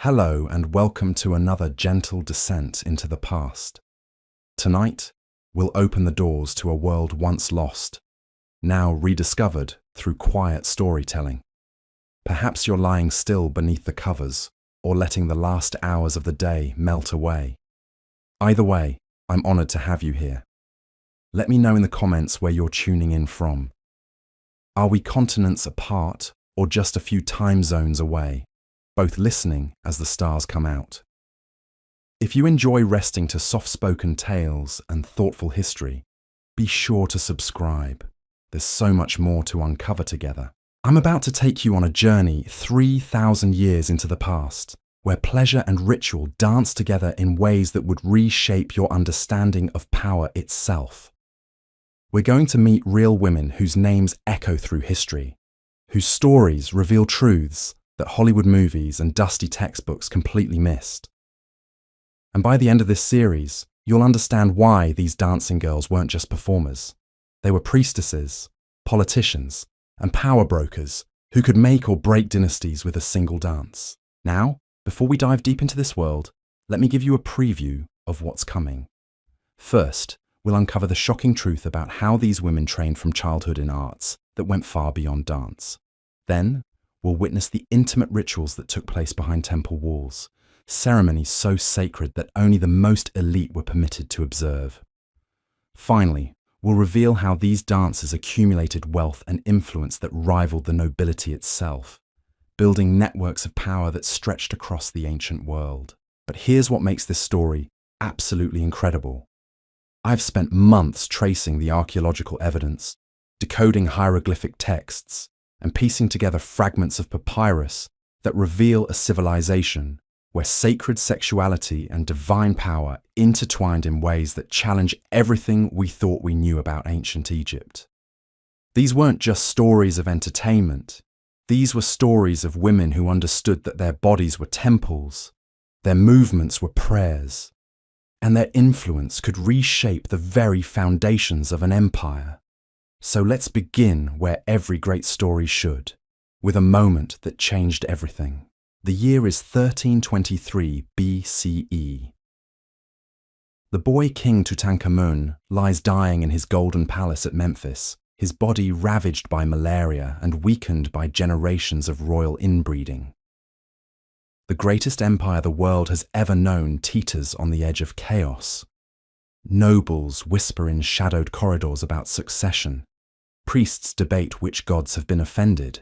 Hello and welcome to another gentle descent into the past. Tonight, we'll open the doors to a world once lost, now rediscovered through quiet storytelling. Perhaps you're lying still beneath the covers or letting the last hours of the day melt away. Either way, I'm honored to have you here. Let me know in the comments where you're tuning in from. Are we continents apart or just a few time zones away? Both listening as the stars come out. If you enjoy resting to soft-spoken tales and thoughtful history, be sure to subscribe. There's so much more to uncover together. I'm about to take you on a journey 3,000 years into the past, where pleasure and ritual dance together in ways that would reshape your understanding of power itself. We're going to meet real women whose names echo through history, whose stories reveal truths that Hollywood movies and dusty textbooks completely missed. And by the end of this series, you'll understand why these dancing girls weren't just performers. They were priestesses, politicians, and power brokers who could make or break dynasties with a single dance. Now, before we dive deep into this world, let me give you a preview of what's coming. First, we'll uncover the shocking truth about how these women trained from childhood in arts that went far beyond dance. Then, we'll witness the intimate rituals that took place behind temple walls, ceremonies so sacred that only the most elite were permitted to observe. Finally, we'll reveal how these dances accumulated wealth and influence that rivaled the nobility itself, building networks of power that stretched across the ancient world. But here's what makes this story absolutely incredible. I've spent months tracing the archaeological evidence, decoding hieroglyphic texts, and piecing together fragments of papyrus that reveal a civilization where sacred sexuality and divine power intertwined in ways that challenge everything we thought we knew about ancient Egypt. These weren't just stories of entertainment. These were stories of women who understood that their bodies were temples, their movements were prayers, and their influence could reshape the very foundations of an empire. So let's begin where every great story should, with a moment that changed everything. The year is 1323 BCE. The boy king Tutankhamun lies dying in his golden palace at Memphis, his body ravaged by malaria and weakened by generations of royal inbreeding. The greatest empire the world has ever known teeters on the edge of chaos. Nobles whisper in shadowed corridors about succession. Priests debate which gods have been offended.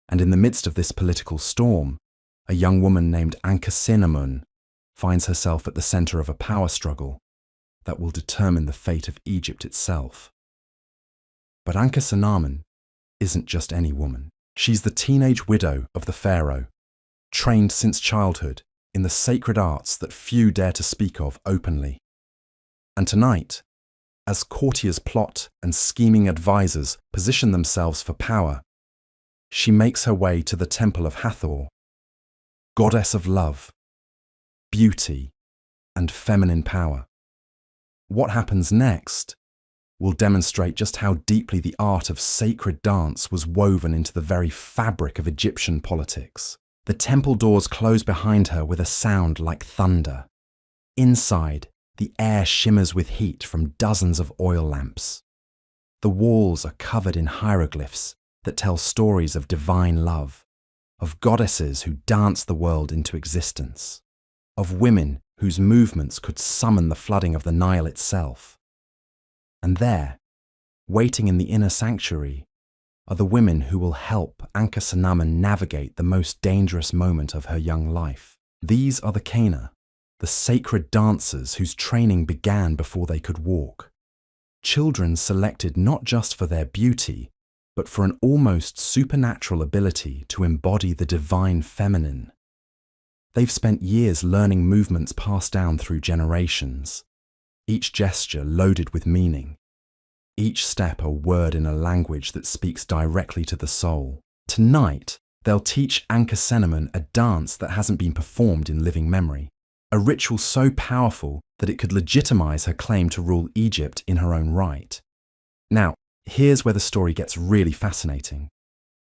And in the midst of this political storm, a young woman named Ankhesenamun finds herself at the center of a power struggle that will determine the fate of Egypt itself. But Ankhesenamun isn't just any woman. She's the teenage widow of the pharaoh, trained since childhood in the sacred arts that few dare to speak of openly. And tonight, as courtiers plot and scheming advisors position themselves for power, she makes her way to the temple of Hathor, goddess of love, beauty, and feminine power. What happens next will demonstrate just how deeply the art of sacred dance was woven into the very fabric of Egyptian politics. The temple doors close behind her with a sound like thunder. Inside, the air shimmers with heat from dozens of oil lamps. The walls are covered in hieroglyphs that tell stories of divine love, of goddesses who dance the world into existence, of women whose movements could summon the flooding of the Nile itself. And there, waiting in the inner sanctuary, are the women who will help Ankhesenamun navigate the most dangerous moment of her young life. These are the Kana, the sacred dancers whose training began before they could walk. Children selected not just for their beauty, but for an almost supernatural ability to embody the divine feminine. They've spent years learning movements passed down through generations, each gesture loaded with meaning, each step a word in a language that speaks directly to the soul. Tonight, they'll teach Ankhesenamun a dance that hasn't been performed in living memory. A ritual so powerful that it could legitimize her claim to rule Egypt in her own right. Now, here's where the story gets really fascinating.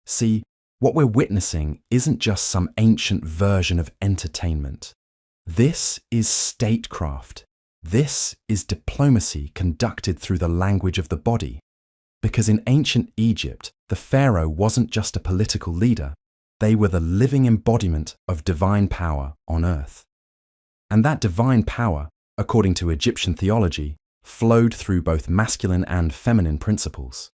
See, What we're witnessing isn't just some ancient version of entertainment. This is statecraft. This is diplomacy conducted through the language of the body. Because in ancient Egypt, the pharaoh wasn't just a political leader. They were the living embodiment of divine power on earth. And that divine power, according to Egyptian theology, flowed through both masculine and feminine principles.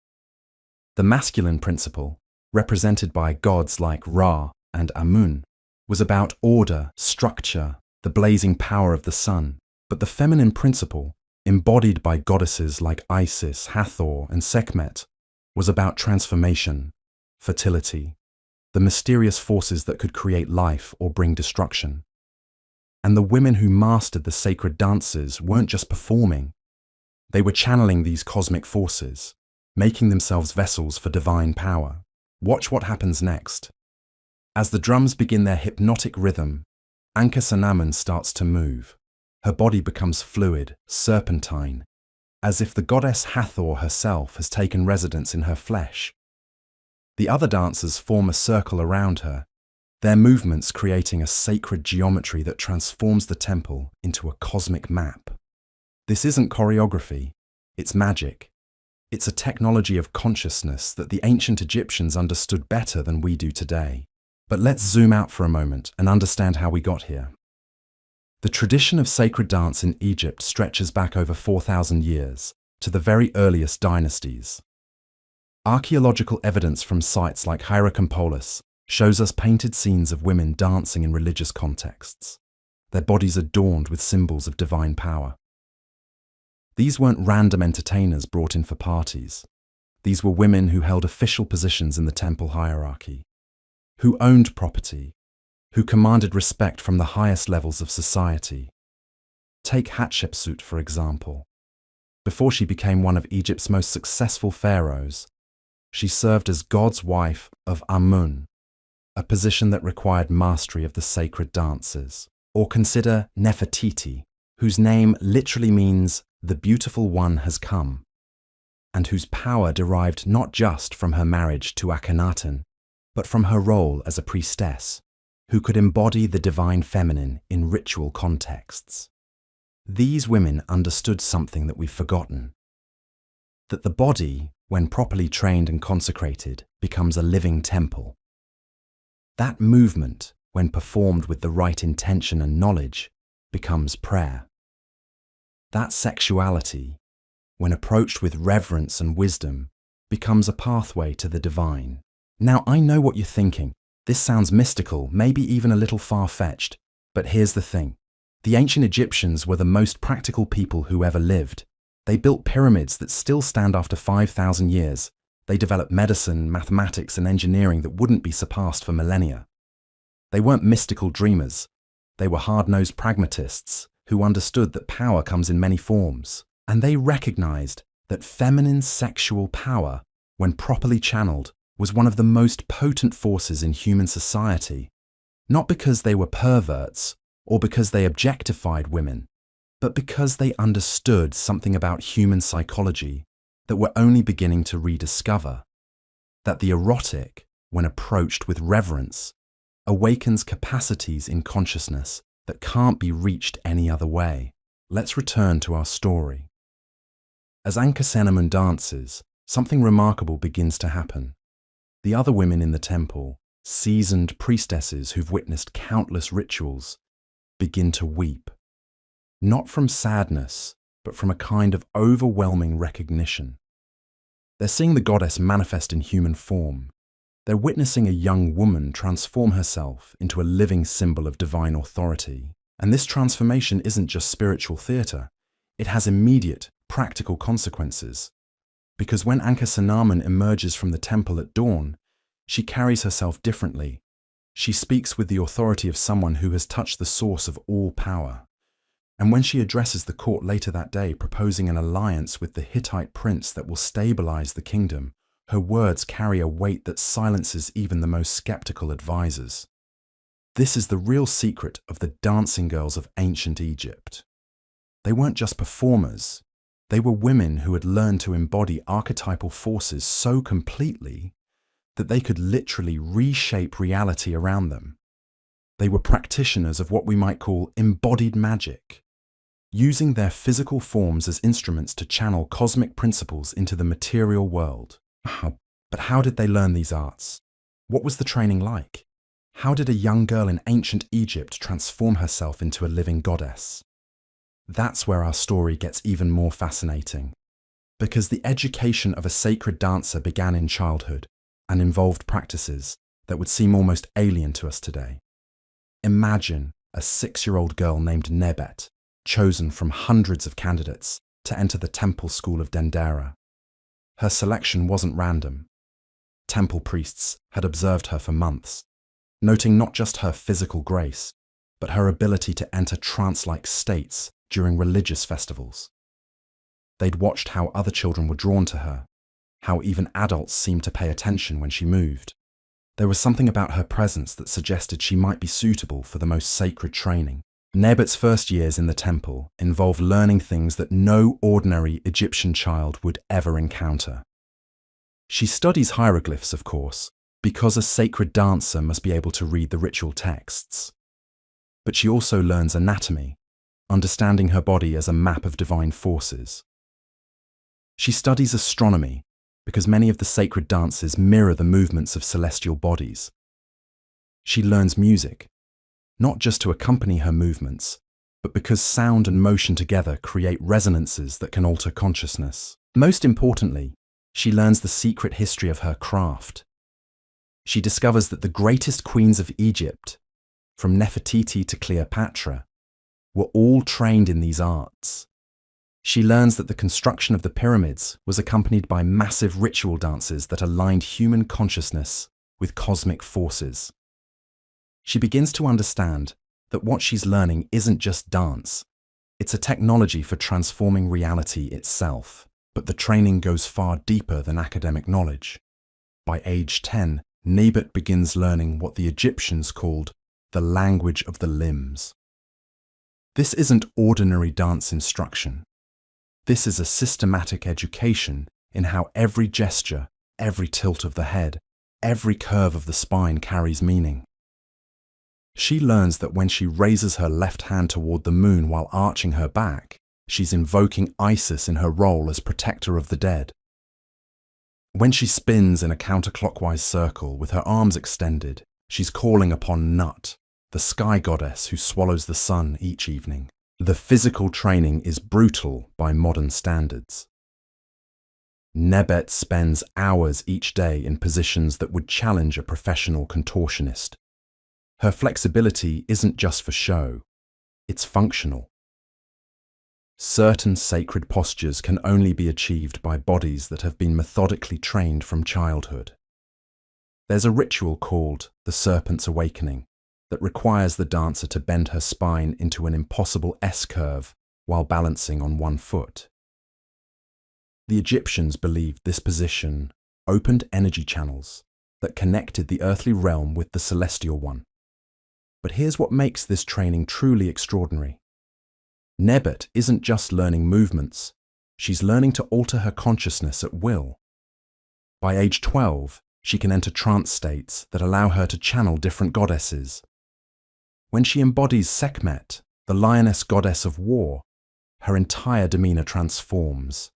The masculine principle, represented by gods like Ra and Amun, was about order, structure, the blazing power of the sun. But the feminine principle, embodied by goddesses like Isis, Hathor, and Sekhmet, was about transformation, fertility, the mysterious forces that could create life or bring destruction. And the women who mastered the sacred dances weren't just performing. They were channeling these cosmic forces, making themselves vessels for divine power. Watch what happens next. As the drums begin their hypnotic rhythm, Ankhesenamun starts to move. Her body becomes fluid, serpentine, as if the goddess Hathor herself has taken residence in her flesh. The other dancers form a circle around her, their movements creating a sacred geometry that transforms the temple into a cosmic map. This isn't choreography, it's magic. It's a technology of consciousness that the ancient Egyptians understood better than we do today. But let's zoom out for a moment and understand how we got here. The tradition of sacred dance in Egypt stretches back over 4,000 years, to the very earliest dynasties. Archaeological evidence from sites like Hierakonpolis shows us painted scenes of women dancing in religious contexts, their bodies adorned with symbols of divine power. These weren't random entertainers brought in for parties. These were women who held official positions in the temple hierarchy, who owned property, who commanded respect from the highest levels of society. Take Hatshepsut, for example. Before she became one of Egypt's most successful pharaohs, she served as God's wife of Amun, a position that required mastery of the sacred dances. Or consider Nefertiti, whose name literally means the beautiful one has come, and whose power derived not just from her marriage to Akhenaten, but from her role as a priestess, who could embody the divine feminine in ritual contexts. These women understood something that we've forgotten, that the body, when properly trained and consecrated, becomes a living temple. That movement, when performed with the right intention and knowledge, becomes prayer. That sexuality, when approached with reverence and wisdom, becomes a pathway to the divine. Now, I know what you're thinking. This sounds mystical, maybe even a little far-fetched, but here's the thing. The ancient Egyptians were the most practical people who ever lived. They built pyramids that still stand after 5,000 years. They developed medicine, mathematics, and engineering that wouldn't be surpassed for millennia. They weren't mystical dreamers. They were hard-nosed pragmatists who understood that power comes in many forms. And they recognized that feminine sexual power, when properly channeled, was one of the most potent forces in human society. Not because they were perverts or because they objectified women, but because they understood something about human psychology that we're only beginning to rediscover. That the erotic, when approached with reverence, awakens capacities in consciousness that can't be reached any other way. Let's return to our story. As Ankhesenamun dances, something remarkable begins to happen. The other women in the temple, seasoned priestesses who've witnessed countless rituals, begin to weep. Not from sadness, but from a kind of overwhelming recognition. They're seeing the goddess manifest in human form. They're witnessing a young woman transform herself into a living symbol of divine authority. And this transformation isn't just spiritual theatre. It has immediate, practical consequences. Because when Ankhesenamun emerges from the temple at dawn, she carries herself differently. She speaks with the authority of someone who has touched the source of all power. And when she addresses the court later that day, proposing an alliance with the Hittite prince that will stabilize the kingdom, her words carry a weight that silences even the most skeptical advisors. This is the real secret of the dancing girls of ancient Egypt. They weren't just performers. They were women who had learned to embody archetypal forces so completely that they could literally reshape reality around them. They were practitioners of what we might call embodied magic, using their physical forms as instruments to channel cosmic principles into the material world. But how did they learn these arts? What was the training like? How did a young girl in ancient Egypt transform herself into a living goddess? That's where our story gets even more fascinating, because the education of a sacred dancer began in childhood and involved practices that would seem almost alien to us today. Imagine a 6-year-old girl named Nebet, chosen from hundreds of candidates to enter the temple school of Dendera. Her selection wasn't random. Temple priests had observed her for months, noting not just her physical grace, but her ability to enter trance-like states during religious festivals. They'd watched how other children were drawn to her, how even adults seemed to pay attention when she moved. There was something about her presence that suggested she might be suitable for the most sacred training. Nebet's first years in the temple involved learning things that no ordinary Egyptian child would ever encounter. She studies hieroglyphs, of course, because a sacred dancer must be able to read the ritual texts. But she also learns anatomy, understanding her body as a map of divine forces. She studies astronomy, because many of the sacred dances mirror the movements of celestial bodies. She learns music, not just to accompany her movements, but because sound and motion together create resonances that can alter consciousness. Most importantly, she learns the secret history of her craft. She discovers that the greatest queens of Egypt, from Nefertiti to Cleopatra, were all trained in these arts. She learns that the construction of the pyramids was accompanied by massive ritual dances that aligned human consciousness with cosmic forces. She begins to understand that what she's learning isn't just dance, it's a technology for transforming reality itself. But the training goes far deeper than academic knowledge. By age 10, Nebet begins learning what the Egyptians called the language of the limbs. This isn't ordinary dance instruction. This is a systematic education in how every gesture, every tilt of the head, every curve of the spine carries meaning. She learns that when she raises her left hand toward the moon while arching her back, she's invoking Isis in her role as protector of the dead. When she spins in a counterclockwise circle with her arms extended, she's calling upon Nut, the sky goddess who swallows the sun each evening. The physical training is brutal by modern standards. Nebet spends hours each day in positions that would challenge a professional contortionist. Her flexibility isn't just for show, it's functional. Certain sacred postures can only be achieved by bodies that have been methodically trained from childhood. There's a ritual called the Serpent's Awakening that requires the dancer to bend her spine into an impossible S-curve while balancing on one foot. The Egyptians believed this position opened energy channels that connected the earthly realm with the celestial one. But here's what makes this training truly extraordinary. Nebet isn't just learning movements, she's learning to alter her consciousness at will. By age 12, she can enter trance states that allow her to channel different goddesses. When she embodies Sekhmet, the lioness goddess of war, her entire demeanor transforms.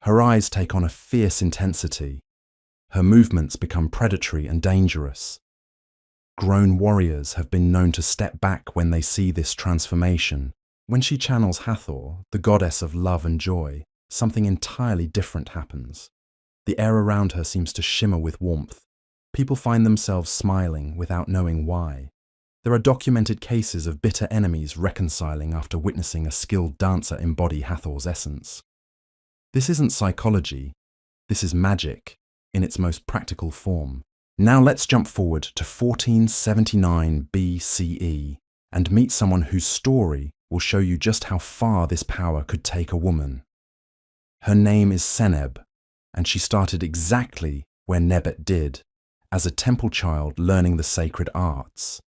Her eyes take on a fierce intensity. Her movements become predatory and dangerous. Grown warriors have been known to step back when they see this transformation. When she channels Hathor, the goddess of love and joy, something entirely different happens. The air around her seems to shimmer with warmth. People find themselves smiling without knowing why. There are documented cases of bitter enemies reconciling after witnessing a skilled dancer embody Hathor's essence. This isn't psychology, this is magic in its most practical form. Now let's jump forward to 1479 BCE and meet someone whose story will show you just how far this power could take a woman. Her name is Seneb, and she started exactly where Nebet did, as a temple child learning the sacred arts.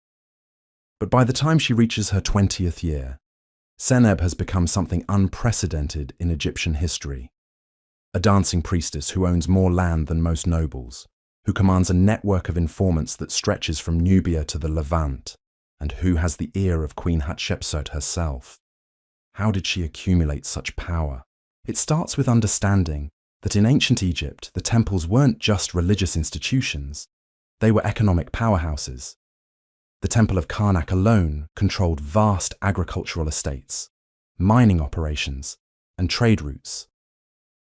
But by the time she reaches her 20th year, Seneb has become something unprecedented in Egyptian history. A dancing priestess who owns more land than most nobles, who commands a network of informants that stretches from Nubia to the Levant, and who has the ear of Queen Hatshepsut herself. How did she accumulate such power? It starts with understanding that in ancient Egypt, the temples weren't just religious institutions, they were economic powerhouses. The Temple of Karnak alone controlled vast agricultural estates, mining operations, and trade routes.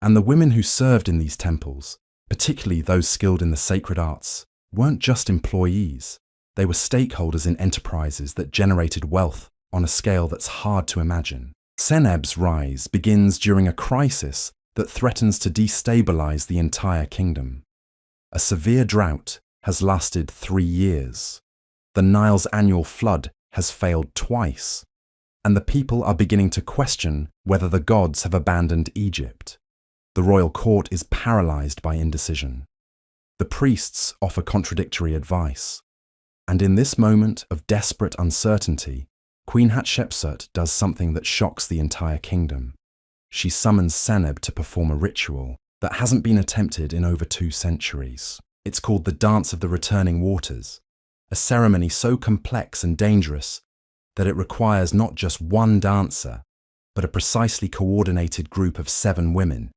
And the women who served in these temples, particularly those skilled in the sacred arts, weren't just employees. They were stakeholders in enterprises that generated wealth on a scale that's hard to imagine. Seneb's rise begins during a crisis that threatens to destabilize the entire kingdom. A severe drought has lasted 3 years. The Nile's annual flood has failed twice, and the people are beginning to question whether the gods have abandoned Egypt. The royal court is paralyzed by indecision. The priests offer contradictory advice. And in this moment of desperate uncertainty, Queen Hatshepsut does something that shocks the entire kingdom. She summons Seneb to perform a ritual that hasn't been attempted in over 2 centuries. It's called the Dance of the Returning Waters, a ceremony so complex and dangerous that it requires not just one dancer, but a precisely coordinated group of 7 women,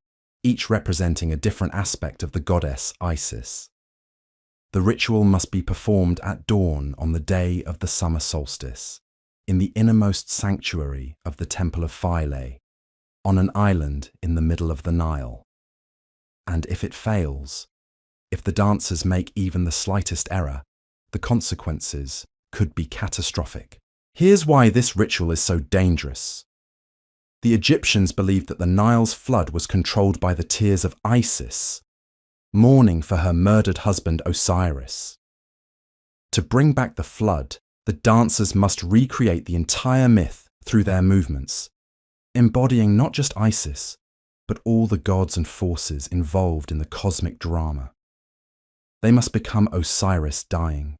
each representing a different aspect of the goddess Isis. The ritual must be performed at dawn on the day of the summer solstice, in the innermost sanctuary of the Temple of Philae, on an island in the middle of the Nile. And if it fails, if the dancers make even the slightest error, the consequences could be catastrophic. Here's why this ritual is so dangerous. The Egyptians believed that the Nile's flood was controlled by the tears of Isis, mourning for her murdered husband Osiris. To bring back the flood, the dancers must recreate the entire myth through their movements, embodying not just Isis, but all the gods and forces involved in the cosmic drama. They must become Osiris dying,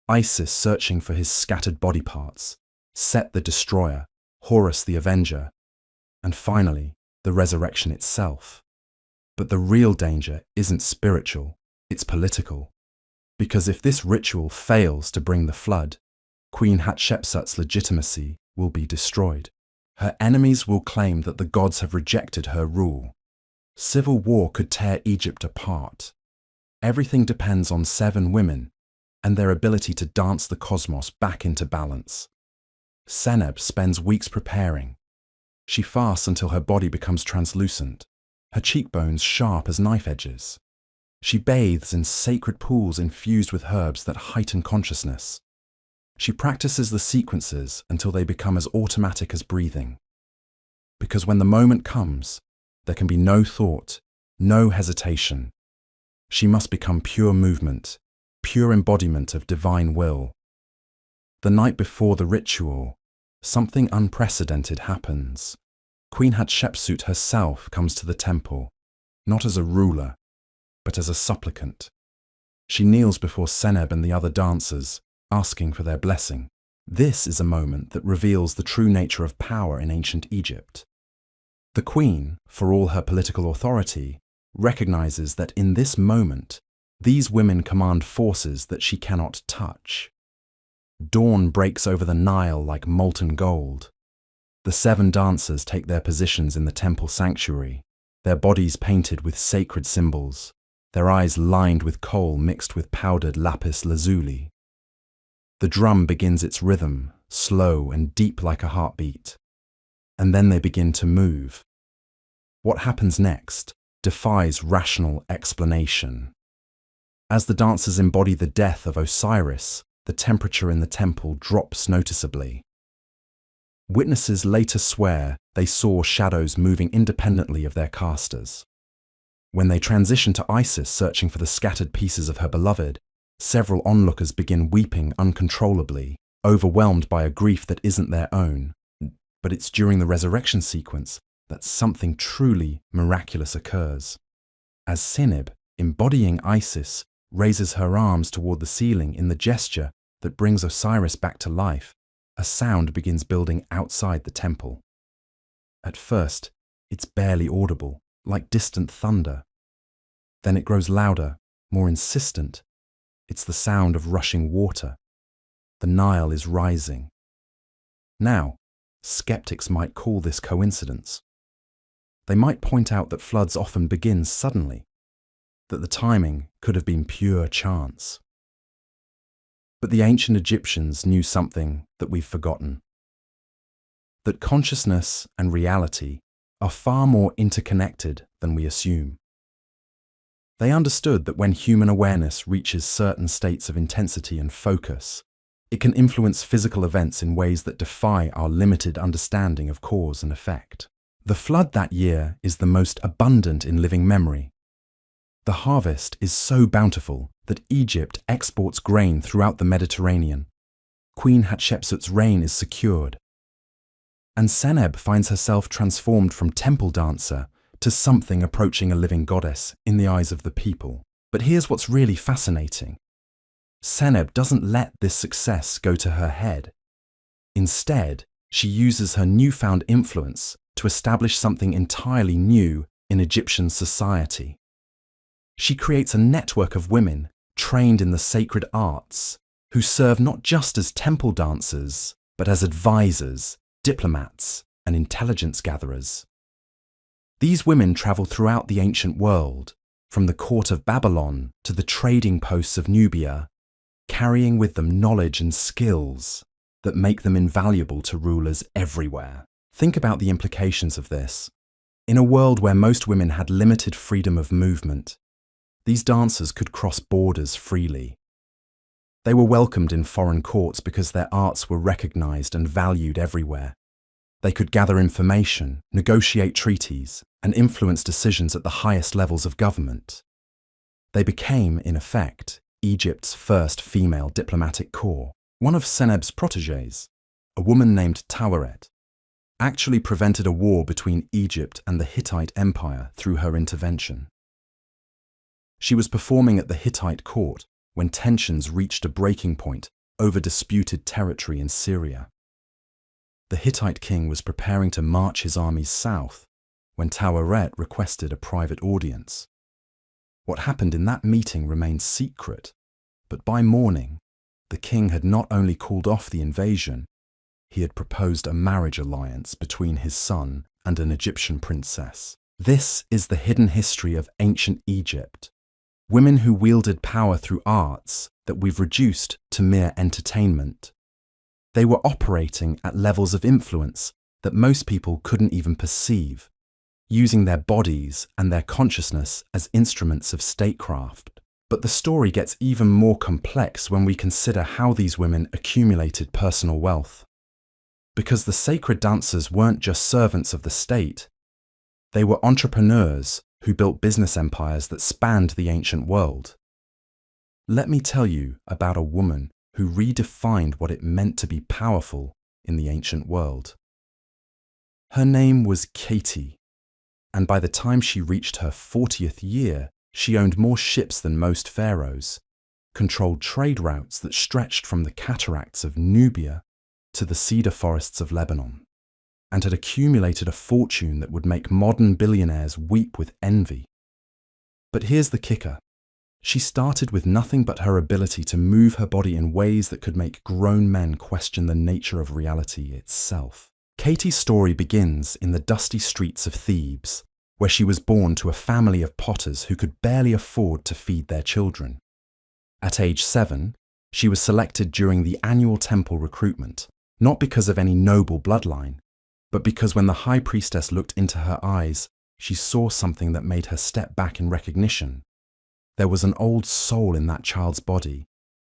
Isis searching for his scattered body parts, Set the destroyer, Horus the avenger, and finally, the resurrection itself. But the real danger isn't spiritual, it's political. Because if this ritual fails to bring the flood, Queen Hatshepsut's legitimacy will be destroyed. Her enemies will claim that the gods have rejected her rule. Civil war could tear Egypt apart. Everything depends on 7 women and their ability to dance the cosmos back into balance. Seneb spends weeks preparing. She fasts until her body becomes translucent, her cheekbones sharp as knife edges. She bathes in sacred pools infused with herbs that heighten consciousness. She practices the sequences until they become as automatic as breathing. Because when the moment comes, there can be no thought, no hesitation. She must become pure movement, pure embodiment of divine will. The night before the ritual, something unprecedented happens. Queen Hatshepsut herself comes to the temple, not as a ruler, but as a supplicant. She kneels before Seneb and the other dancers, asking for their blessing. This is a moment that reveals the true nature of power in ancient Egypt. The queen, for all her political authority, recognizes that in this moment, these women command forces that she cannot touch. Dawn breaks over the Nile like molten gold. The 7 dancers take their positions in the temple sanctuary, their bodies painted with sacred symbols, their eyes lined with coal mixed with powdered lapis lazuli. The drum begins its rhythm, slow and deep like a heartbeat. And then they begin to move. What happens next defies rational explanation. As the dancers embody the death of Osiris, the temperature in the temple drops noticeably. Witnesses later swear they saw shadows moving independently of their casters. When they transition to Isis searching for the scattered pieces of her beloved, several onlookers begin weeping uncontrollably, overwhelmed by a grief that isn't their own. But it's during the resurrection sequence that something truly miraculous occurs. As Seneb, embodying Isis, raises her arms toward the ceiling in the gesture that brings Osiris back to life, a sound begins building outside the temple. At first, it's barely audible, like distant thunder. Then it grows louder, more insistent. It's the sound of rushing water. The Nile is rising. Now, skeptics might call this coincidence. They might point out that floods often begin suddenly, that the timing could have been pure chance. But the ancient Egyptians knew something that we've forgotten. That consciousness and reality are far more interconnected than we assume. They understood that when human awareness reaches certain states of intensity and focus, it can influence physical events in ways that defy our limited understanding of cause and effect. The flood that year is the most abundant in living memory. The harvest is so bountiful that Egypt exports grain throughout the Mediterranean. Queen Hatshepsut's reign is secured. And Seneb finds herself transformed from temple dancer to something approaching a living goddess in the eyes of the people. But here's what's really fascinating. Seneb doesn't let this success go to her head. Instead, she uses her newfound influence to establish something entirely new in Egyptian society. She creates a network of women trained in the sacred arts who serve not just as temple dancers, but as advisors, diplomats, and intelligence gatherers. These women travel throughout the ancient world, from the court of Babylon to the trading posts of Nubia, carrying with them knowledge and skills that make them invaluable to rulers everywhere. Think about the implications of this. In a world where most women had limited freedom of movement, these dancers could cross borders freely. They were welcomed in foreign courts because their arts were recognized and valued everywhere. They could gather information, negotiate treaties, and influence decisions at the highest levels of government. They became, in effect, Egypt's first female diplomatic corps. One of Seneb's protégés, a woman named Taweret, actually prevented a war between Egypt and the Hittite Empire through her intervention. She was performing at the Hittite court when tensions reached a breaking point over disputed territory in Syria. The Hittite king was preparing to march his armies south when Taweret requested a private audience. What happened in that meeting remained secret, but by morning, the king had not only called off the invasion, he had proposed a marriage alliance between his son and an Egyptian princess. This is the hidden history of ancient Egypt. Women who wielded power through arts that we've reduced to mere entertainment. They were operating at levels of influence that most people couldn't even perceive, using their bodies and their consciousness as instruments of statecraft. But the story gets even more complex when we consider how these women accumulated personal wealth. Because the sacred dancers weren't just servants of the state, they were entrepreneurs who built business empires that spanned the ancient world. Let me tell you about a woman who redefined what it meant to be powerful in the ancient world. Her name was Katie, and by the time she reached her 40th year, she owned more ships than most pharaohs, controlled trade routes that stretched from the cataracts of Nubia to the cedar forests of Lebanon, and had accumulated a fortune that would make modern billionaires weep with envy. But here's the kicker. She started with nothing but her ability to move her body in ways that could make grown men question the nature of reality itself. Katie's story begins in the dusty streets of Thebes, where she was born to a family of potters who could barely afford to feed their children. At age 7, she was selected during the annual temple recruitment, not because of any noble bloodline, but because when the high priestess looked into her eyes, she saw something that made her step back in recognition. There was an old soul in that child's body,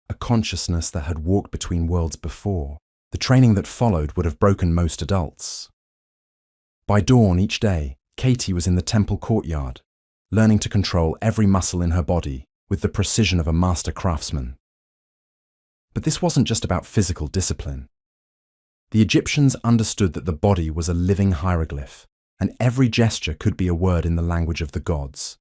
a consciousness that had walked between worlds before. The training that followed would have broken most adults. By dawn each day, Katie was in the temple courtyard, learning to control every muscle in her body with the precision of a master craftsman. But this wasn't just about physical discipline. The Egyptians understood that the body was a living hieroglyph, and every gesture could be a word in the language of the gods.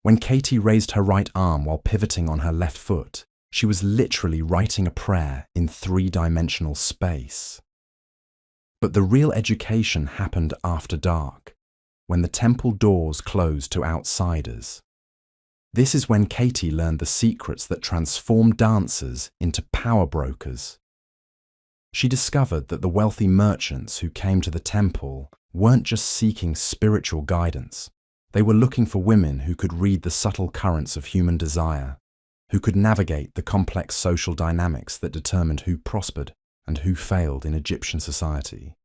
When Katie raised her right arm while pivoting on her left foot, she was literally writing a prayer in 3-dimensional space. But the real education happened after dark, when the temple doors closed to outsiders. This is when Katie learned the secrets that transformed dancers into power brokers. She discovered that the wealthy merchants who came to the temple weren't just seeking spiritual guidance. They were looking for women who could read the subtle currents of human desire, who could navigate the complex social dynamics that determined who prospered and who failed in Egyptian society.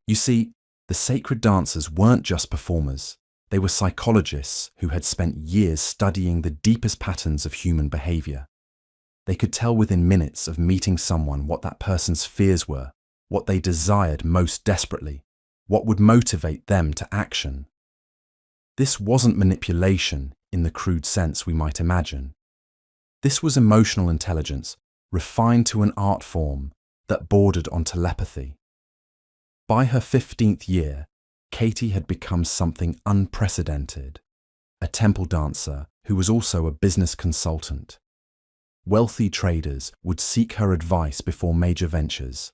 You see, the sacred dancers weren't just performers. They were psychologists who had spent years studying the deepest patterns of human behavior. They could tell within minutes of meeting someone what that person's fears were, what they desired most desperately, what would motivate them to action. This wasn't manipulation in the crude sense we might imagine. This was emotional intelligence, refined to an art form that bordered on telepathy. By her 15th year, Katie had become something unprecedented, a temple dancer who was also a business consultant. Wealthy traders would seek her advice before major ventures.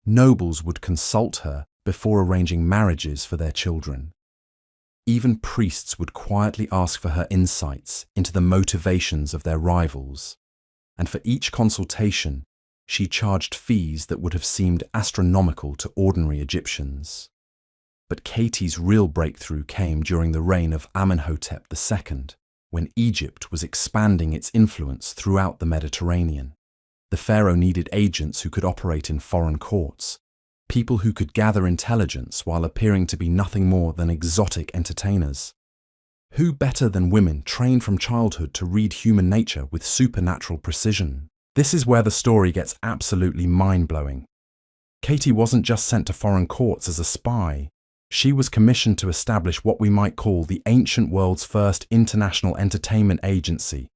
Nobles would consult her before arranging marriages for their children. Even priests would quietly ask for her insights into the motivations of their rivals. And for each consultation, she charged fees that would have seemed astronomical to ordinary Egyptians. But Katie's real breakthrough came during the reign of Amenhotep II, when Egypt was expanding its influence throughout the Mediterranean. The pharaoh needed agents who could operate in foreign courts, people who could gather intelligence while appearing to be nothing more than exotic entertainers. Who better than women trained from childhood to read human nature with supernatural precision? This is where the story gets absolutely mind-blowing. Katie wasn't just sent to foreign courts as a spy. She was commissioned to establish what we might call the ancient world's first international entertainment agency.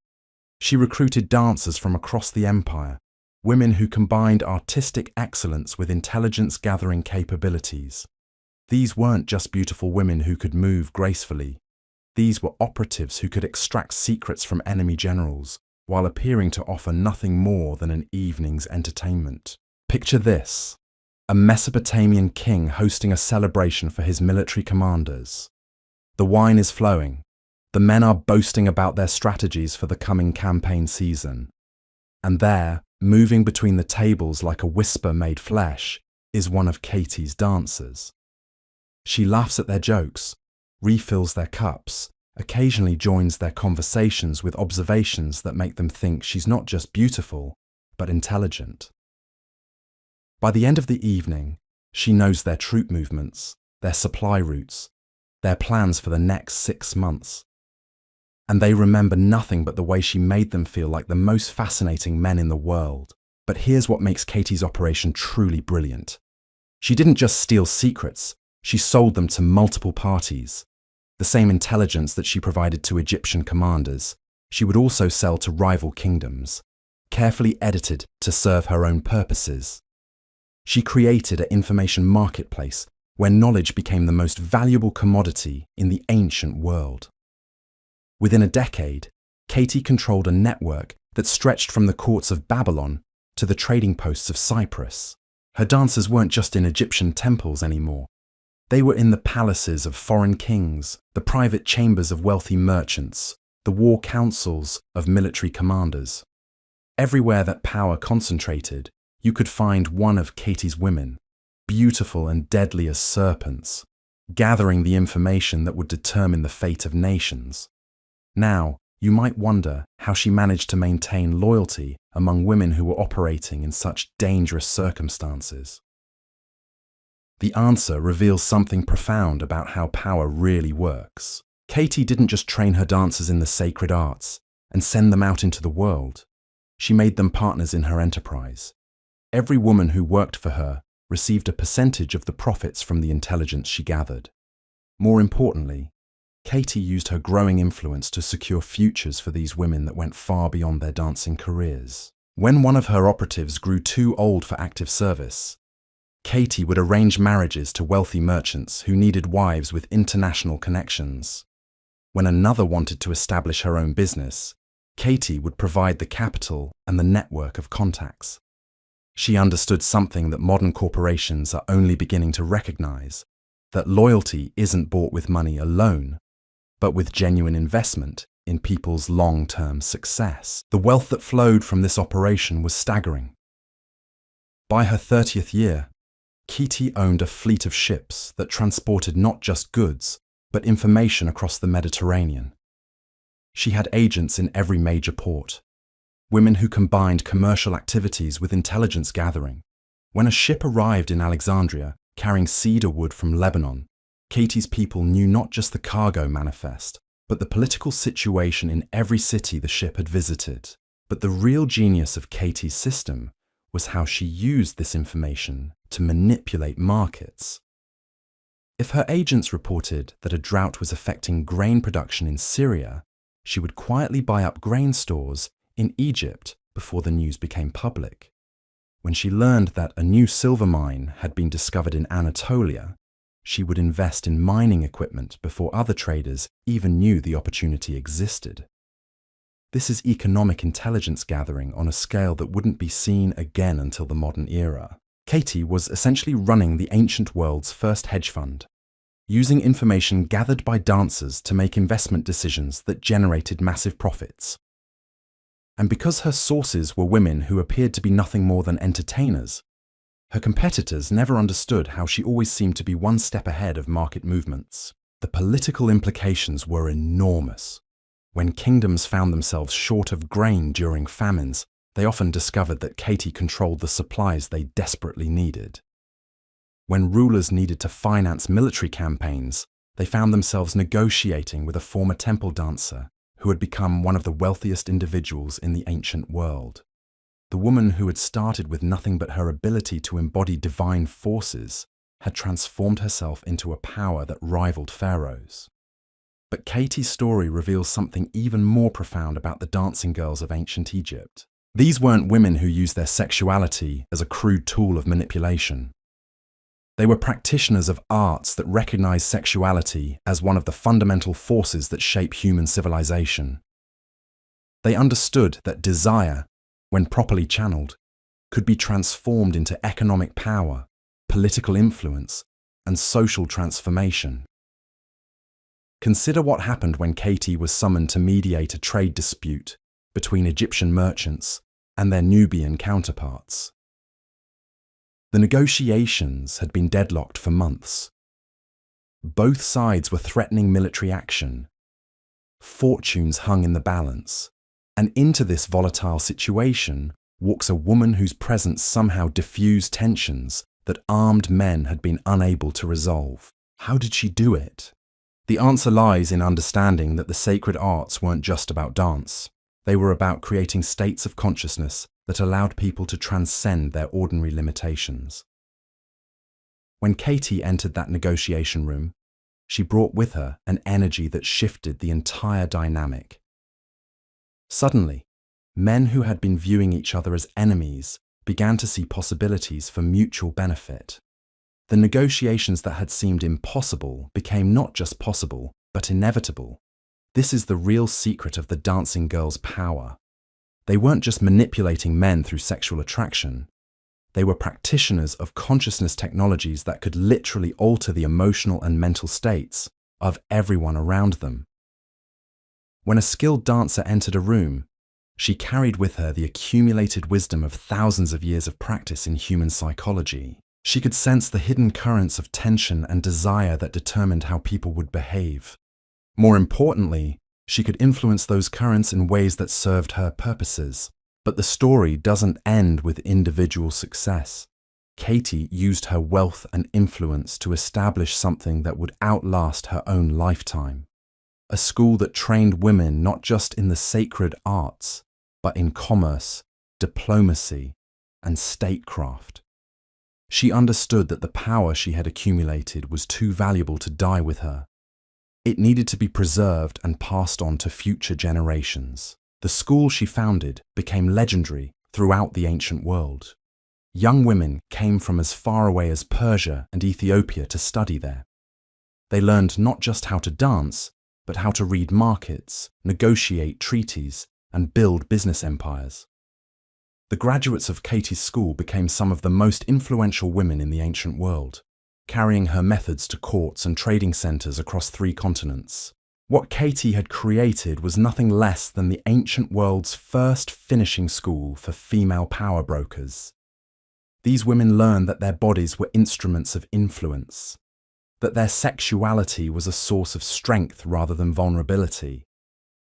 She recruited dancers from across the empire, women who combined artistic excellence with intelligence-gathering capabilities. These weren't just beautiful women who could move gracefully. These were operatives who could extract secrets from enemy generals, while appearing to offer nothing more than an evening's entertainment. Picture this: a Mesopotamian king hosting a celebration for his military commanders. The wine is flowing. The men are boasting about their strategies for the coming campaign season. And there, moving between the tables like a whisper made flesh, is one of Katie's dancers. She laughs at their jokes, refills their cups, occasionally joins their conversations with observations that make them think she's not just beautiful, but intelligent. By the end of the evening, she knows their troop movements, their supply routes, their plans for the next 6 months. And they remember nothing but the way she made them feel like the most fascinating men in the world. But here's what makes Katie's operation truly brilliant. She didn't just steal secrets, she sold them to multiple parties. The same intelligence that she provided to Egyptian commanders, she would also sell to rival kingdoms, carefully edited to serve her own purposes. She created an information marketplace where knowledge became the most valuable commodity in the ancient world. Within a decade, Katie controlled a network that stretched from the courts of Babylon to the trading posts of Cyprus. Her dancers weren't just in Egyptian temples anymore. They were in the palaces of foreign kings, the private chambers of wealthy merchants, the war councils of military commanders. Everywhere that power concentrated, you could find one of Katie's women, beautiful and deadly as serpents, gathering the information that would determine the fate of nations. Now, you might wonder how she managed to maintain loyalty among women who were operating in such dangerous circumstances. The answer reveals something profound about how power really works. Katie didn't just train her dancers in the sacred arts and send them out into the world. She made them partners in her enterprise. Every woman who worked for her received a percentage of the profits from the intelligence she gathered. More importantly, Katie used her growing influence to secure futures for these women that went far beyond their dancing careers. When one of her operatives grew too old for active service, Katie would arrange marriages to wealthy merchants who needed wives with international connections. When another wanted to establish her own business, Katie would provide the capital and the network of contacts. She understood something that modern corporations are only beginning to recognize, that loyalty isn't bought with money alone, but with genuine investment in people's long-term success. The wealth that flowed from this operation was staggering. By her 30th year, Katie owned a fleet of ships that transported not just goods, but information across the Mediterranean. She had agents in every major port, women who combined commercial activities with intelligence gathering. When a ship arrived in Alexandria carrying cedar wood from Lebanon, Katie's people knew not just the cargo manifest, but the political situation in every city the ship had visited. But the real genius of Katie's system was how she used this information to manipulate markets. If her agents reported that a drought was affecting grain production in Syria, she would quietly buy up grain stores in Egypt before the news became public. When she learned that a new silver mine had been discovered in Anatolia, she would invest in mining equipment before other traders even knew the opportunity existed. This is economic intelligence gathering on a scale that wouldn't be seen again until the modern era. Katie was essentially running the ancient world's first hedge fund, using information gathered by dancers to make investment decisions that generated massive profits. And because her sources were women who appeared to be nothing more than entertainers, her competitors never understood how she always seemed to be one step ahead of market movements. The political implications were enormous. When kingdoms found themselves short of grain during famines, they often discovered that Katie controlled the supplies they desperately needed. When rulers needed to finance military campaigns, they found themselves negotiating with a former temple dancer who had become one of the wealthiest individuals in the ancient world. The woman who had started with nothing but her ability to embody divine forces had transformed herself into a power that rivaled pharaohs. But Katie's story reveals something even more profound about the dancing girls of ancient Egypt. These weren't women who used their sexuality as a crude tool of manipulation. They were practitioners of arts that recognized sexuality as one of the fundamental forces that shape human civilization. They understood that desire, when properly channeled, could be transformed into economic power, political influence, and social transformation. Consider what happened when Katie was summoned to mediate a trade dispute between Egyptian merchants and their Nubian counterparts. The negotiations had been deadlocked for months. Both sides were threatening military action. Fortunes hung in the balance, and into this volatile situation walks a woman whose presence somehow diffused tensions that armed men had been unable to resolve. How did she do it? The answer lies in understanding that the sacred arts weren't just about dance. They were about creating states of consciousness that allowed people to transcend their ordinary limitations. When Katie entered that negotiation room, she brought with her an energy that shifted the entire dynamic. Suddenly, men who had been viewing each other as enemies began to see possibilities for mutual benefit. The negotiations that had seemed impossible became not just possible, but inevitable. This is the real secret of the dancing girls' power. They weren't just manipulating men through sexual attraction. They were practitioners of consciousness technologies that could literally alter the emotional and mental states of everyone around them. When a skilled dancer entered a room, she carried with her the accumulated wisdom of thousands of years of practice in human psychology. She could sense the hidden currents of tension and desire that determined how people would behave. More importantly, she could influence those currents in ways that served her purposes. But the story doesn't end with individual success. Katie used her wealth and influence to establish something that would outlast her own lifetime. A school that trained women not just in the sacred arts, but in commerce, diplomacy, and statecraft. She understood that the power she had accumulated was too valuable to die with her. It needed to be preserved and passed on to future generations. The school she founded became legendary throughout the ancient world. Young women came from as far away as Persia and Ethiopia to study there. They learned not just how to dance, but how to read markets, negotiate treaties, and build business empires. The graduates of Katie's school became some of the most influential women in the ancient world, carrying her methods to courts and trading centers across 3 continents. What Katie had created was nothing less than the ancient world's first finishing school for female power brokers. These women learned that their bodies were instruments of influence, that their sexuality was a source of strength rather than vulnerability,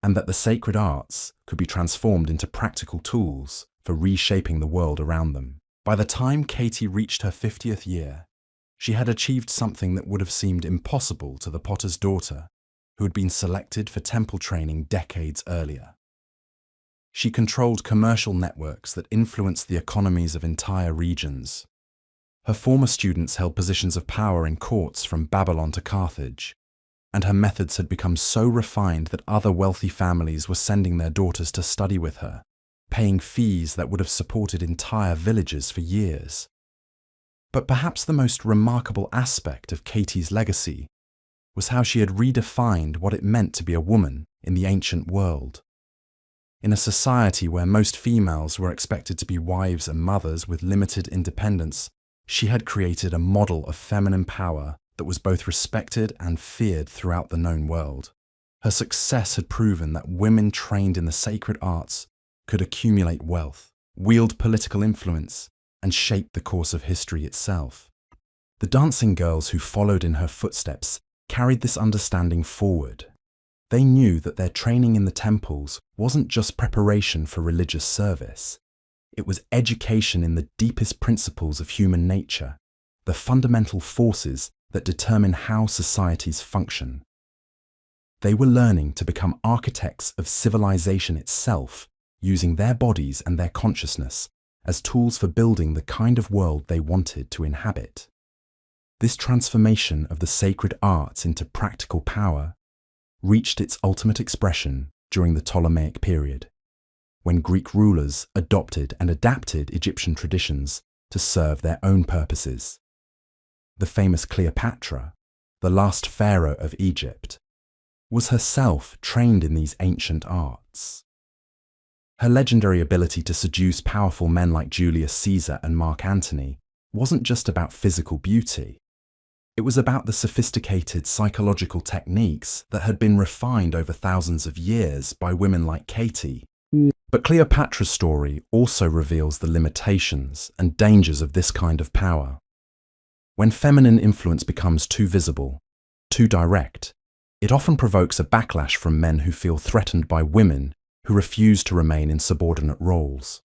and that the sacred arts could be transformed into practical tools for reshaping the world around them. By the time Katie reached her 50th year, she had achieved something that would have seemed impossible to the potter's daughter, who had been selected for temple training decades earlier. She controlled commercial networks that influenced the economies of entire regions. Her former students held positions of power in courts from Babylon to Carthage, and her methods had become so refined that other wealthy families were sending their daughters to study with her, paying fees that would have supported entire villages for years. But perhaps the most remarkable aspect of Katie's legacy was how she had redefined what it meant to be a woman in the ancient world. In a society where most females were expected to be wives and mothers with limited independence, she had created a model of feminine power that was both respected and feared throughout the known world. Her success had proven that women trained in the sacred arts could accumulate wealth, wield political influence, and shape the course of history itself. The dancing girls who followed in her footsteps carried this understanding forward. They knew that their training in the temples wasn't just preparation for religious service. It was education in the deepest principles of human nature, the fundamental forces that determine how societies function. They were learning to become architects of civilization itself, using their bodies and their consciousness as tools for building the kind of world they wanted to inhabit. This transformation of the sacred arts into practical power reached its ultimate expression during the Ptolemaic period, when Greek rulers adopted and adapted Egyptian traditions to serve their own purposes. The famous Cleopatra, the last pharaoh of Egypt, was herself trained in these ancient arts. Her legendary ability to seduce powerful men like Julius Caesar and Mark Antony wasn't just about physical beauty. It was about the sophisticated psychological techniques that had been refined over thousands of years by women like Katie. But Cleopatra's story also reveals the limitations and dangers of this kind of power. When feminine influence becomes too visible, too direct, it often provokes a backlash from men who feel threatened by women who refuse to remain in subordinate roles.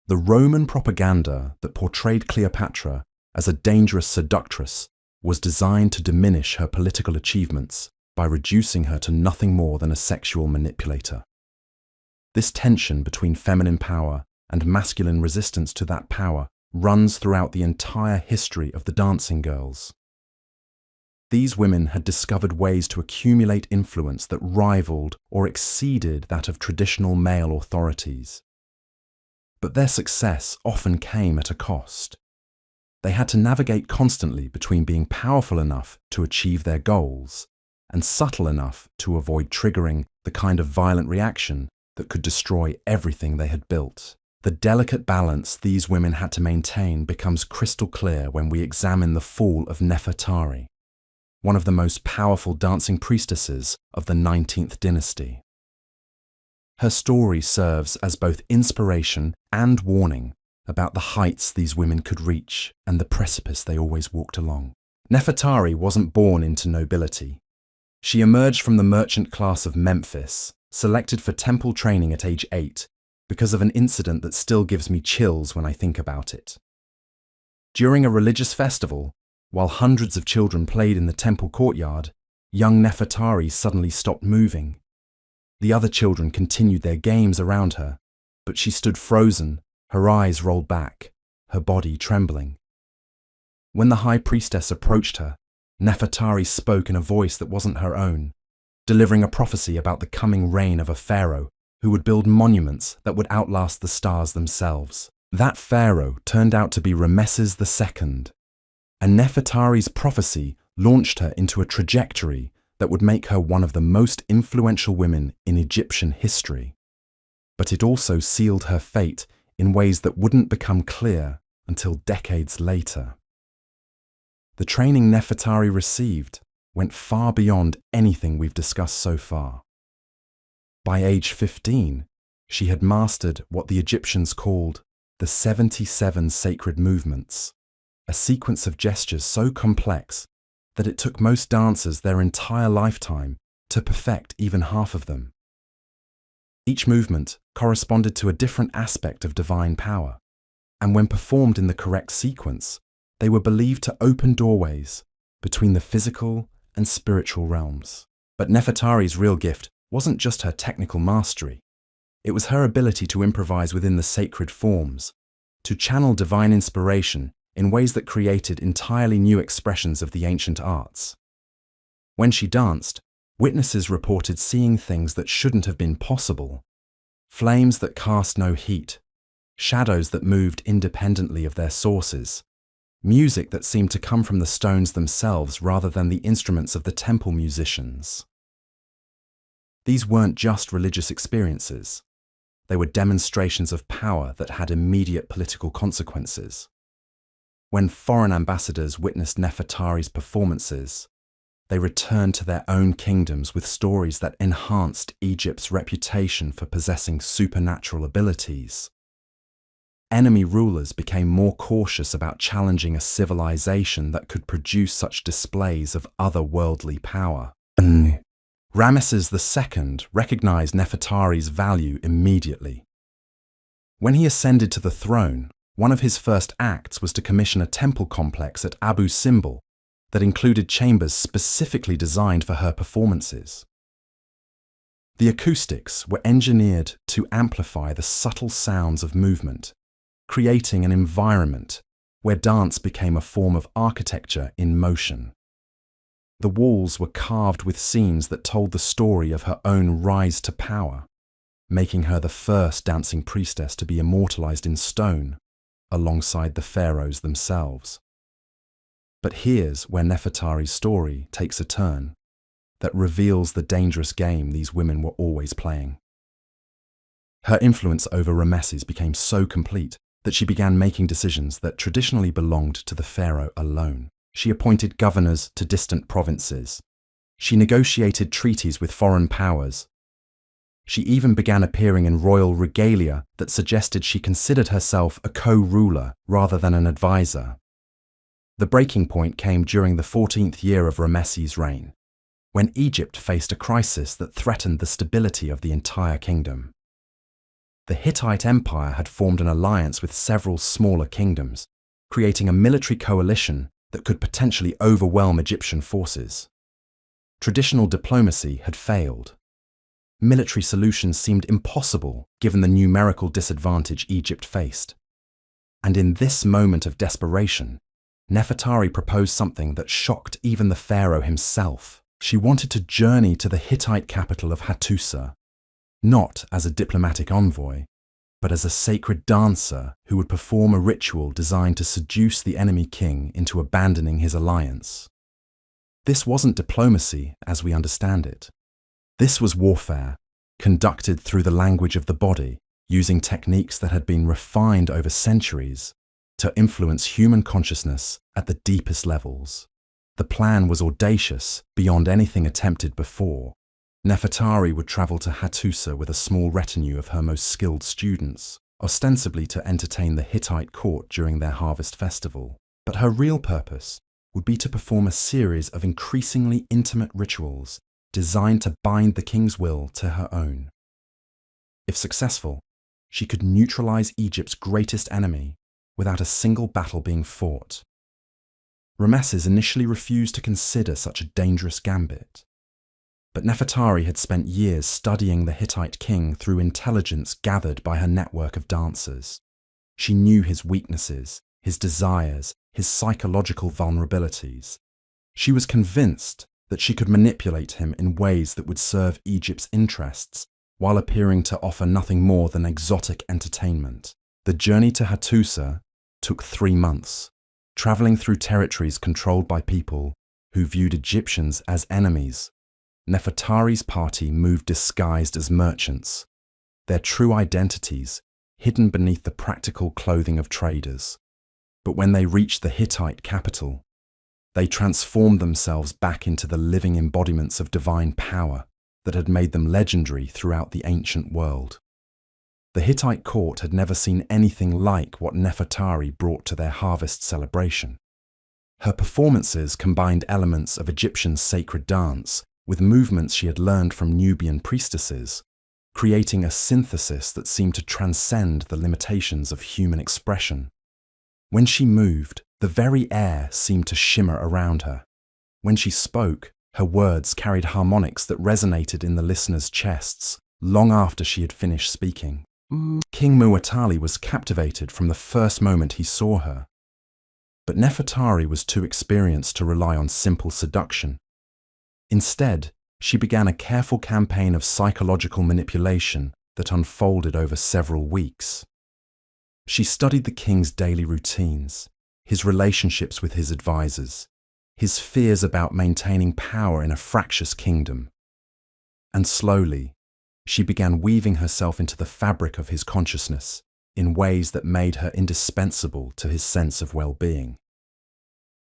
The Roman propaganda that portrayed Cleopatra as a dangerous seductress was designed to diminish her political achievements by reducing her to nothing more than a sexual manipulator. This tension between feminine power and masculine resistance to that power runs throughout the entire history of the dancing girls. These women had discovered ways to accumulate influence that rivaled or exceeded that of traditional male authorities. But their success often came at a cost. They had to navigate constantly between being powerful enough to achieve their goals and subtle enough to avoid triggering the kind of violent reaction that could destroy everything they had built. The delicate balance these women had to maintain becomes crystal clear when we examine the fall of Nefertari, one of the most powerful dancing priestesses of the 19th dynasty. Her story serves as both inspiration and warning about the heights these women could reach and the precipice they always walked along. Nefertari wasn't born into nobility. She emerged from the merchant class of Memphis, selected for temple training at age 8, because of an incident that still gives me chills when I think about it. During a religious festival, while hundreds of children played in the temple courtyard, young Nefertari suddenly stopped moving. The other children continued their games around her, but she stood frozen, her eyes rolled back, her body trembling. When the high priestess approached her, Nefertari spoke in a voice that wasn't her own, delivering a prophecy about the coming reign of a pharaoh who would build monuments that would outlast the stars themselves. That pharaoh turned out to be Ramesses II, and Nefertari's prophecy launched her into a trajectory that would make her one of the most influential women in Egyptian history. But it also sealed her fate in ways that wouldn't become clear until decades later. The training Nefertari received, went far beyond anything we've discussed so far. By age 15, she had mastered what the Egyptians called the 77 sacred movements, a sequence of gestures so complex that it took most dancers their entire lifetime to perfect even half of them. Each movement corresponded to a different aspect of divine power, and when performed in the correct sequence, they were believed to open doorways between the physical and spiritual realms. But Nefertari's real gift wasn't just her technical mastery. It was her ability to improvise within the sacred forms, to channel divine inspiration in ways that created entirely new expressions of the ancient arts. When she danced, witnesses reported seeing things that shouldn't have been possible: flames that cast no heat, shadows that moved independently of their sources, music that seemed to come from the stones themselves rather than the instruments of the temple musicians. These weren't just religious experiences. They were demonstrations of power that had immediate political consequences. When foreign ambassadors witnessed Nefertari's performances, they returned to their own kingdoms with stories that enhanced Egypt's reputation for possessing supernatural abilities. Enemy rulers became more cautious about challenging a civilization that could produce such displays of otherworldly power. Ramesses II recognized Nefertari's value immediately. When he ascended to the throne, one of his first acts was to commission a temple complex at Abu Simbel that included chambers specifically designed for her performances. The acoustics were engineered to amplify the subtle sounds of movement, creating an environment where dance became a form of architecture in motion. The walls were carved with scenes that told the story of her own rise to power, making her the first dancing priestess to be immortalized in stone, alongside the pharaohs themselves. But here's where Nefertari's story takes a turn that reveals the dangerous game these women were always playing. Her influence over Ramesses became so complete that she began making decisions that traditionally belonged to the pharaoh alone. She appointed governors to distant provinces. She negotiated treaties with foreign powers. She even began appearing in royal regalia that suggested she considered herself a co-ruler rather than an advisor. The breaking point came during the 14th year of Ramesses' reign, when Egypt faced a crisis that threatened the stability of the entire kingdom. The Hittite Empire had formed an alliance with several smaller kingdoms, creating a military coalition that could potentially overwhelm Egyptian forces. Traditional diplomacy had failed. Military solutions seemed impossible given the numerical disadvantage Egypt faced. And in this moment of desperation, Nefertari proposed something that shocked even the pharaoh himself. She wanted to journey to the Hittite capital of Hattusa, not as a diplomatic envoy, but as a sacred dancer who would perform a ritual designed to seduce the enemy king into abandoning his alliance. This wasn't diplomacy as we understand it. This was warfare, conducted through the language of the body, using techniques that had been refined over centuries to influence human consciousness at the deepest levels. The plan was audacious beyond anything attempted before. Nefertari would travel to Hattusa with a small retinue of her most skilled students, ostensibly to entertain the Hittite court during their harvest festival. But her real purpose would be to perform a series of increasingly intimate rituals designed to bind the king's will to her own. If successful, she could neutralize Egypt's greatest enemy without a single battle being fought. Ramesses initially refused to consider such a dangerous gambit. But Nefertari had spent years studying the Hittite king through intelligence gathered by her network of dancers. She knew his weaknesses, his desires, his psychological vulnerabilities. She was convinced that she could manipulate him in ways that would serve Egypt's interests while appearing to offer nothing more than exotic entertainment. The journey to Hattusa took 3 months, traveling through territories controlled by people who viewed Egyptians as enemies. Nefertari's party moved disguised as merchants, their true identities hidden beneath the practical clothing of traders. But when they reached the Hittite capital, They transformed themselves back into the living embodiments of divine power that had made them legendary throughout the ancient world. The Hittite court had never seen anything like what Nefertari brought to their harvest celebration. Her performances combined elements of Egyptian sacred dance with movements she had learned from Nubian priestesses, creating a synthesis that seemed to transcend the limitations of human expression. When she moved, the very air seemed to shimmer around her. When she spoke, her words carried harmonics that resonated in the listeners' chests long after she had finished speaking. King Muwatalli was captivated from the first moment he saw her. But Nefertari was too experienced to rely on simple seduction. Instead, she began a careful campaign of psychological manipulation that unfolded over several weeks. She studied the king's daily routines, his relationships with his advisors, his fears about maintaining power in a fractious kingdom. And slowly, she began weaving herself into the fabric of his consciousness in ways that made her indispensable to his sense of well-being.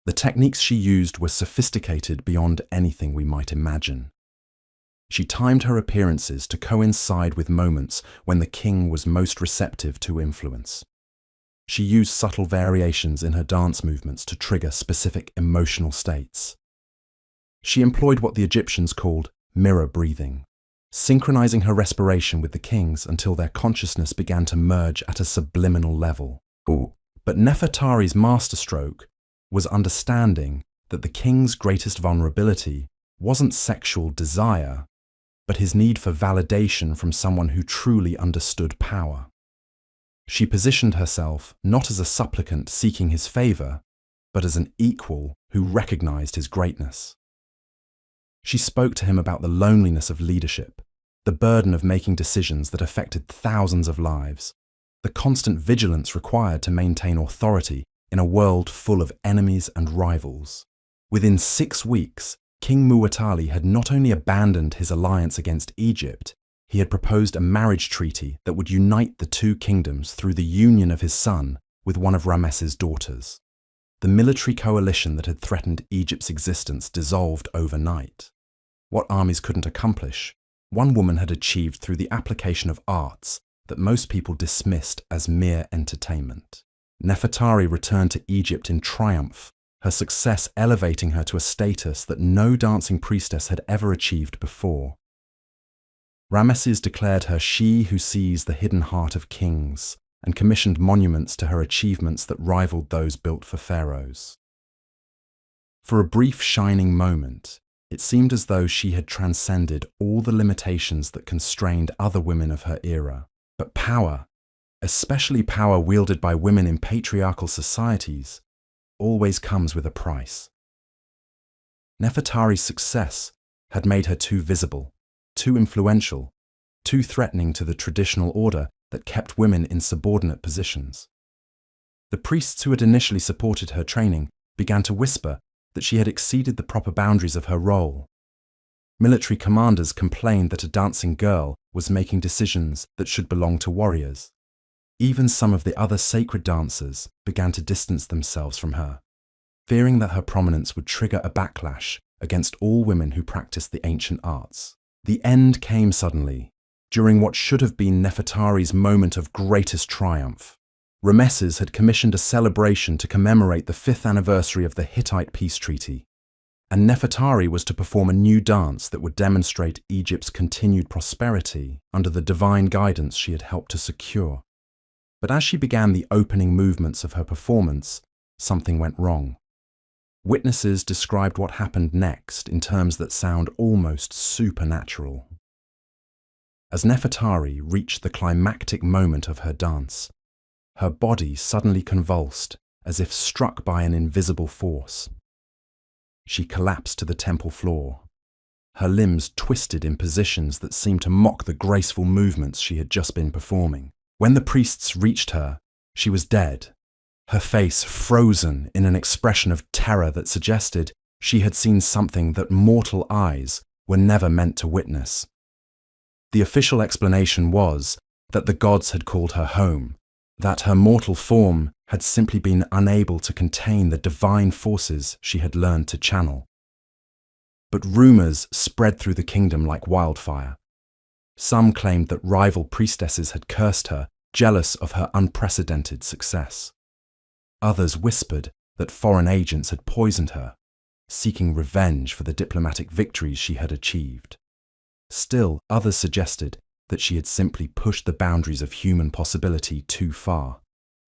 The techniques she used were sophisticated beyond anything we might imagine. She timed her appearances to coincide with moments when the king was most receptive to influence. She used subtle variations in her dance movements to trigger specific emotional states. She employed what the Egyptians called mirror breathing, synchronizing her respiration with the king's until their consciousness began to merge at a subliminal level. But Nefertari's masterstroke was understanding that the king's greatest vulnerability wasn't sexual desire, but his need for validation from someone who truly understood power. She positioned herself not as a supplicant seeking his favor, but as an equal who recognized his greatness. She spoke to him about the loneliness of leadership, the burden of making decisions that affected thousands of lives, the constant vigilance required to maintain authority in a world full of enemies and rivals. Within 6 weeks, King Muwatalli had not only abandoned his alliance against Egypt, he had proposed a marriage treaty that would unite the two kingdoms through the union of his son with one of Ramesses' daughters. The military coalition that had threatened Egypt's existence dissolved overnight. What armies couldn't accomplish, one woman had achieved through the application of arts that most people dismissed as mere entertainment. Nefertari returned to Egypt in triumph, her success elevating her to a status that no dancing priestess had ever achieved before. Ramesses declared her she who sees the hidden heart of kings and commissioned monuments to her achievements that rivaled those built for pharaohs. For a brief shining moment, it seemed as though she had transcended all the limitations that constrained other women of her era. But power, especially power wielded by women in patriarchal societies, always comes with a price. Nefertari's success had made her too visible, too influential, too threatening to the traditional order that kept women in subordinate positions. The priests who had initially supported her training began to whisper that she had exceeded the proper boundaries of her role. Military commanders complained that a dancing girl was making decisions that should belong to warriors. Even some of the other sacred dancers began to distance themselves from her, fearing that her prominence would trigger a backlash against all women who practiced the ancient arts. The end came suddenly, during what should have been Nefertari's moment of greatest triumph. Ramesses had commissioned a celebration to commemorate the 5th anniversary of the Hittite peace treaty, and Nefertari was to perform a new dance that would demonstrate Egypt's continued prosperity under the divine guidance she had helped to secure. But as she began the opening movements of her performance, something went wrong. Witnesses described what happened next in terms that sound almost supernatural. As Nefertari reached the climactic moment of her dance, her body suddenly convulsed as if struck by an invisible force. She collapsed to the temple floor. Her limbs twisted in positions that seemed to mock the graceful movements she had just been performing. When the priests reached her, she was dead, her face frozen in an expression of terror that suggested she had seen something that mortal eyes were never meant to witness. The official explanation was that the gods had called her home, that her mortal form had simply been unable to contain the divine forces she had learned to channel. But rumors spread through the kingdom like wildfire. Some claimed that rival priestesses had cursed her, jealous of her unprecedented success. Others whispered that foreign agents had poisoned her, seeking revenge for the diplomatic victories she had achieved. Still, others suggested that she had simply pushed the boundaries of human possibility too far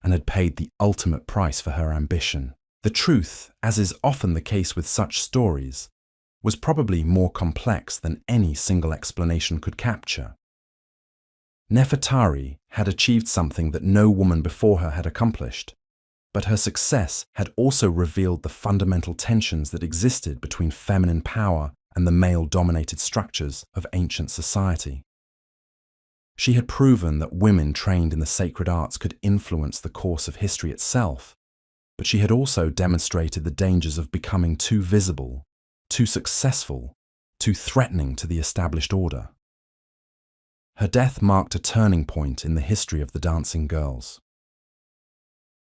and had paid the ultimate price for her ambition. The truth, as is often the case with such stories, was probably more complex than any single explanation could capture. Nefertari had achieved something that no woman before her had accomplished, but her success had also revealed the fundamental tensions that existed between feminine power and the male-dominated structures of ancient society. She had proven that women trained in the sacred arts could influence the course of history itself, but she had also demonstrated the dangers of becoming too visible, too successful, too threatening to the established order. Her death marked a turning point in the history of the dancing girls.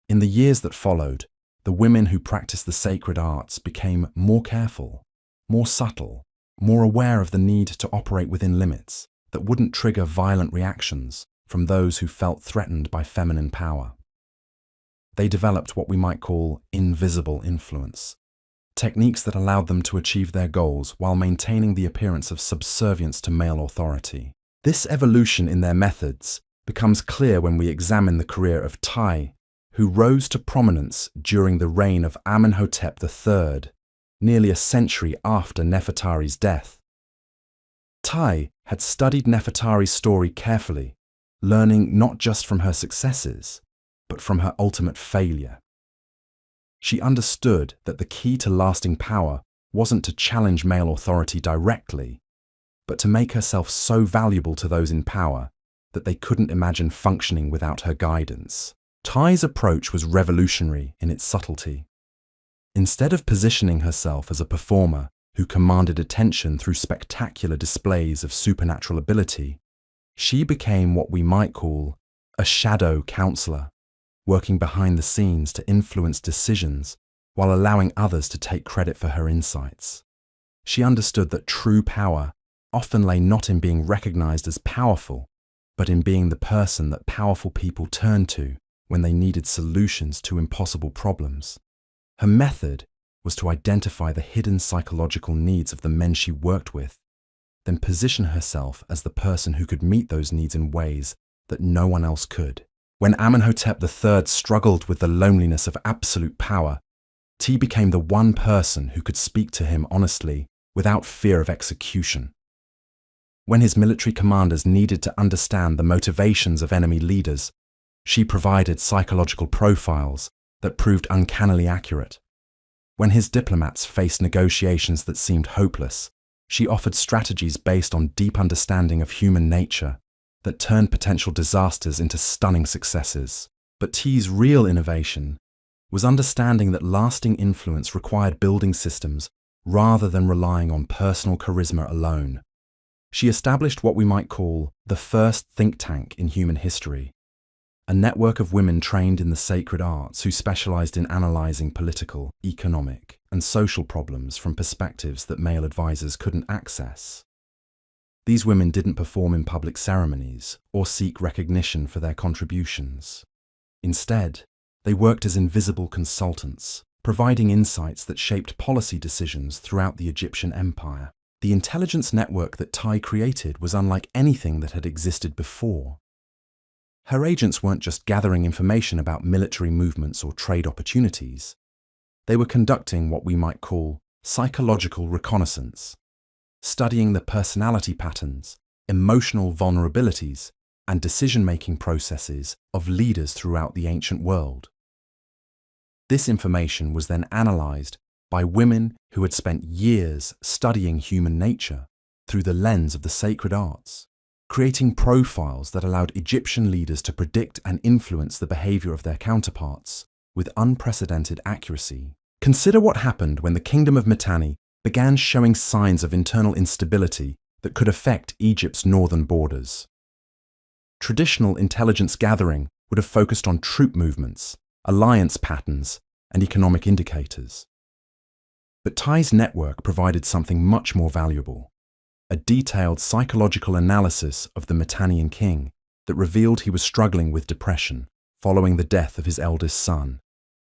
In the years that followed, the women who practiced the sacred arts became more careful, more subtle, more aware of the need to operate within limits that wouldn't trigger violent reactions from those who felt threatened by feminine power. They developed what we might call invisible influence, techniques that allowed them to achieve their goals while maintaining the appearance of subservience to male authority. This evolution in their methods becomes clear when we examine the career of Tai, who rose to prominence during the reign of Amenhotep III, nearly a century after Nefertari's death. Tai had studied Nefertari's story carefully, learning not just from her successes, but from her ultimate failure. She understood that the key to lasting power wasn't to challenge male authority directly, but to make herself so valuable to those in power that they couldn't imagine functioning without her guidance. Tai's approach was revolutionary in its subtlety. Instead of positioning herself as a performer who commanded attention through spectacular displays of supernatural ability, she became what we might call a shadow counselor, working behind the scenes to influence decisions while allowing others to take credit for her insights. She understood that true power often lay not in being recognized as powerful, but in being the person that powerful people turned to when they needed solutions to impossible problems. Her method was to identify the hidden psychological needs of the men she worked with, then position herself as the person who could meet those needs in ways that no one else could. When Amenhotep III struggled with the loneliness of absolute power, T became the one person who could speak to him honestly without fear of execution. When his military commanders needed to understand the motivations of enemy leaders, she provided psychological profiles that proved uncannily accurate. When his diplomats faced negotiations that seemed hopeless, she offered strategies based on deep understanding of human nature that turned potential disasters into stunning successes. But T's real innovation was understanding that lasting influence required building systems rather than relying on personal charisma alone. She established what we might call the first think tank in human history, a network of women trained in the sacred arts who specialized in analyzing political, economic, and social problems from perspectives that male advisors couldn't access. These women didn't perform in public ceremonies or seek recognition for their contributions. Instead, they worked as invisible consultants, providing insights that shaped policy decisions throughout the Egyptian empire. The intelligence network that Tai created was unlike anything that had existed before. Her agents weren't just gathering information about military movements or trade opportunities. They were conducting what we might call psychological reconnaissance, studying the personality patterns, emotional vulnerabilities, and decision-making processes of leaders throughout the ancient world. This information was then analyzed by women who had spent years studying human nature through the lens of the sacred arts, creating profiles that allowed Egyptian leaders to predict and influence the behavior of their counterparts with unprecedented accuracy. Consider what happened when the kingdom of Mitanni began showing signs of internal instability that could affect Egypt's northern borders. Traditional intelligence gathering would have focused on troop movements, alliance patterns, and economic indicators. But Tai's network provided something much more valuable, a detailed psychological analysis of the Mitannian king that revealed he was struggling with depression following the death of his eldest son,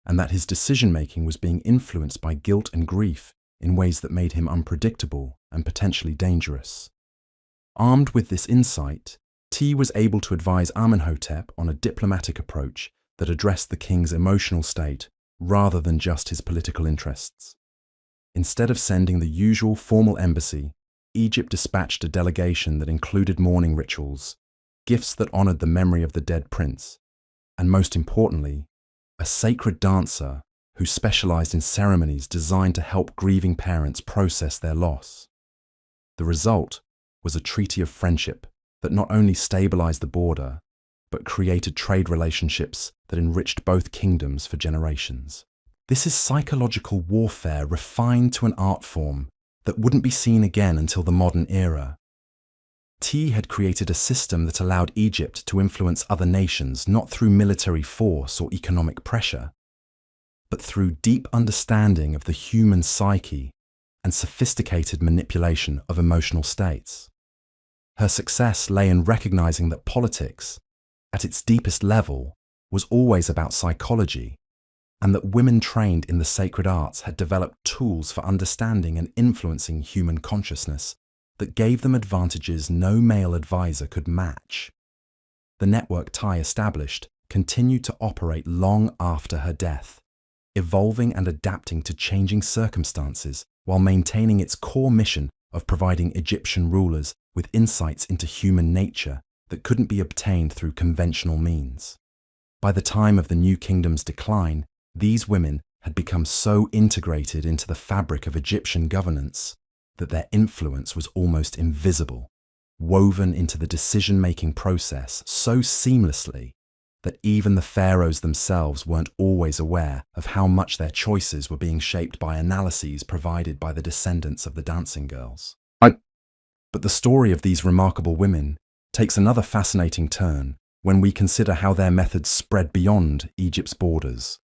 and that his decision-making was being influenced by guilt and grief in ways that made him unpredictable and potentially dangerous. Armed with this insight, T was able to advise Amenhotep on a diplomatic approach that addressed the king's emotional state rather than just his political interests. Instead of sending the usual formal embassy, Egypt dispatched a delegation that included mourning rituals, gifts that honored the memory of the dead prince, and most importantly, a sacred dancer who specialized in ceremonies designed to help grieving parents process their loss. The result was a treaty of friendship that not only stabilized the border, but created trade relationships that enriched both kingdoms for generations. This is psychological warfare refined to an art form that wouldn't be seen again until the modern era. T had created a system that allowed Egypt to influence other nations not through military force or economic pressure, but through deep understanding of the human psyche and sophisticated manipulation of emotional states. Her success lay in recognizing that politics, at its deepest level, was always about psychology, and that women trained in the sacred arts had developed tools for understanding and influencing human consciousness that gave them advantages no male advisor could match. The network Tai established continued to operate long after her death, evolving and adapting to changing circumstances while maintaining its core mission of providing Egyptian rulers with insights into human nature that couldn't be obtained through conventional means. By the time of the New Kingdom's decline, these women had become so integrated into the fabric of Egyptian governance that their influence was almost invisible, woven into the decision-making process so seamlessly that even the pharaohs themselves weren't always aware of how much their choices were being shaped by analyses provided by the descendants of the dancing girls. But the story of these remarkable women takes another fascinating turn when we consider how their methods spread beyond Egypt's borders.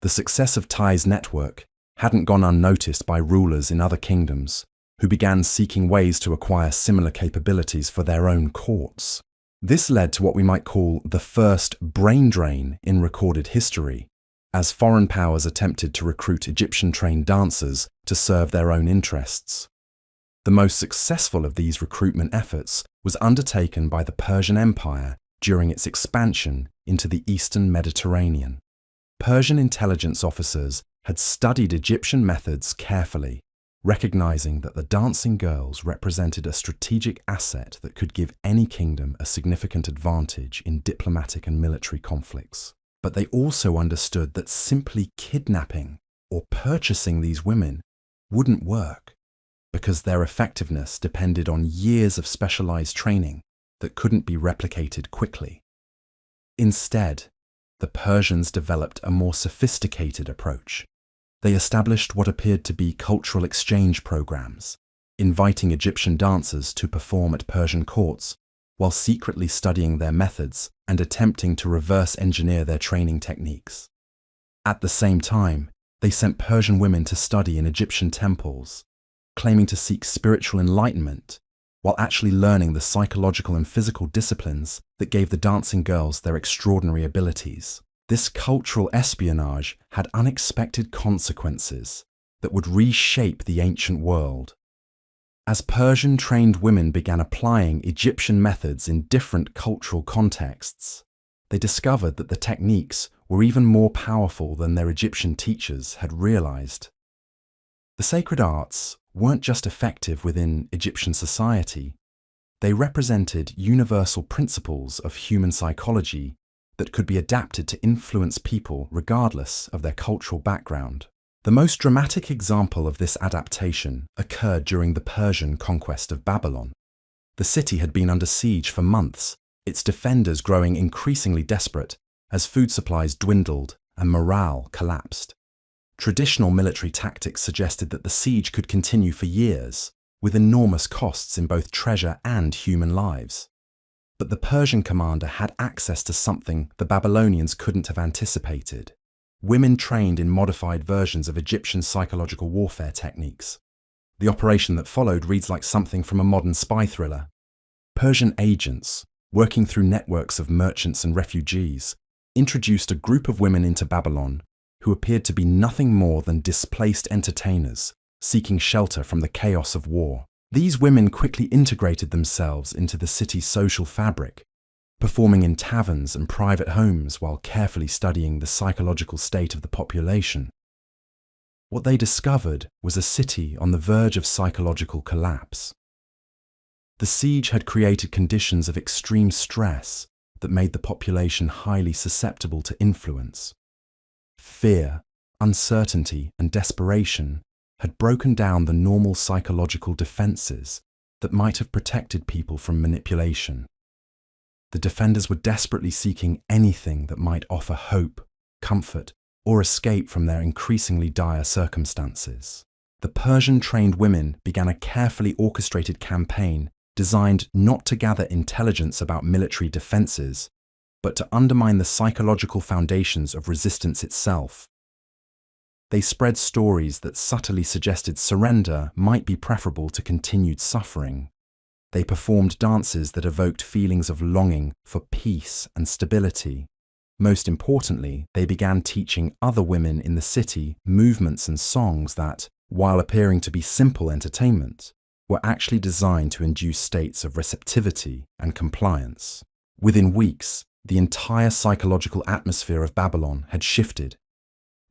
The success of Tai's network hadn't gone unnoticed by rulers in other kingdoms who began seeking ways to acquire similar capabilities for their own courts. This led to what we might call the first brain drain in recorded history, as foreign powers attempted to recruit Egyptian-trained dancers to serve their own interests. The most successful of these recruitment efforts was undertaken by the Persian Empire during its expansion into the Eastern Mediterranean. Persian intelligence officers had studied Egyptian methods carefully, recognizing that the dancing girls represented a strategic asset that could give any kingdom a significant advantage in diplomatic and military conflicts. But they also understood that simply kidnapping or purchasing these women wouldn't work, because their effectiveness depended on years of specialized training that couldn't be replicated quickly. Instead, the Persians developed a more sophisticated approach. They established what appeared to be cultural exchange programs, inviting Egyptian dancers to perform at Persian courts while secretly studying their methods and attempting to reverse engineer their training techniques. At the same time, they sent Persian women to study in Egyptian temples, claiming to seek spiritual enlightenment while actually learning the psychological and physical disciplines that gave the dancing girls their extraordinary abilities. This cultural espionage had unexpected consequences that would reshape the ancient world. As Persian-trained women began applying Egyptian methods in different cultural contexts, they discovered that the techniques were even more powerful than their Egyptian teachers had realized. The sacred arts weren't just effective within Egyptian society, they represented universal principles of human psychology that could be adapted to influence people regardless of their cultural background. The most dramatic example of this adaptation occurred during the Persian conquest of Babylon. The city had been under siege for months, its defenders growing increasingly desperate as food supplies dwindled and morale collapsed. Traditional military tactics suggested that the siege could continue for years, with enormous costs in both treasure and human lives. But the Persian commander had access to something the Babylonians couldn't have anticipated. Women trained in modified versions of Egyptian psychological warfare techniques. The operation that followed reads like something from a modern spy thriller. Persian agents, working through networks of merchants and refugees, introduced a group of women into Babylon who appeared to be nothing more than displaced entertainers, seeking shelter from the chaos of war. These women quickly integrated themselves into the city's social fabric, performing in taverns and private homes while carefully studying the psychological state of the population. What they discovered was a city on the verge of psychological collapse. The siege had created conditions of extreme stress that made the population highly susceptible to influence. Fear, uncertainty, and desperation had broken down the normal psychological defenses that might have protected people from manipulation. The defenders were desperately seeking anything that might offer hope, comfort, or escape from their increasingly dire circumstances. The Persian-trained women began a carefully orchestrated campaign designed not to gather intelligence about military defenses, but to undermine the psychological foundations of resistance itself. They spread stories that subtly suggested surrender might be preferable to continued suffering. They performed dances that evoked feelings of longing for peace and stability. Most importantly, they began teaching other women in the city movements and songs that, while appearing to be simple entertainment, were actually designed to induce states of receptivity and compliance. Within weeks, the entire psychological atmosphere of Babylon had shifted.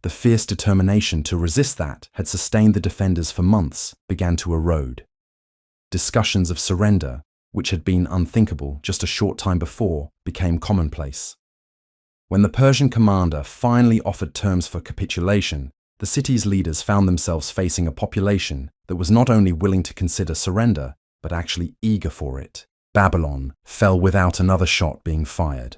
The fierce determination to resist that had sustained the defenders for months began to erode. Discussions of surrender, which had been unthinkable just a short time before, became commonplace. When the Persian commander finally offered terms for capitulation, the city's leaders found themselves facing a population that was not only willing to consider surrender, but actually eager for it. Babylon fell without another shot being fired.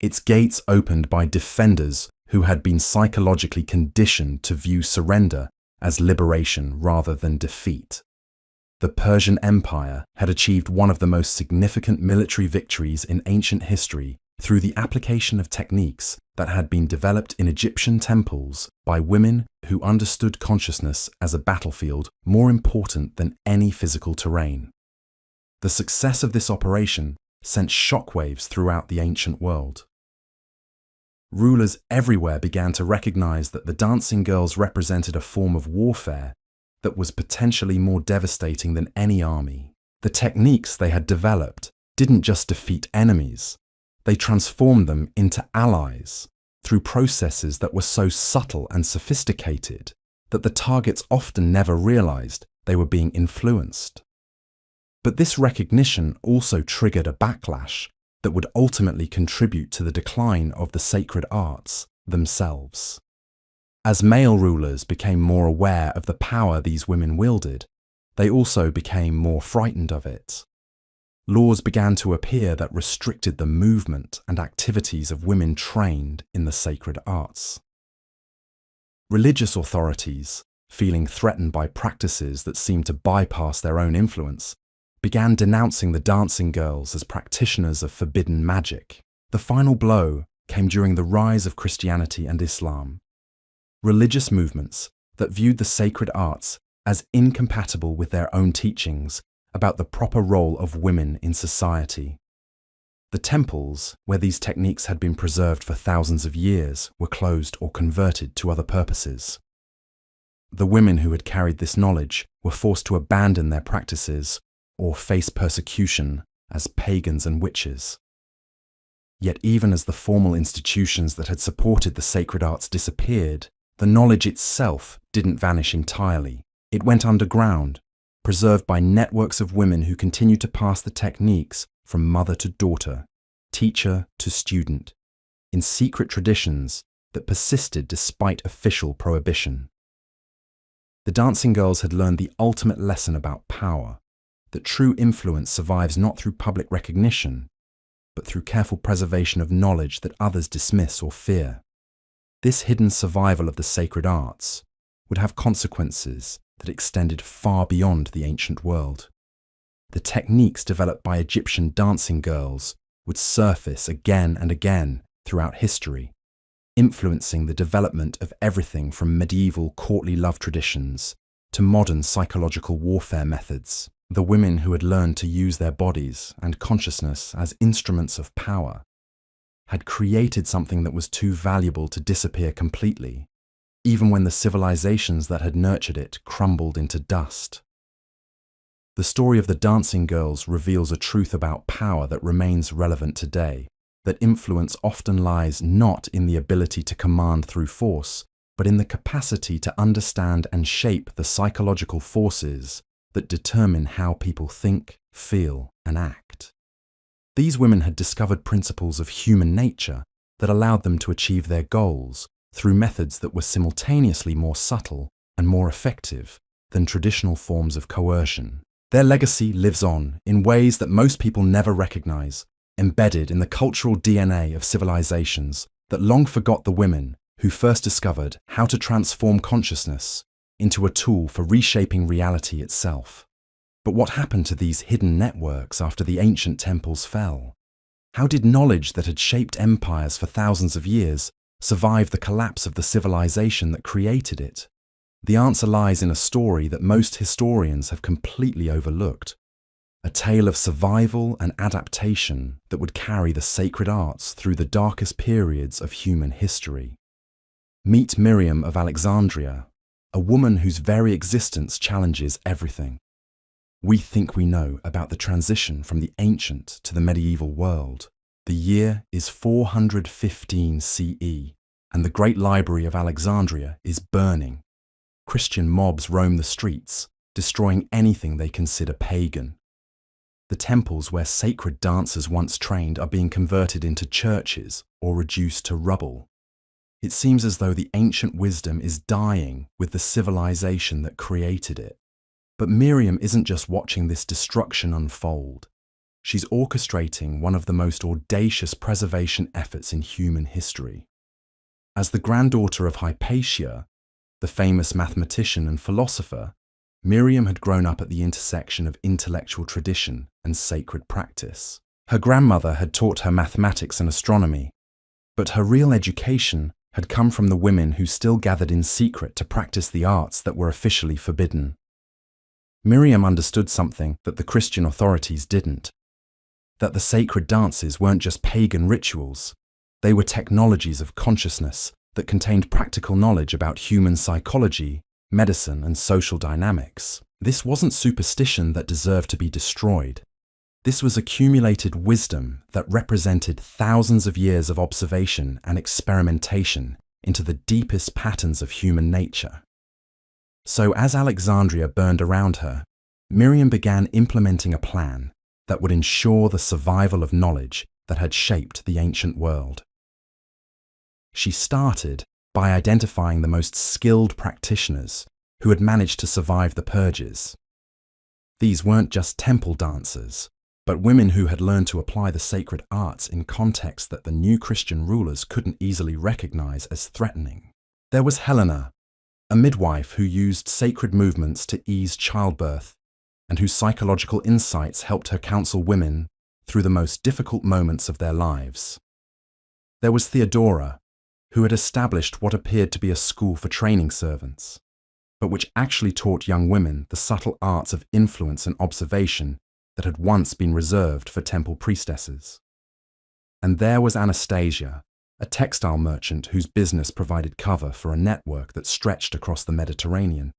Its gates opened by defenders who had been psychologically conditioned to view surrender as liberation rather than defeat. The Persian Empire had achieved one of the most significant military victories in ancient history through the application of techniques that had been developed in Egyptian temples by women who understood consciousness as a battlefield more important than any physical terrain. The success of this operation sent shockwaves throughout the ancient world. Rulers everywhere began to recognize that the dancing girls represented a form of warfare that was potentially more devastating than any army. The techniques they had developed didn't just defeat enemies, they transformed them into allies through processes that were so subtle and sophisticated that the targets often never realized they were being influenced. But this recognition also triggered a backlash that would ultimately contribute to the decline of the sacred arts themselves. As male rulers became more aware of the power these women wielded, they also became more frightened of it. Laws began to appear that restricted the movement and activities of women trained in the sacred arts. Religious authorities, feeling threatened by practices that seemed to bypass their own influence, began denouncing the dancing girls as practitioners of forbidden magic. The final blow came during the rise of Christianity and Islam. Religious movements that viewed the sacred arts as incompatible with their own teachings about the proper role of women in society. The temples, where these techniques had been preserved for thousands of years, were closed or converted to other purposes. The women who had carried this knowledge were forced to abandon their practices or face persecution as pagans and witches. Yet even as the formal institutions that had supported the sacred arts disappeared, the knowledge itself didn't vanish entirely. It went underground, preserved by networks of women who continued to pass the techniques from mother to daughter, teacher to student, in secret traditions that persisted despite official prohibition. The dancing girls had learned the ultimate lesson about power, that true influence survives not through public recognition, but through careful preservation of knowledge that others dismiss or fear. This hidden survival of the sacred arts would have consequences that extended far beyond the ancient world. the techniques developed by Egyptian dancing girls would surface again and again throughout history, influencing the development of everything from medieval courtly love traditions to modern psychological warfare methods. The women who had learned to use their bodies and consciousness as instruments of power had created something that was too valuable to disappear completely, even when the civilizations that had nurtured it crumbled into dust. The story of the dancing girls reveals a truth about power that remains relevant today, that influence often lies not in the ability to command through force, but in the capacity to understand and shape the psychological forces that determine how people think, feel, and act. These women had discovered principles of human nature that allowed them to achieve their goals through methods that were simultaneously more subtle and more effective than traditional forms of coercion. Their legacy lives on in ways that most people never recognize, embedded in the cultural DNA of civilizations that long forgot the women who first discovered how to transform consciousness into a tool for reshaping reality itself. But what happened to these hidden networks after the ancient temples fell? How did knowledge that had shaped empires for thousands of years survive the collapse of the civilization that created it? The answer lies in a story that most historians have completely overlooked, a tale of survival and adaptation that would carry the sacred arts through the darkest periods of human history. Meet Miriam of Alexandria, a woman whose very existence challenges everything we think we know about the transition from the ancient to the medieval world. The year is 415 CE, and the great library of Alexandria is burning. Christian mobs roam the streets, destroying anything they consider pagan. The temples where sacred dancers once trained are being converted into churches or reduced to rubble. It seems as though the ancient wisdom is dying with the civilization that created it. But Miriam isn't just watching this destruction unfold. She's orchestrating one of the most audacious preservation efforts in human history. As the granddaughter of Hypatia, the famous mathematician and philosopher, Miriam had grown up at the intersection of intellectual tradition and sacred practice. Her grandmother had taught her mathematics and astronomy, but her real education had come from the women who still gathered in secret to practice the arts that were officially forbidden. Miriam understood something that the Christian authorities didn't, that the sacred dances weren't just pagan rituals, they were technologies of consciousness that contained practical knowledge about human psychology, medicine, and social dynamics. This wasn't superstition that deserved to be destroyed. This was accumulated wisdom that represented thousands of years of observation and experimentation into the deepest patterns of human nature. So as Alexandria burned around her, Miriam began implementing a plan that would ensure the survival of knowledge that had shaped the ancient world. She started by identifying the most skilled practitioners who had managed to survive the purges. These weren't just temple dancers, but women who had learned to apply the sacred arts in contexts that the new Christian rulers couldn't easily recognize as threatening. There was Helena, a midwife who used sacred movements to ease childbirth and whose psychological insights helped her counsel women through the most difficult moments of their lives. There was Theodora, who had established what appeared to be a school for training servants, but which actually taught young women the subtle arts of influence and observation that had once been reserved for temple priestesses. And there was Anastasia, a textile merchant whose business provided cover for a network that stretched across the Mediterranean,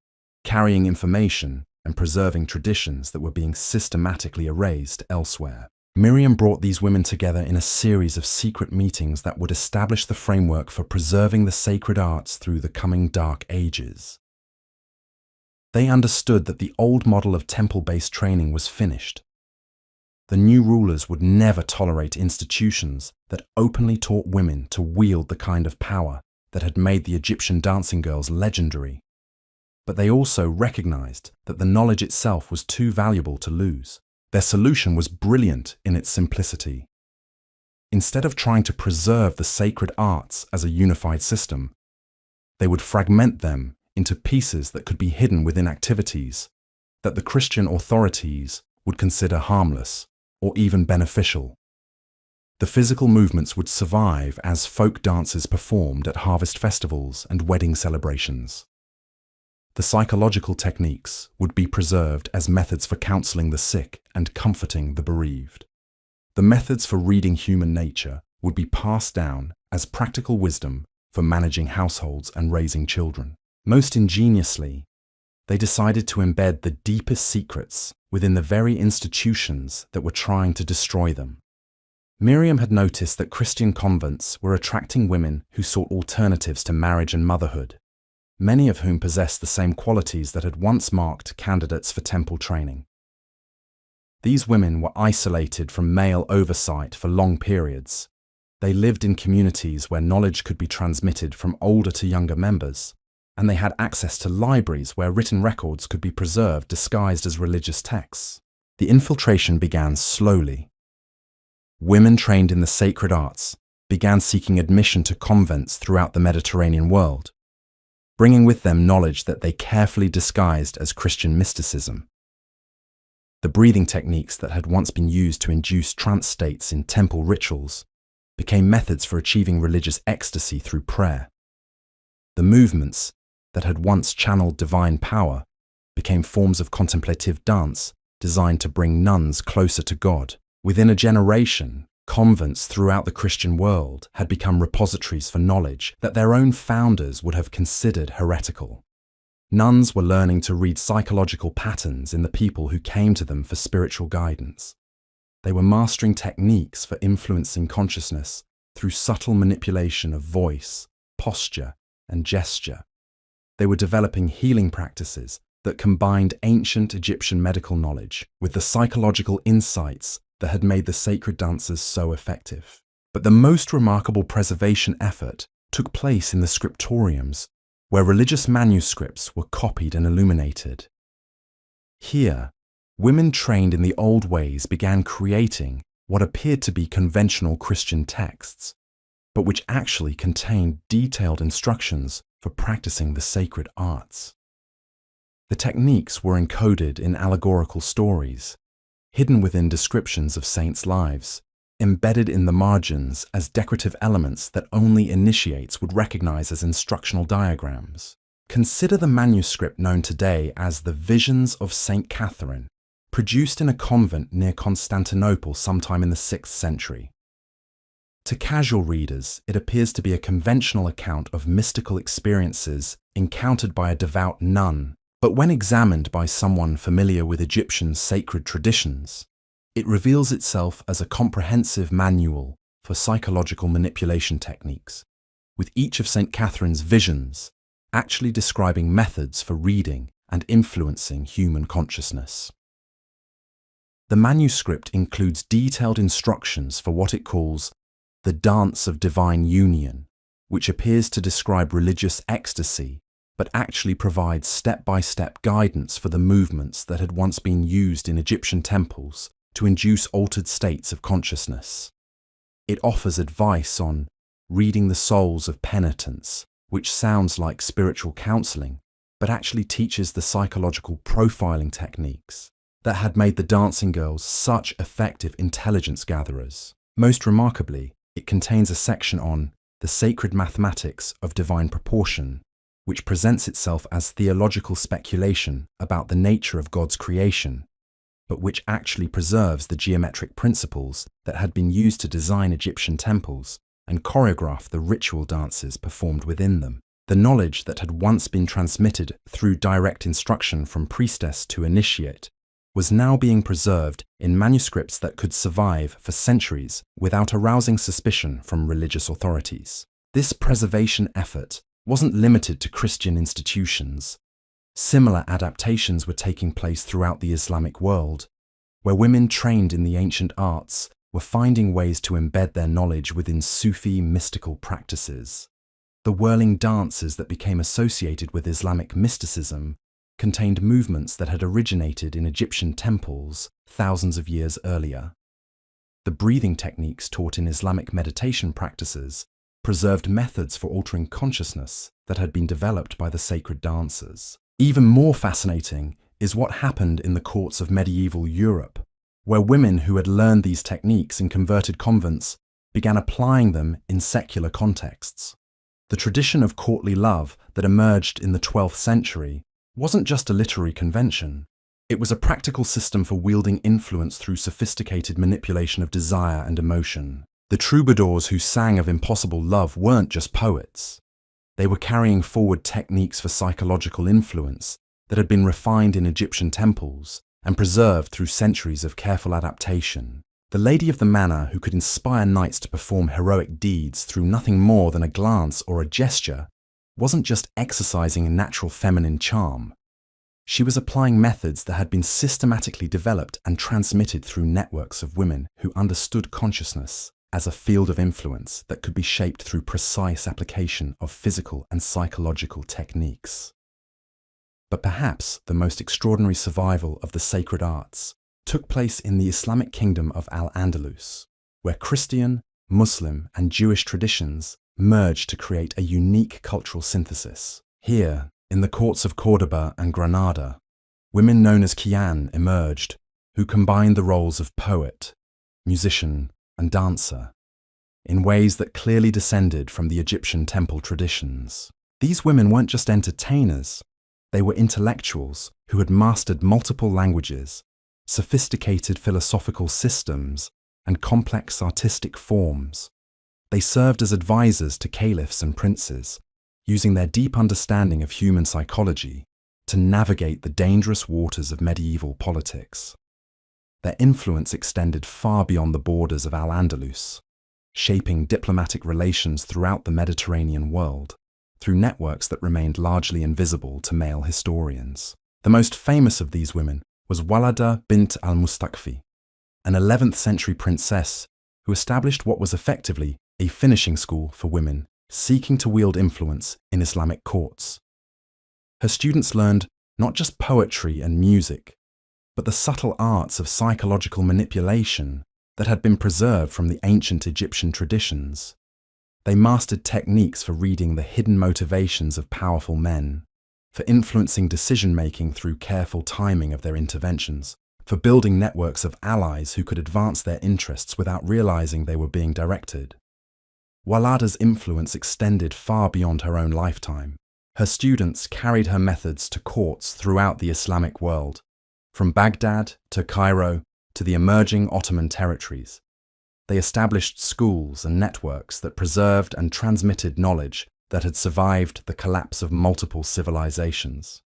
carrying information and preserving traditions that were being systematically erased elsewhere. Miriam brought these women together in a series of secret meetings that would establish the framework for preserving the sacred arts through the coming dark ages. They understood that the old model of temple-based training was finished. The new rulers would never tolerate institutions that openly taught women to wield the kind of power that had made the Egyptian dancing girls legendary. But they also recognized that the knowledge itself was too valuable to lose. Their solution was brilliant in its simplicity. Instead of trying to preserve the sacred arts as a unified system, they would fragment them into pieces that could be hidden within activities that the Christian authorities would consider harmless or even beneficial. The physical movements would survive as folk dances performed at harvest festivals and wedding celebrations. The psychological techniques would be preserved as methods for counseling the sick and comforting the bereaved. The methods for reading human nature would be passed down as practical wisdom for managing households and raising children. Most ingeniously, they decided to embed the deepest secrets within the very institutions that were trying to destroy them. Miriam had noticed that Christian convents were attracting women who sought alternatives to marriage and motherhood, many of whom possessed the same qualities that had once marked candidates for temple training. These women were isolated from male oversight for long periods. They lived in communities where knowledge could be transmitted from older to younger members, and they had access to libraries where written records could be preserved disguised as religious texts. The infiltration began slowly. Women trained in the sacred arts began seeking admission to convents throughout the Mediterranean world, bringing with them knowledge that they carefully disguised as Christian mysticism. The breathing techniques that had once been used to induce trance states in temple rituals became methods for achieving religious ecstasy through prayer. The movements that had once channeled divine power became forms of contemplative dance designed to bring nuns closer to God. Within a generation, convents throughout the Christian world had become repositories for knowledge that their own founders would have considered heretical. Nuns were learning to read psychological patterns in the people who came to them for spiritual guidance. They were mastering techniques for influencing consciousness through subtle manipulation of voice, posture, and gesture. They were developing healing practices that combined ancient Egyptian medical knowledge with the psychological insights that had made the sacred dances so effective. But the most remarkable preservation effort took place in the scriptoriums, where religious manuscripts were copied and illuminated. Here, women trained in the old ways began creating what appeared to be conventional Christian texts, but which actually contained detailed instructions for practicing the sacred arts. The techniques were encoded in allegorical stories, hidden within descriptions of saints' lives, embedded in the margins as decorative elements that only initiates would recognize as instructional diagrams. Consider the manuscript known today as the Visions of St. Catherine, produced in a convent near Constantinople sometime in the 6th century. To casual readers, it appears to be a conventional account of mystical experiences encountered by a devout nun, but when examined by someone familiar with Egyptian sacred traditions, it reveals itself as a comprehensive manual for psychological manipulation techniques, with each of St. Catherine's visions actually describing methods for reading and influencing human consciousness. The manuscript includes detailed instructions for what it calls the dance of divine union, which appears to describe religious ecstasy but actually provides step-by-step guidance for the movements that had once been used in Egyptian temples to induce altered states of consciousness. It offers advice on reading the souls of penitents, which sounds like spiritual counseling, but actually teaches the psychological profiling techniques that had made the dancing girls such effective intelligence gatherers. Most remarkably, it contains a section on the sacred mathematics of divine proportion, which presents itself as theological speculation about the nature of God's creation, but which actually preserves the geometric principles that had been used to design Egyptian temples and choreograph the ritual dances performed within them. The knowledge that had once been transmitted through direct instruction from priestess to initiate was now being preserved in manuscripts that could survive for centuries without arousing suspicion from religious authorities. This preservation effort wasn't limited to Christian institutions. Similar adaptations were taking place throughout the Islamic world, where women trained in the ancient arts were finding ways to embed their knowledge within Sufi mystical practices. The whirling dances that became associated with Islamic mysticism contained movements that had originated in Egyptian temples thousands of years earlier. The breathing techniques taught in Islamic meditation practices preserved methods for altering consciousness that had been developed by the sacred dancers. Even more fascinating is what happened in the courts of medieval Europe, where women who had learned these techniques in converted convents began applying them in secular contexts. The tradition of courtly love that emerged in the 12th century wasn't just a literary convention. It was a practical system for wielding influence through sophisticated manipulation of desire and emotion. The troubadours who sang of impossible love weren't just poets. They were carrying forward techniques for psychological influence that had been refined in Egyptian temples and preserved through centuries of careful adaptation. The lady of the manor who could inspire knights to perform heroic deeds through nothing more than a glance or a gesture wasn't just exercising a natural feminine charm. She was applying methods that had been systematically developed and transmitted through networks of women who understood consciousness as a field of influence that could be shaped through precise application of physical and psychological techniques. But perhaps the most extraordinary survival of the sacred arts took place in the Islamic kingdom of Al-Andalus, where Christian, Muslim, and Jewish traditions merged to create a unique cultural synthesis. Here, in the courts of Córdoba and Granada, women known as Qiyan emerged, who combined the roles of poet, musician, and dancer in ways that clearly descended from the Egyptian temple traditions. These women weren't just entertainers, they were intellectuals who had mastered multiple languages, sophisticated philosophical systems, and complex artistic forms. They served as advisors to caliphs and princes, using their deep understanding of human psychology to navigate the dangerous waters of medieval politics. Their influence extended far beyond the borders of Al-Andalus, shaping diplomatic relations throughout the Mediterranean world, through networks that remained largely invisible to male historians. The most famous of these women was Walada bint al-Mustakfi, an 11th century princess who established what was effectively a finishing school for women seeking to wield influence in Islamic courts. Her students learned not just poetry and music, but the subtle arts of psychological manipulation that had been preserved from the ancient Egyptian traditions. They mastered techniques for reading the hidden motivations of powerful men, for influencing decision-making through careful timing of their interventions, for building networks of allies who could advance their interests without realizing they were being directed. Walada's influence extended far beyond her own lifetime. Her students carried her methods to courts throughout the Islamic world, from Baghdad to Cairo to the emerging Ottoman territories. They established schools and networks that preserved and transmitted knowledge that had survived the collapse of multiple civilizations.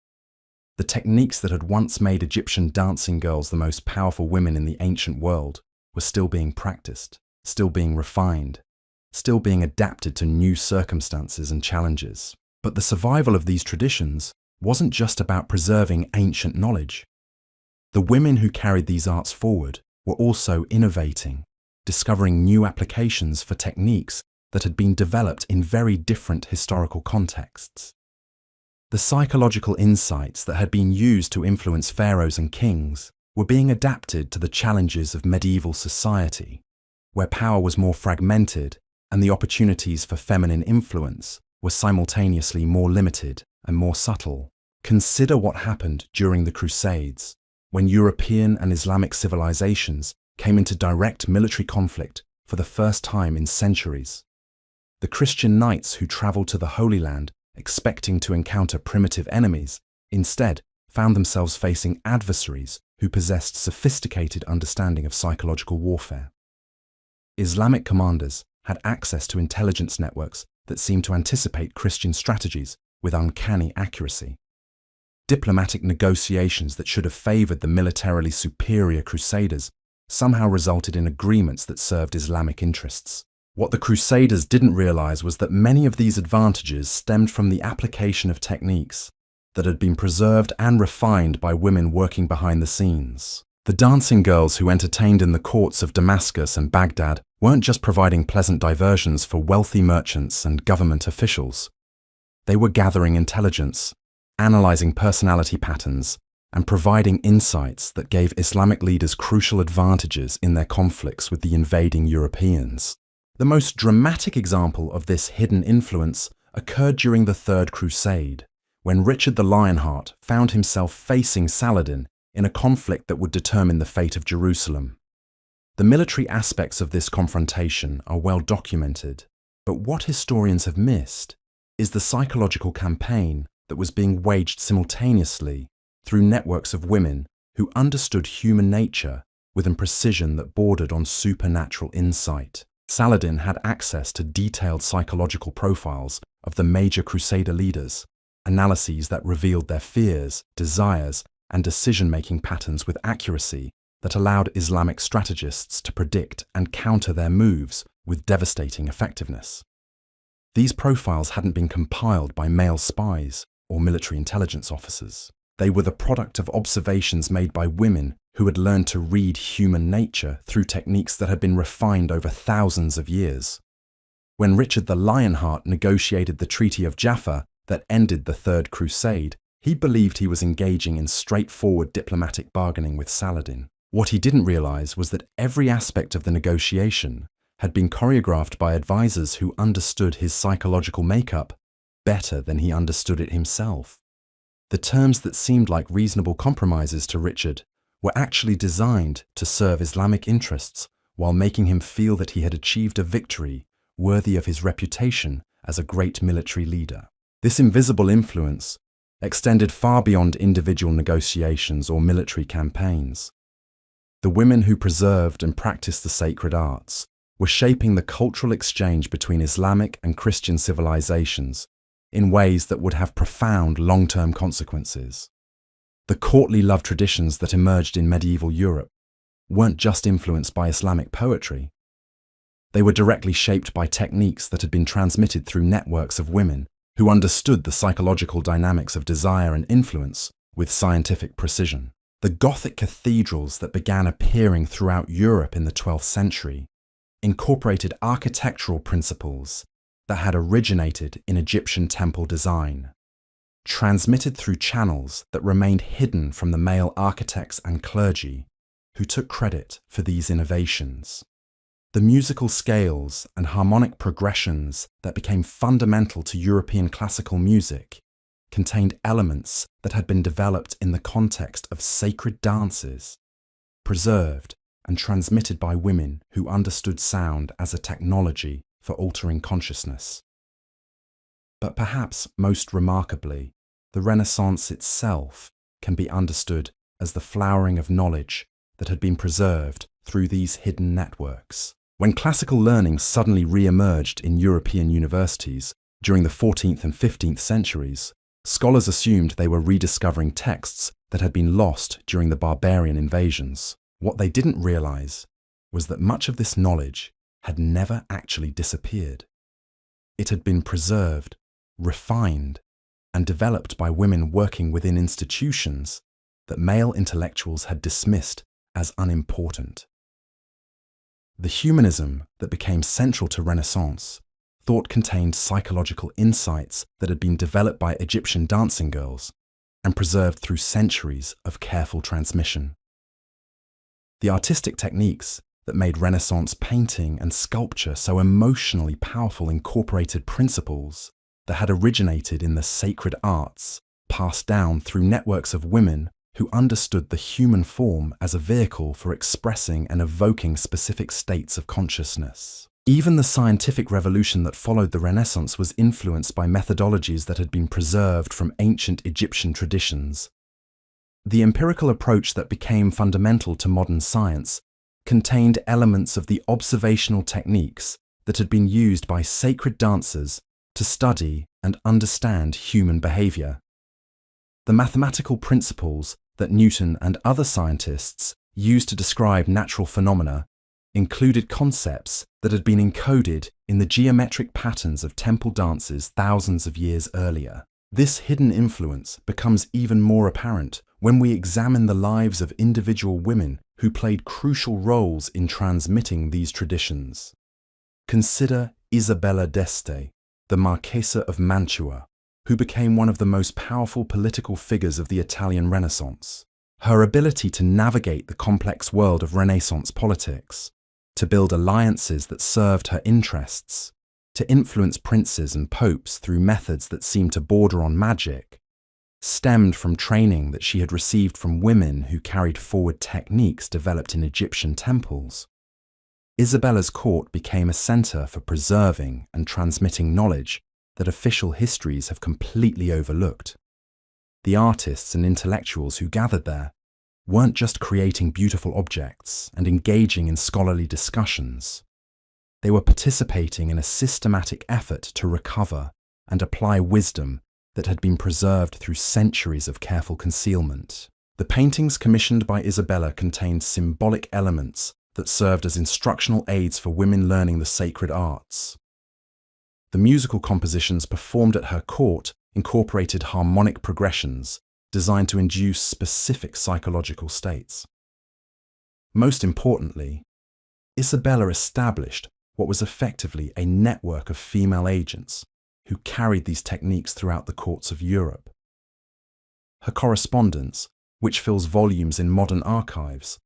The techniques that had once made Egyptian dancing girls the most powerful women in the ancient world were still being practiced, still being refined, still being adapted to new circumstances and challenges. But the survival of these traditions wasn't just about preserving ancient knowledge. The women who carried these arts forward were also innovating, discovering new applications for techniques that had been developed in very different historical contexts. The psychological insights that had been used to influence pharaohs and kings were being adapted to the challenges of medieval society, where power was more fragmented and the opportunities for feminine influence were simultaneously more limited and more subtle. Consider what happened during the Crusades, when European and Islamic civilizations came into direct military conflict for the first time in centuries. The Christian knights who traveled to the Holy Land expecting to encounter primitive enemies instead found themselves facing adversaries who possessed sophisticated understanding of psychological warfare. Islamic commanders had access to intelligence networks that seemed to anticipate Christian strategies with uncanny accuracy. Diplomatic negotiations that should have favored the militarily superior Crusaders somehow resulted in agreements that served Islamic interests. What the Crusaders didn't realize was that many of these advantages stemmed from the application of techniques that had been preserved and refined by women working behind the scenes. The dancing girls who entertained in the courts of Damascus and Baghdad weren't just providing pleasant diversions for wealthy merchants and government officials. They were gathering intelligence, analyzing personality patterns, and providing insights that gave Islamic leaders crucial advantages in their conflicts with the invading Europeans. The most dramatic example of this hidden influence occurred during the Third Crusade, when Richard the Lionheart found himself facing Saladin in a conflict that would determine the fate of Jerusalem. The military aspects of this confrontation are well documented, but what historians have missed is the psychological campaign that was being waged simultaneously through networks of women who understood human nature with a precision that bordered on supernatural insight. Saladin had access to detailed psychological profiles of the major Crusader leaders, analyses that revealed their fears, desires, and decision-making patterns with accuracy that allowed Islamic strategists to predict and counter their moves with devastating effectiveness. These profiles hadn't been compiled by male spies or military intelligence officers. They were the product of observations made by women who had learned to read human nature through techniques that had been refined over thousands of years. When Richard the Lionheart negotiated the Treaty of Jaffa that ended the Third Crusade, he believed he was engaging in straightforward diplomatic bargaining with Saladin. What he didn't realize was that every aspect of the negotiation had been choreographed by advisors who understood his psychological makeup better than he understood it himself. The terms that seemed like reasonable compromises to Richard were actually designed to serve Islamic interests while making him feel that he had achieved a victory worthy of his reputation as a great military leader. This invisible influence extended far beyond individual negotiations or military campaigns. The women who preserved and practiced the sacred arts were shaping the cultural exchange between Islamic and Christian civilizations in ways that would have profound long-term consequences. The courtly love traditions that emerged in medieval Europe weren't just influenced by Islamic poetry. They were directly shaped by techniques that had been transmitted through networks of women who understood the psychological dynamics of desire and influence with scientific precision. The Gothic cathedrals that began appearing throughout Europe in the 12th century incorporated architectural principles that had originated in Egyptian temple design, transmitted through channels that remained hidden from the male architects and clergy who took credit for these innovations. The musical scales and harmonic progressions that became fundamental to European classical music contained elements that had been developed in the context of sacred dances, preserved and transmitted by women who understood sound as a technology for altering consciousness. But perhaps most remarkably, the Renaissance itself can be understood as the flowering of knowledge that had been preserved through these hidden networks. When classical learning suddenly re-emerged in European universities during the 14th and 15th centuries, scholars assumed they were rediscovering texts that had been lost during the barbarian invasions. What they didn't realize was that much of this knowledge had never actually disappeared. It had been preserved, refined, and developed by women working within institutions that male intellectuals had dismissed as unimportant. The humanism that became central to Renaissance thought contained psychological insights that had been developed by Egyptian dancing girls and preserved through centuries of careful transmission. The artistic techniques that made Renaissance painting and sculpture so emotionally powerful incorporated principles that had originated in the sacred arts, passed down through networks of women who understood the human form as a vehicle for expressing and evoking specific states of consciousness. Even the scientific revolution that followed the Renaissance was influenced by methodologies that had been preserved from ancient Egyptian traditions. The empirical approach that became fundamental to modern science contained elements of the observational techniques that had been used by sacred dancers to study and understand human behavior. The mathematical principles that Newton and other scientists used to describe natural phenomena included concepts that had been encoded in the geometric patterns of temple dances thousands of years earlier. This hidden influence becomes even more apparent when we examine the lives of individual women who played crucial roles in transmitting these traditions. Consider Isabella d'Este, the Marchesa of Mantua, who became one of the most powerful political figures of the Italian Renaissance. Her ability to navigate the complex world of Renaissance politics, to build alliances that served her interests, to influence princes and popes through methods that seemed to border on magic, stemmed from training that she had received from women who carried forward techniques developed in Egyptian temples. Isabella's court became a center for preserving and transmitting knowledge that official histories have completely overlooked. The artists and intellectuals who gathered there weren't just creating beautiful objects and engaging in scholarly discussions. They were participating in a systematic effort to recover and apply wisdom that had been preserved through centuries of careful concealment. The paintings commissioned by Isabella contained symbolic elements that served as instructional aids for women learning the sacred arts. The musical compositions performed at her court incorporated harmonic progressions designed to induce specific psychological states. Most importantly, Isabella established what was effectively a network of female agents who carried these techniques throughout the courts of Europe. Her correspondence, which fills volumes in modern archives,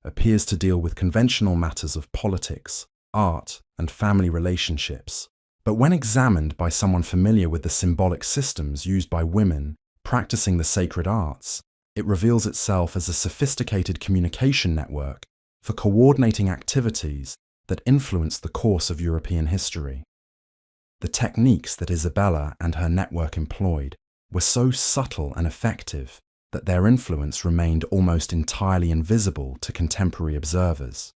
appears to deal with conventional matters of politics, art, and family relationships. But when examined by someone familiar with the symbolic systems used by women practicing the sacred arts, it reveals itself as a sophisticated communication network for coordinating activities that influenced the course of European history. The techniques that Isabella and her network employed were so subtle and effective that their influence remained almost entirely invisible to contemporary observers.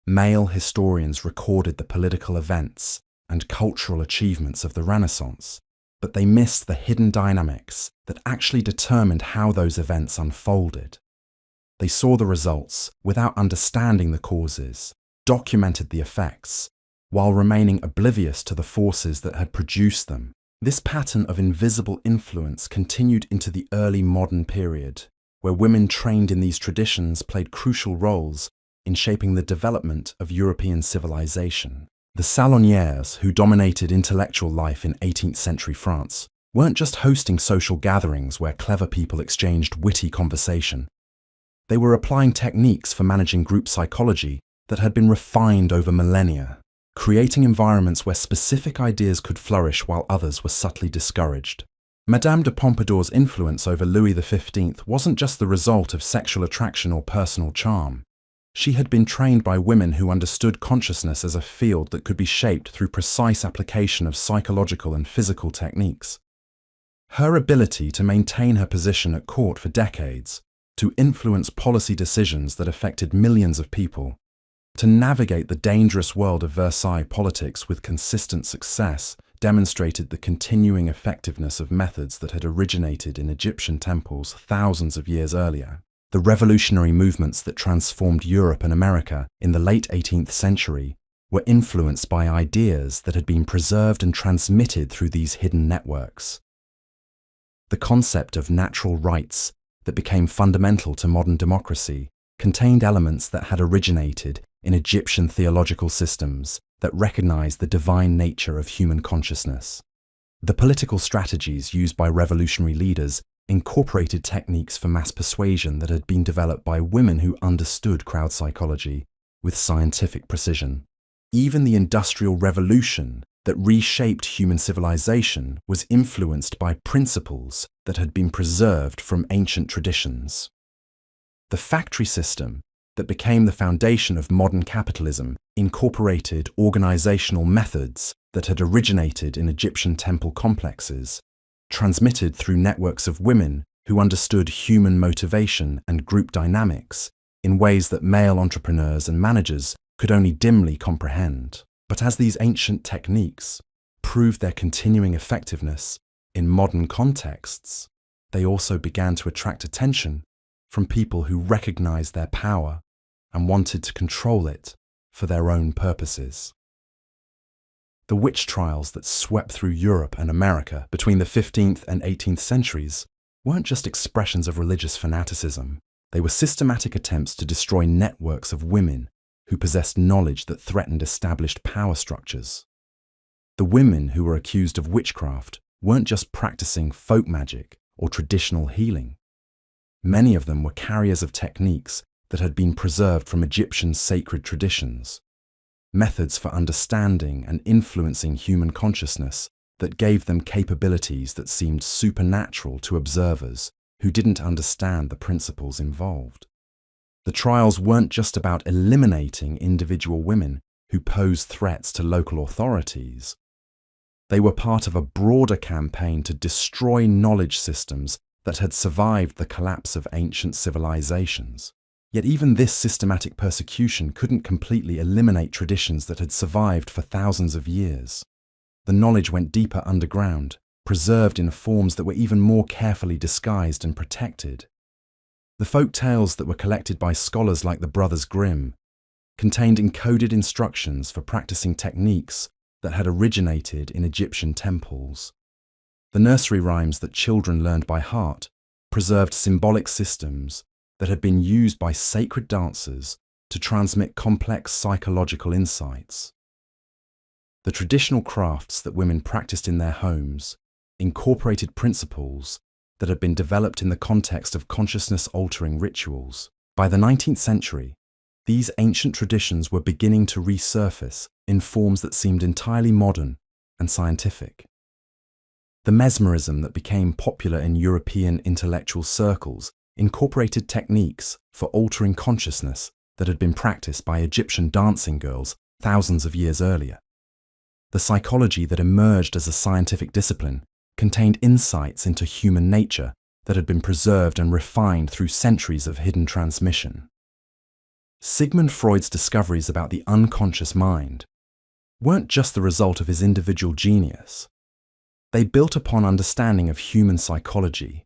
Male historians recorded the political events and cultural achievements of the Renaissance, but they missed the hidden dynamics that actually determined how those events unfolded. They saw the results without understanding the causes, documented the effects, while remaining oblivious to the forces that had produced them. This pattern of invisible influence continued into the early modern period, where women trained in these traditions played crucial roles in shaping the development of European civilization. The salonières, who dominated intellectual life in 18th century France, weren't just hosting social gatherings where clever people exchanged witty conversation. They were applying techniques for managing group psychology that had been refined over millennia, creating environments where specific ideas could flourish while others were subtly discouraged. Madame de Pompadour's influence over Louis XV wasn't just the result of sexual attraction or personal charm. She had been trained by women who understood consciousness as a field that could be shaped through precise application of psychological and physical techniques. Her ability to maintain her position at court for decades, to influence policy decisions that affected millions of people, to navigate the dangerous world of Versailles politics with consistent success demonstrated the continuing effectiveness of methods that had originated in Egyptian temples thousands of years earlier. The revolutionary movements that transformed Europe and America in the late 18th century were influenced by ideas that had been preserved and transmitted through these hidden networks. The concept of natural rights that became fundamental to modern democracy contained elements that had originated in Egyptian theological systems that recognized the divine nature of human consciousness. The political strategies used by revolutionary leaders incorporated techniques for mass persuasion that had been developed by women who understood crowd psychology with scientific precision. Even the Industrial Revolution that reshaped human civilization was influenced by principles that had been preserved from ancient traditions. The factory system that became the foundation of modern capitalism incorporated organizational methods that had originated in Egyptian temple complexes, transmitted through networks of women who understood human motivation and group dynamics in ways that male entrepreneurs and managers could only dimly comprehend. But as these ancient techniques proved their continuing effectiveness in modern contexts, they also began to attract attention from people who recognized their power and wanted to control it for their own purposes. The witch trials that swept through Europe and America between the 15th and 18th centuries weren't just expressions of religious fanaticism. They were systematic attempts to destroy networks of women who possessed knowledge that threatened established power structures. The women who were accused of witchcraft weren't just practicing folk magic or traditional healing. Many of them were carriers of techniques that had been preserved from Egyptian sacred traditions, methods for understanding and influencing human consciousness that gave them capabilities that seemed supernatural to observers who didn't understand the principles involved. The trials weren't just about eliminating individual women who posed threats to local authorities. They were part of a broader campaign to destroy knowledge systems that had survived the collapse of ancient civilizations. Yet even this systematic persecution couldn't completely eliminate traditions that had survived for thousands of years. The knowledge went deeper underground, preserved in forms that were even more carefully disguised and protected. The folk tales that were collected by scholars like the Brothers Grimm contained encoded instructions for practicing techniques that had originated in Egyptian temples. The nursery rhymes that children learned by heart preserved symbolic systems that had been used by sacred dancers to transmit complex psychological insights. The traditional crafts that women practiced in their homes incorporated principles that had been developed in the context of consciousness-altering rituals. By the 19th century, these ancient traditions were beginning to resurface in forms that seemed entirely modern and scientific. The mesmerism that became popular in European intellectual circles incorporated techniques for altering consciousness that had been practiced by Egyptian dancing girls thousands of years earlier. The psychology that emerged as a scientific discipline contained insights into human nature that had been preserved and refined through centuries of hidden transmission. Sigmund Freud's discoveries about the unconscious mind weren't just the result of his individual genius. They built upon understanding of human psychology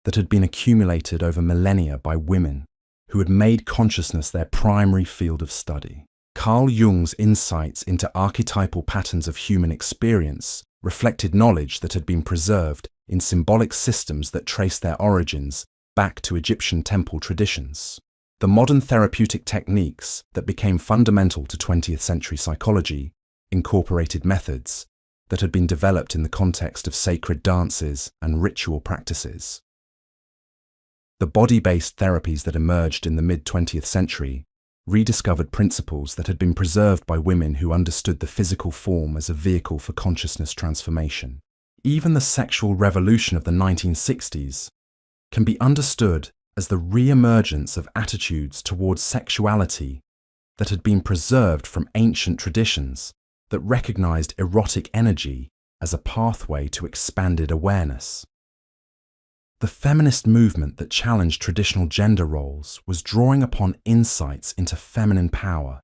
that had been accumulated over millennia by women who had made consciousness their primary field of study. Carl Jung's insights into archetypal patterns of human experience reflected knowledge that had been preserved in symbolic systems that traced their origins back to Egyptian temple traditions. The modern therapeutic techniques that became fundamental to 20th century psychology incorporated methods that had been developed in the context of sacred dances and ritual practices. The body-based therapies that emerged in the mid-20th century rediscovered principles that had been preserved by women who understood the physical form as a vehicle for consciousness transformation. Even the sexual revolution of the 1960s can be understood as the re-emergence of attitudes towards sexuality that had been preserved from ancient traditions that recognized erotic energy as a pathway to expanded awareness. The feminist movement that challenged traditional gender roles was drawing upon insights into feminine power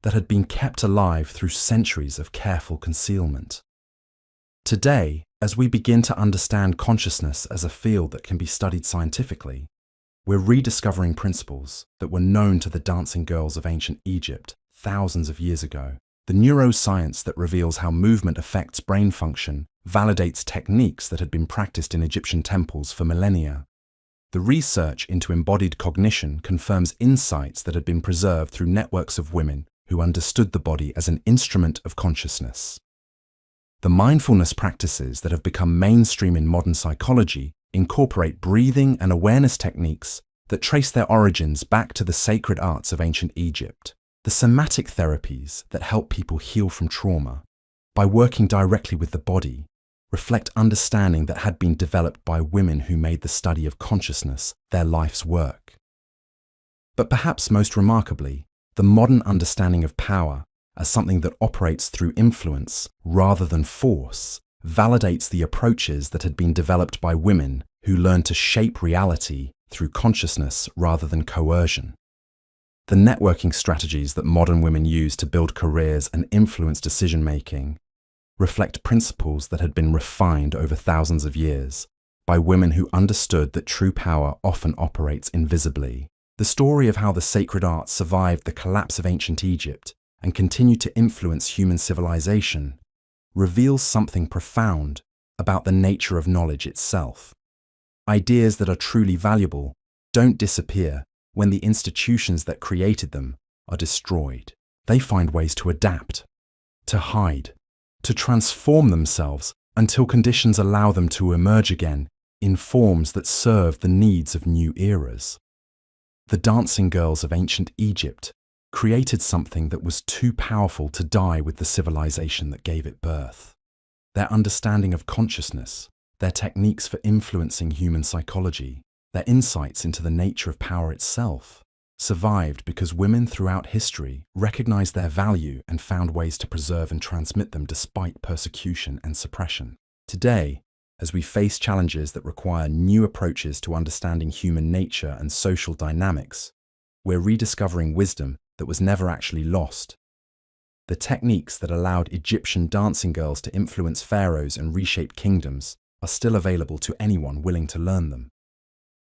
that had been kept alive through centuries of careful concealment. Today, as we begin to understand consciousness as a field that can be studied scientifically, we're rediscovering principles that were known to the dancing girls of ancient Egypt thousands of years ago. The neuroscience that reveals how movement affects brain function validates techniques that had been practiced in Egyptian temples for millennia. The research into embodied cognition confirms insights that had been preserved through networks of women who understood the body as an instrument of consciousness. The mindfulness practices that have become mainstream in modern psychology incorporate breathing and awareness techniques that trace their origins back to the sacred arts of ancient Egypt. The somatic therapies that help people heal from trauma by working directly with the body reflect understanding that had been developed by women who made the study of consciousness their life's work. But perhaps most remarkably, the modern understanding of power as something that operates through influence rather than force validates the approaches that had been developed by women who learned to shape reality through consciousness rather than coercion. The networking strategies that modern women use to build careers and influence decision-making reflect principles that had been refined over thousands of years by women who understood that true power often operates invisibly. The story of how the sacred arts survived the collapse of ancient Egypt and continued to influence human civilization reveals something profound about the nature of knowledge itself. Ideas that are truly valuable don't disappear when the institutions that created them are destroyed. They find ways to adapt, to hide, to transform themselves until conditions allow them to emerge again in forms that serve the needs of new eras. The dancing girls of ancient Egypt created something that was too powerful to die with the civilization that gave it birth. Their understanding of consciousness, their techniques for influencing human psychology, their insights into the nature of power itself, survived because women throughout history recognized their value and found ways to preserve and transmit them despite persecution and suppression. Today, as we face challenges that require new approaches to understanding human nature and social dynamics, we're rediscovering wisdom that was never actually lost. The techniques that allowed Egyptian dancing girls to influence pharaohs and reshape kingdoms are still available to anyone willing to learn them.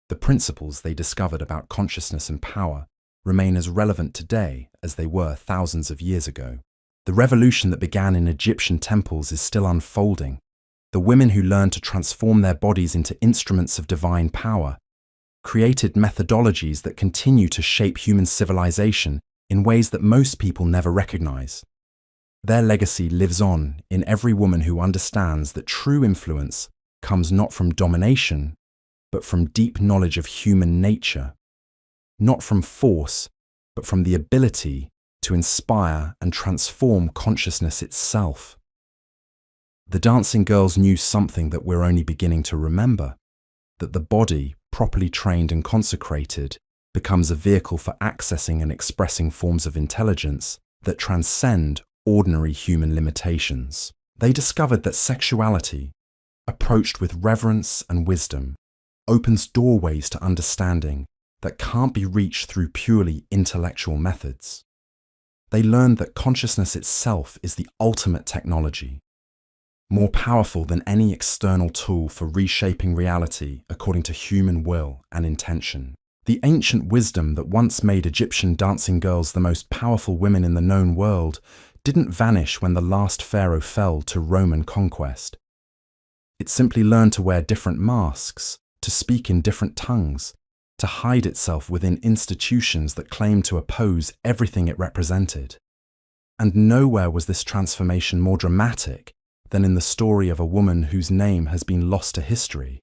The principles they discovered about consciousness and power remain as relevant today as they were thousands of years ago. The revolution that began in Egyptian temples is still unfolding. The women who learned to transform their bodies into instruments of divine power created methodologies that continue to shape human civilization in ways that most people never recognize. Their legacy lives on in every woman who understands that true influence comes not from domination, but from deep knowledge of human nature, not from force, but from the ability to inspire and transform consciousness itself. The dancing girls knew something that we're only beginning to remember, that the body, properly trained and consecrated, becomes a vehicle for accessing and expressing forms of intelligence that transcend ordinary human limitations. They discovered that sexuality, approached with reverence and wisdom, opens doorways to understanding that can't be reached through purely intellectual methods. They learned that consciousness itself is the ultimate technology, more powerful than any external tool for reshaping reality according to human will and intention. The ancient wisdom that once made Egyptian dancing girls the most powerful women in the known world didn't vanish when the last pharaoh fell to Roman conquest. It simply learned to wear different masks, to speak in different tongues, to hide itself within institutions that claimed to oppose everything it represented. And nowhere was this transformation more dramatic than in the story of a woman whose name has been lost to history,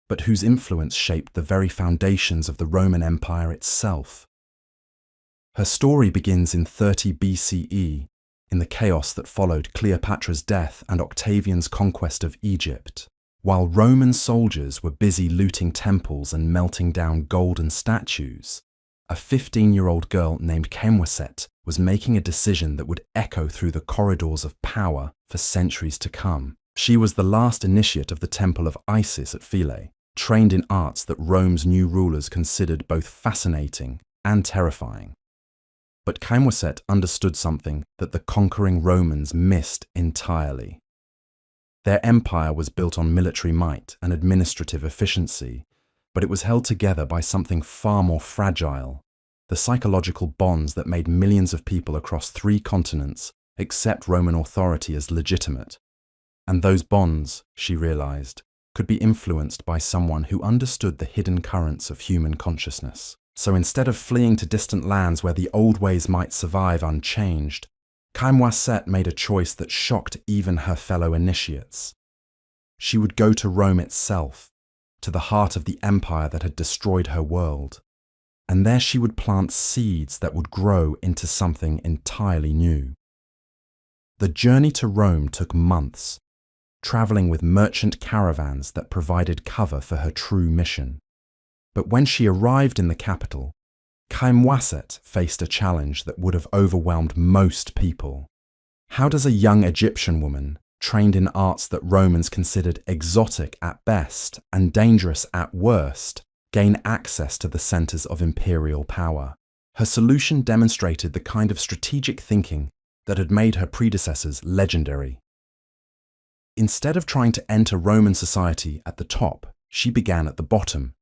but whose influence shaped the very foundations of the Roman Empire itself. Her story begins in 30 BCE, in the chaos that followed Cleopatra's death and Octavian's conquest of Egypt. While Roman soldiers were busy looting temples and melting down golden statues, a 15-year-old girl named Khemwaset was making a decision that would echo through the corridors of power for centuries to come. She was the last initiate of the temple of Isis at Philae, trained in arts that Rome's new rulers considered both fascinating and terrifying. But Khemwaset understood something that the conquering Romans missed entirely. Their empire was built on military might and administrative efficiency, but it was held together by something far more fragile: the psychological bonds that made millions of people across 3 continents accept Roman authority as legitimate. And those bonds, she realized, could be influenced by someone who understood the hidden currents of human consciousness. So instead of fleeing to distant lands where the old ways might survive unchanged, Khemwaset made a choice that shocked even her fellow initiates. She would go to Rome itself, to the heart of the empire that had destroyed her world, and there she would plant seeds that would grow into something entirely new. The journey to Rome took months, traveling with merchant caravans that provided cover for her true mission. But when she arrived in the capital, Khemwaset faced a challenge that would have overwhelmed most people. How does a young Egyptian woman, trained in arts that Romans considered exotic at best and dangerous at worst, gain access to the centers of imperial power? Her solution demonstrated the kind of strategic thinking that had made her predecessors legendary. Instead of trying to enter Roman society at the top, she began at the bottom,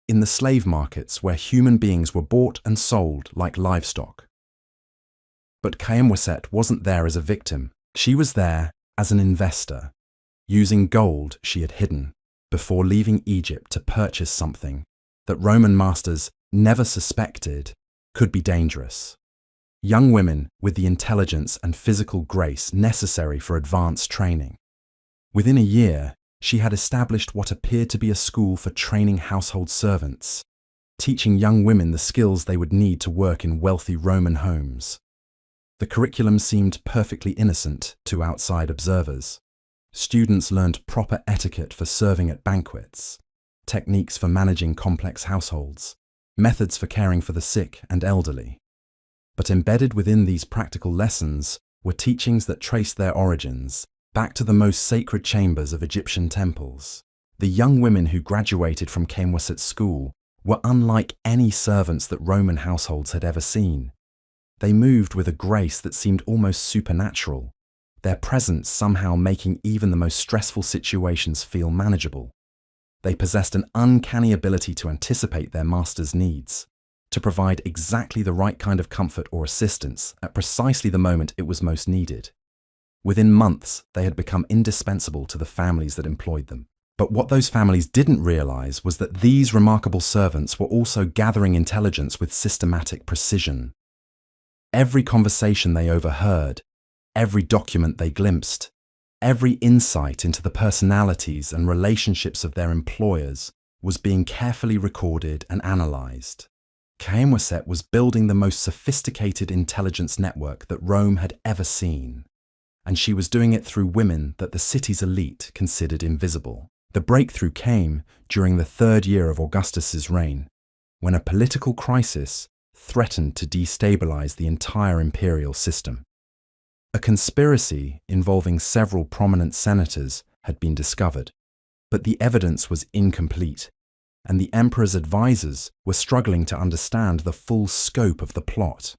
in the slave markets where human beings were bought and sold like livestock. But Khemwaset wasn't there as a victim. She was there as an investor, using gold she had hidden before leaving Egypt to purchase something that Roman masters never suspected could be dangerous: young women with the intelligence and physical grace necessary for advanced training. Within a year, she had established what appeared to be a school for training household servants, teaching young women the skills they would need to work in wealthy Roman homes. The curriculum seemed perfectly innocent to outside observers. Students learned proper etiquette for serving at banquets, techniques for managing complex households, methods for caring for the sick and elderly. But embedded within these practical lessons were teachings that traced their origins back to the most sacred chambers of Egyptian temples. The young women who graduated from Khemwaset school were unlike any servants that Roman households had ever seen. They moved with a grace that seemed almost supernatural, their presence somehow making even the most stressful situations feel manageable. They possessed an uncanny ability to anticipate their master's needs, to provide exactly the right kind of comfort or assistance at precisely the moment it was most needed. Within months, they had become indispensable to the families that employed them. But what those families didn't realize was that these remarkable servants were also gathering intelligence with systematic precision. Every conversation they overheard, every document they glimpsed, every insight into the personalities and relationships of their employers was being carefully recorded and analyzed. Khemwaset was building the most sophisticated intelligence network that Rome had ever seen, and she was doing it through women that the city's elite considered invisible. The breakthrough came during the third year of Augustus's reign, when a political crisis threatened to destabilize the entire imperial system. A conspiracy involving several prominent senators had been discovered, but the evidence was incomplete, and the emperor's advisors were struggling to understand the full scope of the plot.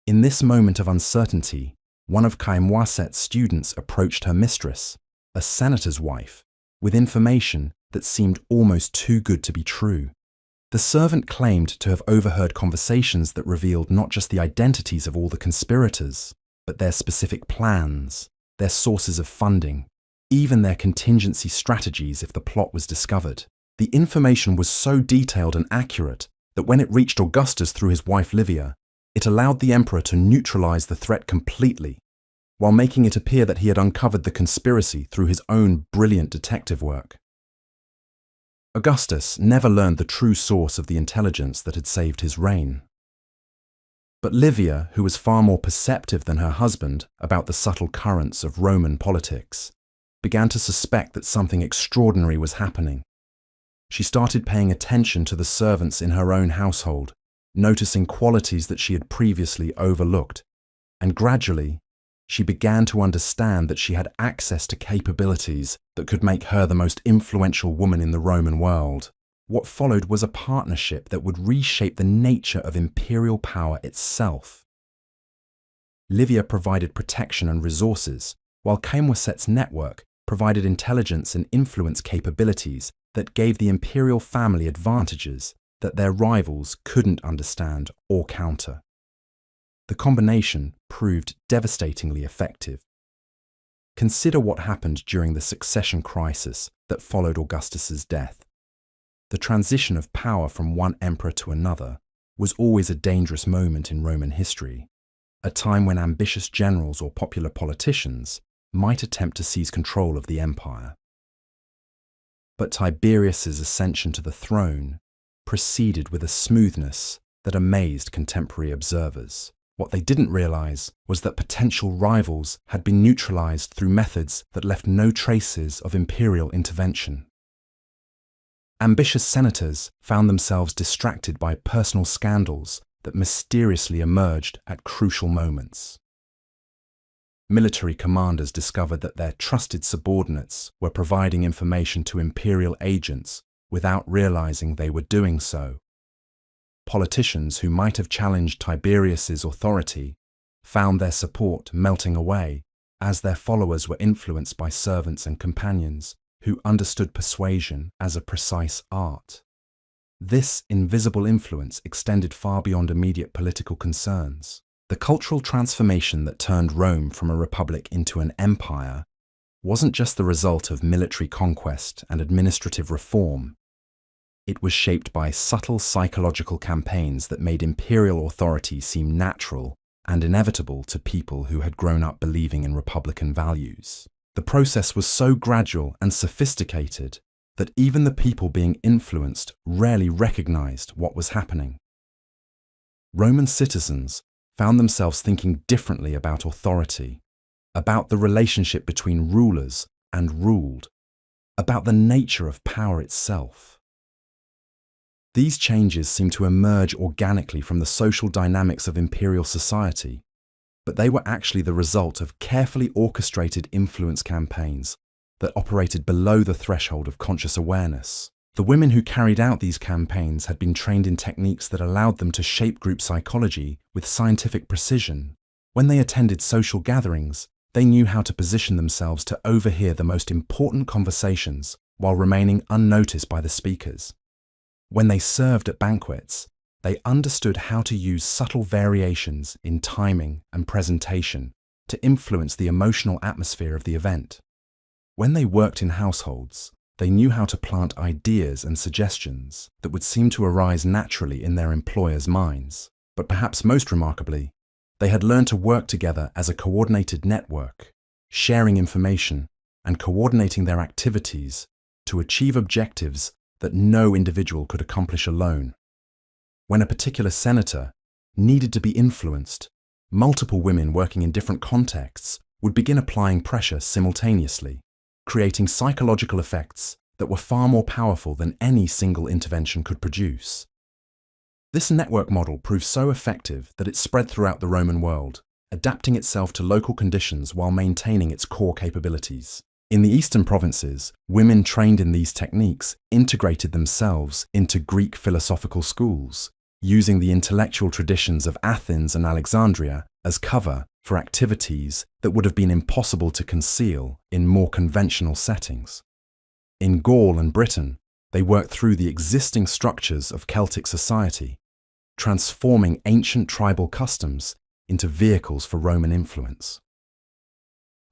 In this moment of uncertainty, one of Khemwaset's students approached her mistress, a senator's wife, with information that seemed almost too good to be true. The servant claimed to have overheard conversations that revealed not just the identities of all the conspirators, but their specific plans, their sources of funding, even their contingency strategies if the plot was discovered. The information was so detailed and accurate that when it reached Augustus through his wife Livia, it allowed the emperor to neutralize the threat completely, while making it appear that he had uncovered the conspiracy through his own brilliant detective work. Augustus never learned the true source of the intelligence that had saved his reign. But Livia, who was far more perceptive than her husband about the subtle currents of Roman politics, began to suspect that something extraordinary was happening. She started paying attention to the servants in her own household, noticing qualities that she had previously overlooked, and gradually, she began to understand that she had access to capabilities that could make her the most influential woman in the Roman world. What followed was a partnership that would reshape the nature of imperial power itself. Livia provided protection and resources, while Khemwaset's network provided intelligence and influence capabilities that gave the imperial family advantages that their rivals couldn't understand or counter. The combination proved devastatingly effective. Consider what happened during the succession crisis that followed Augustus's death. The transition of power from one emperor to another was always a dangerous moment in Roman history, a time when ambitious generals or popular politicians might attempt to seize control of the empire. But Tiberius's ascension to the throne proceeded with a smoothness that amazed contemporary observers. What they didn't realize was that potential rivals had been neutralized through methods that left no traces of imperial intervention. Ambitious senators found themselves distracted by personal scandals that mysteriously emerged at crucial moments. Military commanders discovered that their trusted subordinates were providing information to imperial agents without realizing they were doing so. Politicians who might have challenged Tiberius's authority found their support melting away as their followers were influenced by servants and companions who understood persuasion as a precise art. This invisible influence extended far beyond immediate political concerns. The cultural transformation that turned Rome from a republic into an empire wasn't just the result of military conquest and administrative reform. It was shaped by subtle psychological campaigns that made imperial authority seem natural and inevitable to people who had grown up believing in republican values. The process was so gradual and sophisticated that even the people being influenced rarely recognized what was happening. Roman citizens found themselves thinking differently about authority, about the relationship between rulers and ruled, about the nature of power itself. These changes seem to emerge organically from the social dynamics of imperial society, but they were actually the result of carefully orchestrated influence campaigns that operated below the threshold of conscious awareness. The women who carried out these campaigns had been trained in techniques that allowed them to shape group psychology with scientific precision. When they attended social gatherings, they knew how to position themselves to overhear the most important conversations while remaining unnoticed by the speakers. When they served at banquets, they understood how to use subtle variations in timing and presentation to influence the emotional atmosphere of the event. When they worked in households, they knew how to plant ideas and suggestions that would seem to arise naturally in their employers' minds. But perhaps most remarkably, they had learned to work together as a coordinated network, sharing information and coordinating their activities to achieve objectives that no individual could accomplish alone. When a particular senator needed to be influenced, multiple women working in different contexts would begin applying pressure simultaneously, creating psychological effects that were far more powerful than any single intervention could produce. This network model proved so effective that it spread throughout the Roman world, adapting itself to local conditions while maintaining its core capabilities. In the eastern provinces, women trained in these techniques integrated themselves into Greek philosophical schools, using the intellectual traditions of Athens and Alexandria as cover for activities that would have been impossible to conceal in more conventional settings. In Gaul and Britain, they worked through the existing structures of Celtic society, transforming ancient tribal customs into vehicles for Roman influence.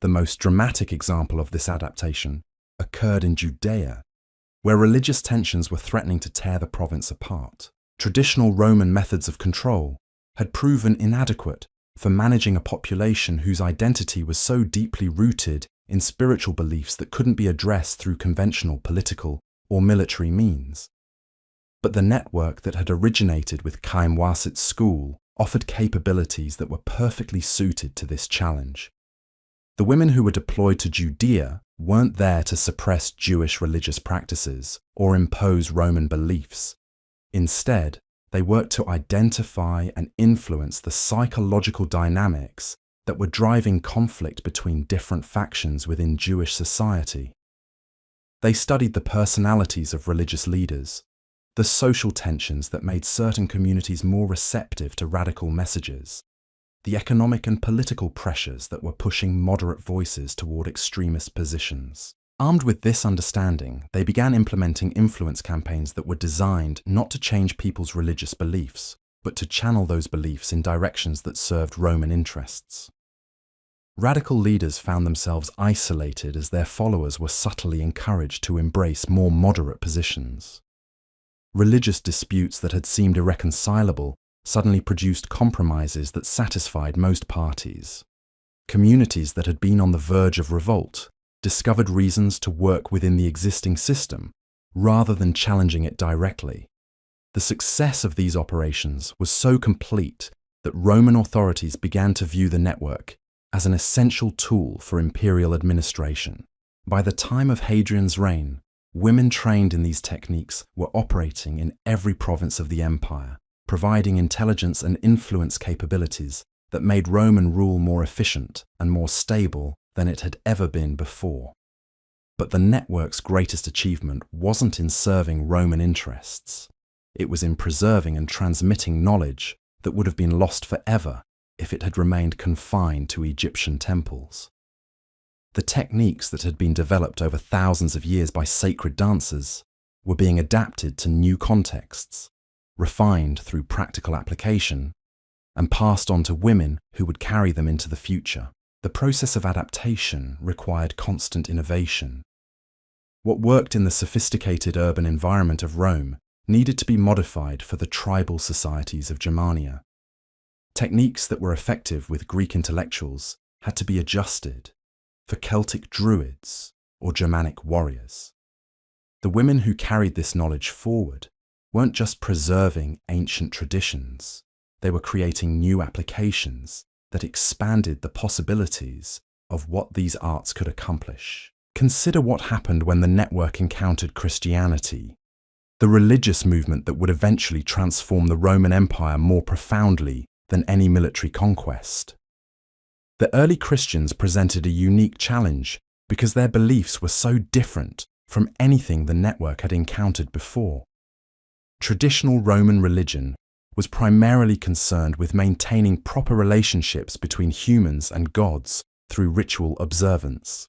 The most dramatic example of this adaptation occurred in Judea, where religious tensions were threatening to tear the province apart. Traditional Roman methods of control had proven inadequate for managing a population whose identity was so deeply rooted in spiritual beliefs that couldn't be addressed through conventional political or military means. But the network that had originated with Chaim Wasit's school offered capabilities that were perfectly suited to this challenge. The women who were deployed to Judea weren't there to suppress Jewish religious practices or impose Roman beliefs. Instead, they worked to identify and influence the psychological dynamics that were driving conflict between different factions within Jewish society. They studied the personalities of religious leaders, the social tensions that made certain communities more receptive to radical messages, the economic and political pressures that were pushing moderate voices toward extremist positions. Armed with this understanding, they began implementing influence campaigns that were designed not to change people's religious beliefs, but to channel those beliefs in directions that served Roman interests. Radical leaders found themselves isolated as their followers were subtly encouraged to embrace more moderate positions. Religious disputes that had seemed irreconcilable suddenly produced compromises that satisfied most parties. Communities that had been on the verge of revolt discovered reasons to work within the existing system rather than challenging it directly. The success of these operations was so complete that Roman authorities began to view the network as an essential tool for imperial administration. By the time of Hadrian's reign, women trained in these techniques were operating in every province of the empire, providing intelligence and influence capabilities that made Roman rule more efficient and more stable than it had ever been before. But the network's greatest achievement wasn't in serving Roman interests. It was in preserving and transmitting knowledge that would have been lost forever if it had remained confined to Egyptian temples. The techniques that had been developed over thousands of years by sacred dancers were being adapted to new contexts, refined through practical application, and passed on to women who would carry them into the future. The process of adaptation required constant innovation. What worked in the sophisticated urban environment of Rome needed to be modified for the tribal societies of Germania. Techniques that were effective with Greek intellectuals had to be adjusted for Celtic druids or Germanic warriors. The women who carried this knowledge forward weren't just preserving ancient traditions, they were creating new applications that expanded the possibilities of what these arts could accomplish. Consider what happened when the network encountered Christianity, the religious movement that would eventually transform the Roman Empire more profoundly than any military conquest. The early Christians presented a unique challenge because their beliefs were so different from anything the network had encountered before. Traditional Roman religion was primarily concerned with maintaining proper relationships between humans and gods through ritual observance.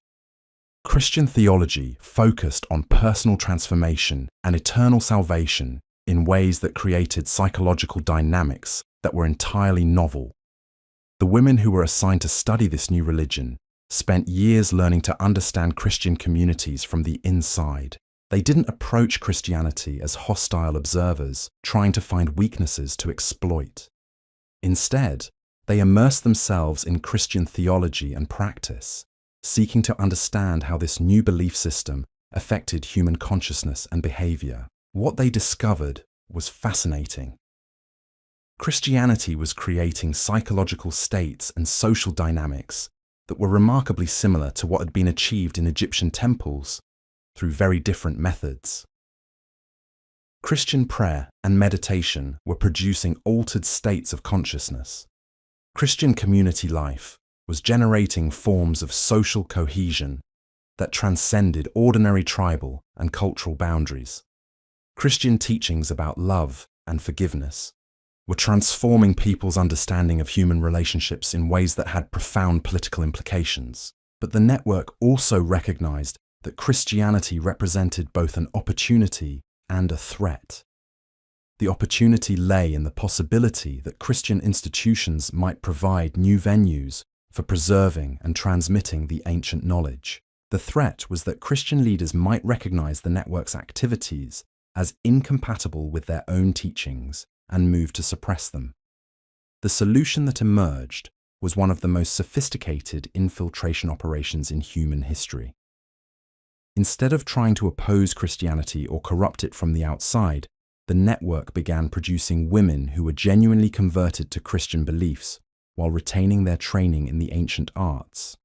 Christian theology focused on personal transformation and eternal salvation in ways that created psychological dynamics that were entirely novel. The women who were assigned to study this new religion spent years learning to understand Christian communities from the inside. They didn't approach Christianity as hostile observers, trying to find weaknesses to exploit. Instead, they immersed themselves in Christian theology and practice, seeking to understand how this new belief system affected human consciousness and behavior. What they discovered was fascinating. Christianity was creating psychological states and social dynamics that were remarkably similar to what had been achieved in Egyptian temples through very different methods. Christian prayer and meditation were producing altered states of consciousness. Christian community life was generating forms of social cohesion that transcended ordinary tribal and cultural boundaries. Christian teachings about love and forgiveness were transforming people's understanding of human relationships in ways that had profound political implications. But the network also recognized that Christianity represented both an opportunity and a threat. The opportunity lay in the possibility that Christian institutions might provide new venues for preserving and transmitting the ancient knowledge. The threat was that Christian leaders might recognize the network's activities as incompatible with their own teachings and move to suppress them. The solution that emerged was one of the most sophisticated infiltration operations in human history. Instead of trying to oppose Christianity or corrupt it from the outside, the network began producing women who were genuinely converted to Christian beliefs while retaining their training in the ancient arts.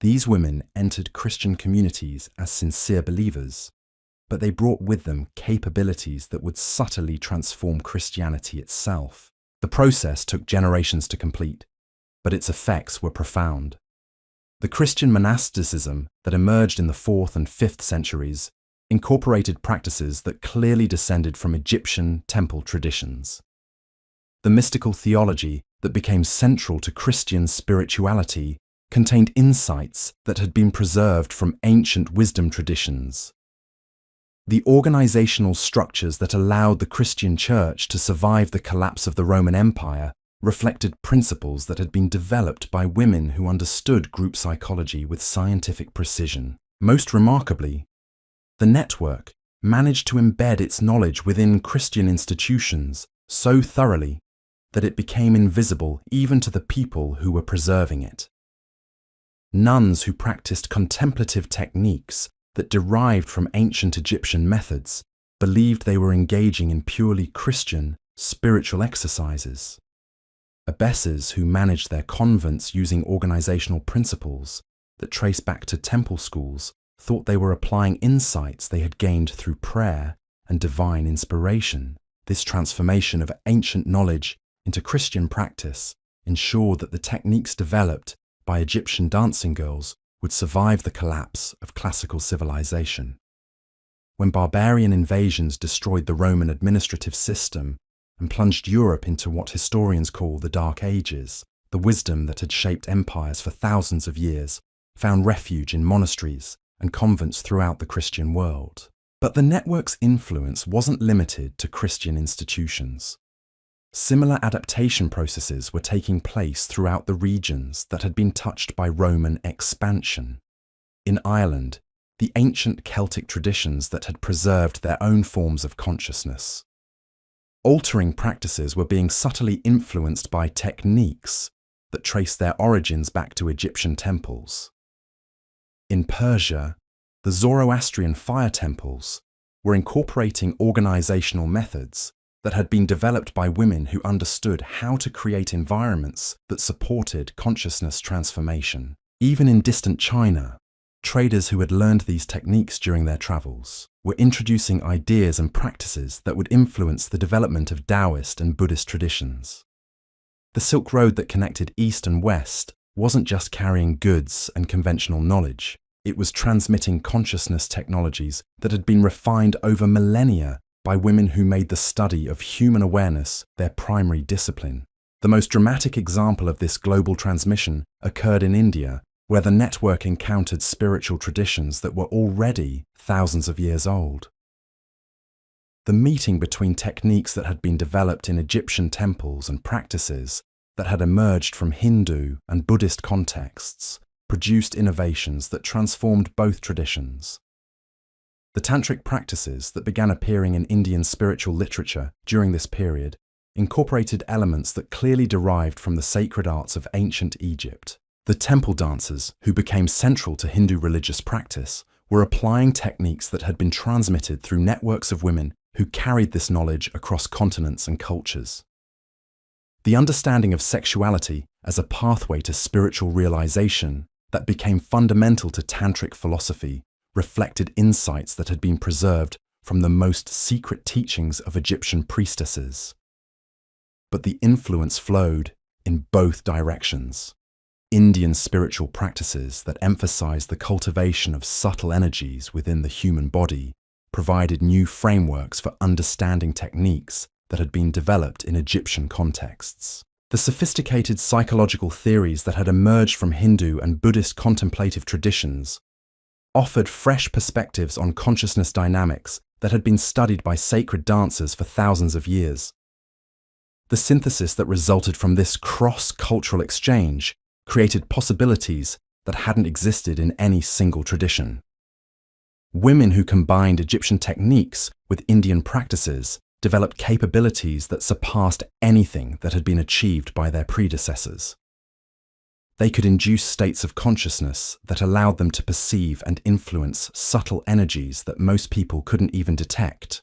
These women entered Christian communities as sincere believers, but they brought with them capabilities that would subtly transform Christianity itself. The process took generations to complete, but its effects were profound. The Christian monasticism that emerged in the 4th and 5th centuries incorporated practices that clearly descended from Egyptian temple traditions. The mystical theology that became central to Christian spirituality contained insights that had been preserved from ancient wisdom traditions. The organizational structures that allowed the Christian Church to survive the collapse of the Roman Empire reflected principles that had been developed by women who understood group psychology with scientific precision. Most remarkably, the network managed to embed its knowledge within Christian institutions so thoroughly that it became invisible even to the people who were preserving it. Nuns who practiced contemplative techniques that derived from ancient Egyptian methods believed they were engaging in purely Christian, spiritual exercises. Abbesses who managed their convents using organizational principles that trace back to temple schools thought they were applying insights they had gained through prayer and divine inspiration. This transformation of ancient knowledge into Christian practice ensured that the techniques developed by Egyptian dancing girls would survive the collapse of classical civilization. When barbarian invasions destroyed the Roman administrative system and plunged Europe into what historians call the Dark Ages, the wisdom that had shaped empires for thousands of years found refuge in monasteries and convents throughout the Christian world. But the network's influence wasn't limited to Christian institutions. Similar adaptation processes were taking place throughout the regions that had been touched by Roman expansion. In Ireland, the ancient Celtic traditions that had preserved their own forms of consciousness. Altering practices were being subtly influenced by techniques that traced their origins back to Egyptian temples. In Persia, the Zoroastrian fire temples were incorporating organizational methods that had been developed by women who understood how to create environments that supported consciousness transformation. Even in distant China, traders who had learned these techniques during their travels were introducing ideas and practices that would influence the development of Taoist and Buddhist traditions. The Silk Road that connected East and West wasn't just carrying goods and conventional knowledge, it was transmitting consciousness technologies that had been refined over millennia by women who made the study of human awareness their primary discipline. The most dramatic example of this global transmission occurred in India, where the network encountered spiritual traditions that were already thousands of years old. The meeting between techniques that had been developed in Egyptian temples and practices that had emerged from Hindu and Buddhist contexts produced innovations that transformed both traditions. The tantric practices that began appearing in Indian spiritual literature during this period incorporated elements that clearly derived from the sacred arts of ancient Egypt. The temple dancers, who became central to Hindu religious practice, were applying techniques that had been transmitted through networks of women who carried this knowledge across continents and cultures. The understanding of sexuality as a pathway to spiritual realization that became fundamental to tantric philosophy reflected insights that had been preserved from the most secret teachings of Egyptian priestesses. But the influence flowed in both directions. Indian spiritual practices that emphasized the cultivation of subtle energies within the human body provided new frameworks for understanding techniques that had been developed in Egyptian contexts. The sophisticated psychological theories that had emerged from Hindu and Buddhist contemplative traditions offered fresh perspectives on consciousness dynamics that had been studied by sacred dancers for thousands of years. The synthesis that resulted from this cross-cultural exchange created possibilities that hadn't existed in any single tradition. Women who combined Egyptian techniques with Indian practices developed capabilities that surpassed anything that had been achieved by their predecessors. They could induce states of consciousness that allowed them to perceive and influence subtle energies that most people couldn't even detect.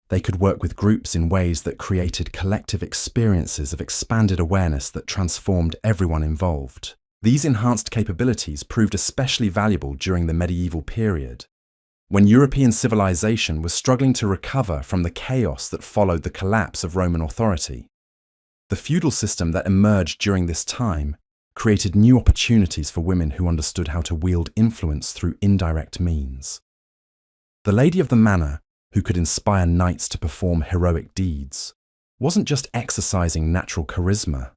They could work with groups in ways that created collective experiences of expanded awareness that transformed everyone involved. These enhanced capabilities proved especially valuable during the medieval period, when European civilization was struggling to recover from the chaos that followed the collapse of Roman authority. The feudal system that emerged during this time created new opportunities for women who understood how to wield influence through indirect means. The lady of the manor, who could inspire knights to perform heroic deeds, wasn't just exercising natural charisma.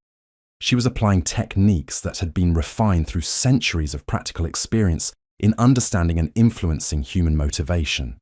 She was applying techniques that had been refined through centuries of practical experience in understanding and influencing human motivation.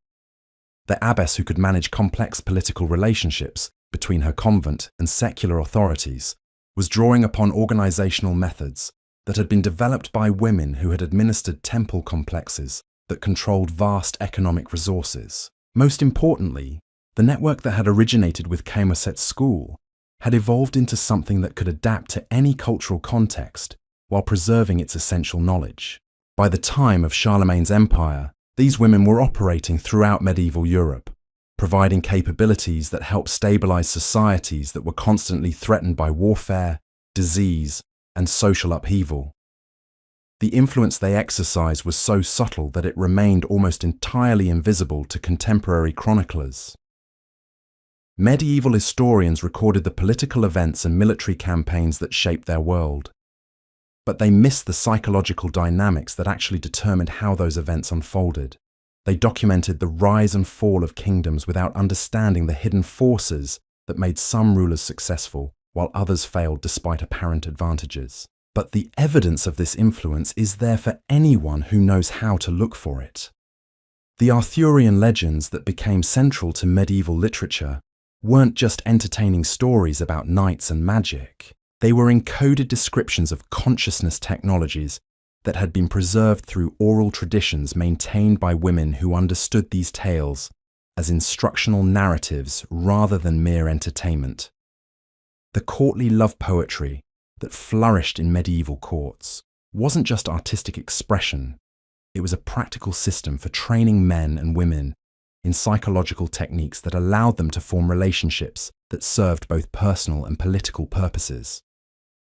The abbess, who could manage complex political relationships between her convent and secular authorities, was drawing upon organizational methods that had been developed by women who had administered temple complexes that controlled vast economic resources. Most importantly, the network that had originated with Camoset's school had evolved into something that could adapt to any cultural context while preserving its essential knowledge. By the time of Charlemagne's empire, these women were operating throughout medieval Europe, providing capabilities that helped stabilize societies that were constantly threatened by warfare, disease, and social upheaval. The influence they exercised was so subtle that it remained almost entirely invisible to contemporary chroniclers. Medieval historians recorded the political events and military campaigns that shaped their world, but they missed the psychological dynamics that actually determined how those events unfolded. They documented the rise and fall of kingdoms without understanding the hidden forces that made some rulers successful while others failed despite apparent advantages. But the evidence of this influence is there for anyone who knows how to look for it. The Arthurian legends that became central to medieval literature weren't just entertaining stories about knights and magic. They were encoded descriptions of consciousness technologies that had been preserved through oral traditions maintained by women who understood these tales as instructional narratives rather than mere entertainment. The courtly love poetry that flourished in medieval courts wasn't just artistic expression, it was a practical system for training men and women in psychological techniques that allowed them to form relationships that served both personal and political purposes.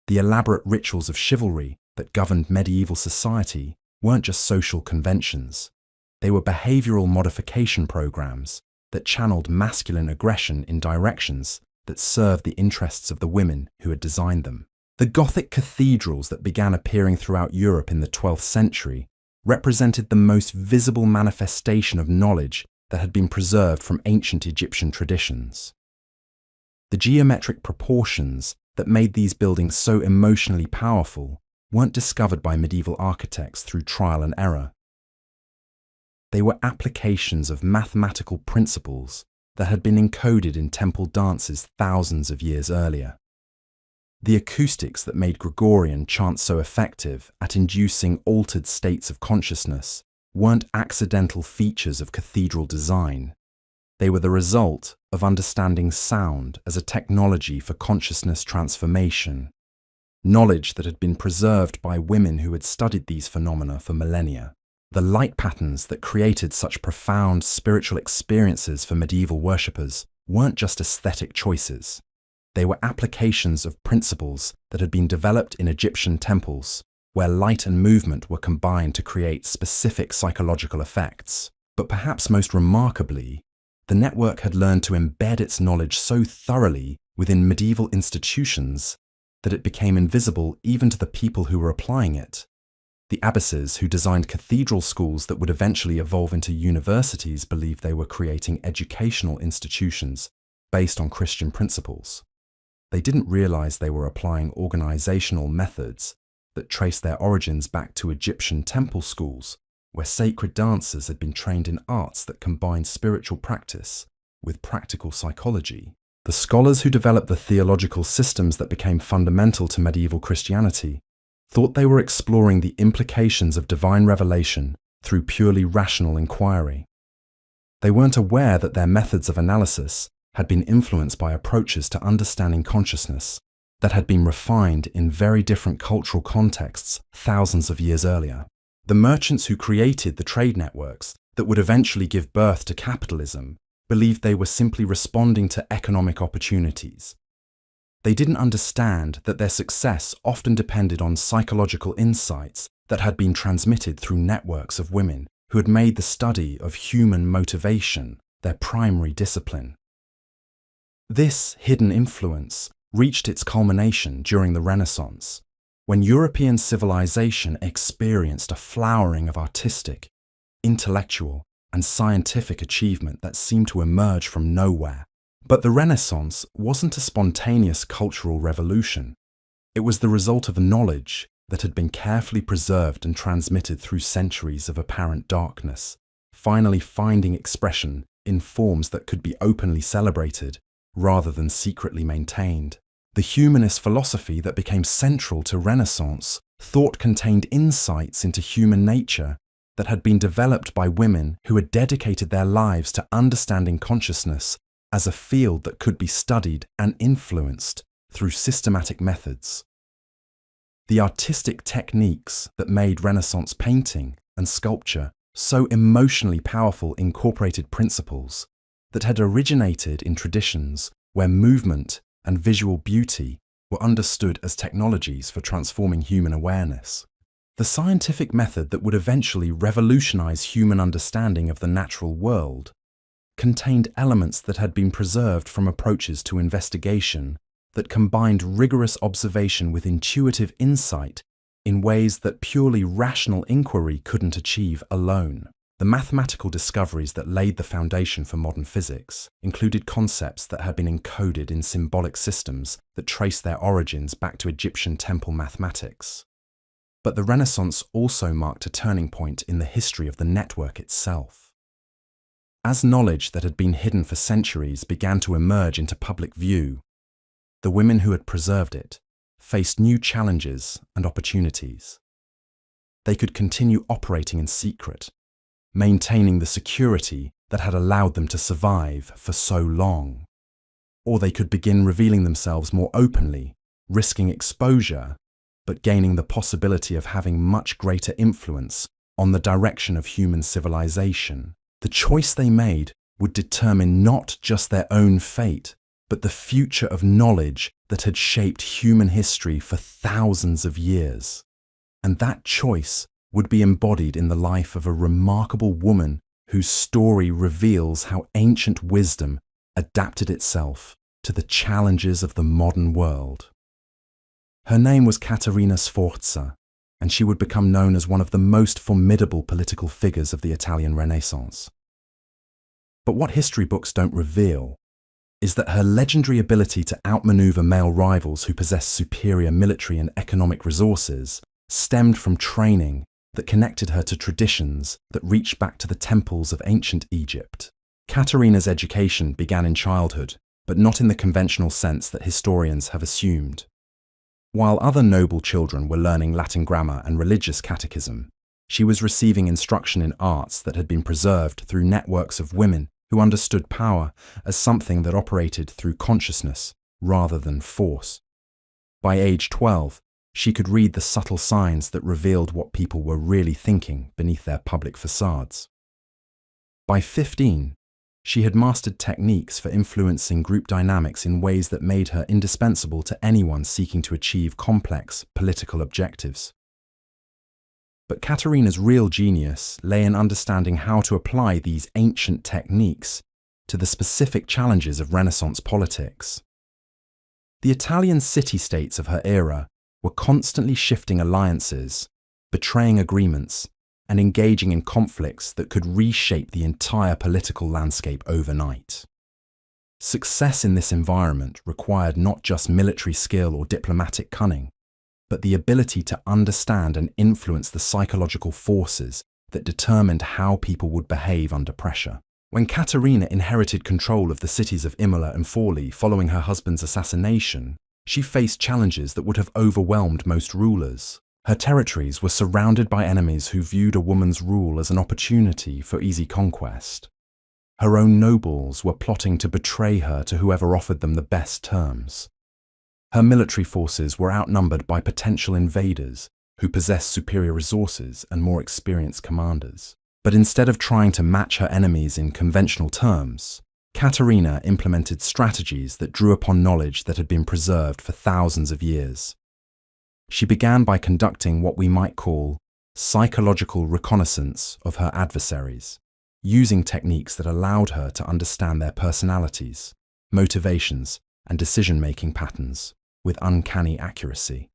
The elaborate rituals of chivalry that governed medieval society weren't just social conventions. They were behavioral modification programs that channeled masculine aggression in directions that served the interests of the women who had designed them. The Gothic cathedrals that began appearing throughout Europe in the 12th century represented the most visible manifestation of knowledge that had been preserved from ancient Egyptian traditions. The geometric proportions that made these buildings so emotionally powerful weren't discovered by medieval architects through trial and error. They were applications of mathematical principles that had been encoded in temple dances thousands of years earlier. The acoustics that made Gregorian chants so effective at inducing altered states of consciousness weren't accidental features of cathedral design. They were the result of understanding sound as a technology for consciousness transformation, knowledge that had been preserved by women who had studied these phenomena for millennia. The light patterns that created such profound spiritual experiences for medieval worshippers weren't just aesthetic choices. They were applications of principles that had been developed in Egyptian temples, where light and movement were combined to create specific psychological effects. But perhaps most remarkably, the network had learned to embed its knowledge so thoroughly within medieval institutions that it became invisible even to the people who were applying it. The abbesses who designed cathedral schools that would eventually evolve into universities believed they were creating educational institutions based on Christian principles. They didn't realize they were applying organizational methods that traced their origins back to Egyptian temple schools, where sacred dancers had been trained in arts that combined spiritual practice with practical psychology. The scholars who developed the theological systems that became fundamental to medieval Christianity thought they were exploring the implications of divine revelation through purely rational inquiry. They weren't aware that their methods of analysis had been influenced by approaches to understanding consciousness that had been refined in very different cultural contexts thousands of years earlier. The merchants who created the trade networks that would eventually give birth to capitalism believed they were simply responding to economic opportunities. They didn't understand that their success often depended on psychological insights that had been transmitted through networks of women who had made the study of human motivation their primary discipline. This hidden influence reached its culmination during the Renaissance, when European civilization experienced a flowering of artistic, intellectual, and scientific achievement that seemed to emerge from nowhere. But the Renaissance wasn't a spontaneous cultural revolution. It was the result of knowledge that had been carefully preserved and transmitted through centuries of apparent darkness, finally finding expression in forms that could be openly celebrated rather than secretly maintained. The humanist philosophy that became central to Renaissance thought contained insights into human nature that had been developed by women who had dedicated their lives to understanding consciousness as a field that could be studied and influenced through systematic methods. The artistic techniques that made Renaissance painting and sculpture so emotionally powerful incorporated principles that had originated in traditions where movement and visual beauty were understood as technologies for transforming human awareness. The scientific method that would eventually revolutionize human understanding of the natural world contained elements that had been preserved from approaches to investigation that combined rigorous observation with intuitive insight in ways that purely rational inquiry couldn't achieve alone. The mathematical discoveries that laid the foundation for modern physics included concepts that had been encoded in symbolic systems that traced their origins back to Egyptian temple mathematics. But the Renaissance also marked a turning point in the history of the network itself. As knowledge that had been hidden for centuries began to emerge into public view, the women who had preserved it faced new challenges and opportunities. They could continue operating in secret, maintaining the security that had allowed them to survive for so long. Or they could begin revealing themselves more openly, risking exposure, but gaining the possibility of having much greater influence on the direction of human civilization. The choice they made would determine not just their own fate, but the future of knowledge that had shaped human history for thousands of years. And that choice would be embodied in the life of a remarkable woman whose story reveals how ancient wisdom adapted itself to the challenges of the modern world. Her name was Caterina Sforza, and she would become known as one of the most formidable political figures of the Italian Renaissance. But what history books don't reveal is that her legendary ability to outmaneuver male rivals who possessed superior military and economic resources stemmed from training that connected her to traditions that reached back to the temples of ancient Egypt. Caterina's education began in childhood, but not in the conventional sense that historians have assumed. While other noble children were learning Latin grammar and religious catechism, she was receiving instruction in arts that had been preserved through networks of women who understood power as something that operated through consciousness rather than force. By age 12, she could read the subtle signs that revealed what people were really thinking beneath their public facades. By 15, she had mastered techniques for influencing group dynamics in ways that made her indispensable to anyone seeking to achieve complex political objectives. But Caterina's real genius lay in understanding how to apply these ancient techniques to the specific challenges of Renaissance politics. The Italian city-states of her era were constantly shifting alliances, betraying agreements, and engaging in conflicts that could reshape the entire political landscape overnight. Success in this environment required not just military skill or diplomatic cunning, but the ability to understand and influence the psychological forces that determined how people would behave under pressure. When Caterina inherited control of the cities of Imola and Forli following her husband's assassination, she faced challenges that would have overwhelmed most rulers. Her territories were surrounded by enemies who viewed a woman's rule as an opportunity for easy conquest. Her own nobles were plotting to betray her to whoever offered them the best terms. Her military forces were outnumbered by potential invaders who possessed superior resources and more experienced commanders. But instead of trying to match her enemies in conventional terms, Caterina implemented strategies that drew upon knowledge that had been preserved for thousands of years. She began by conducting what we might call psychological reconnaissance of her adversaries, using techniques that allowed her to understand their personalities, motivations, and decision-making patterns with uncanny accuracy.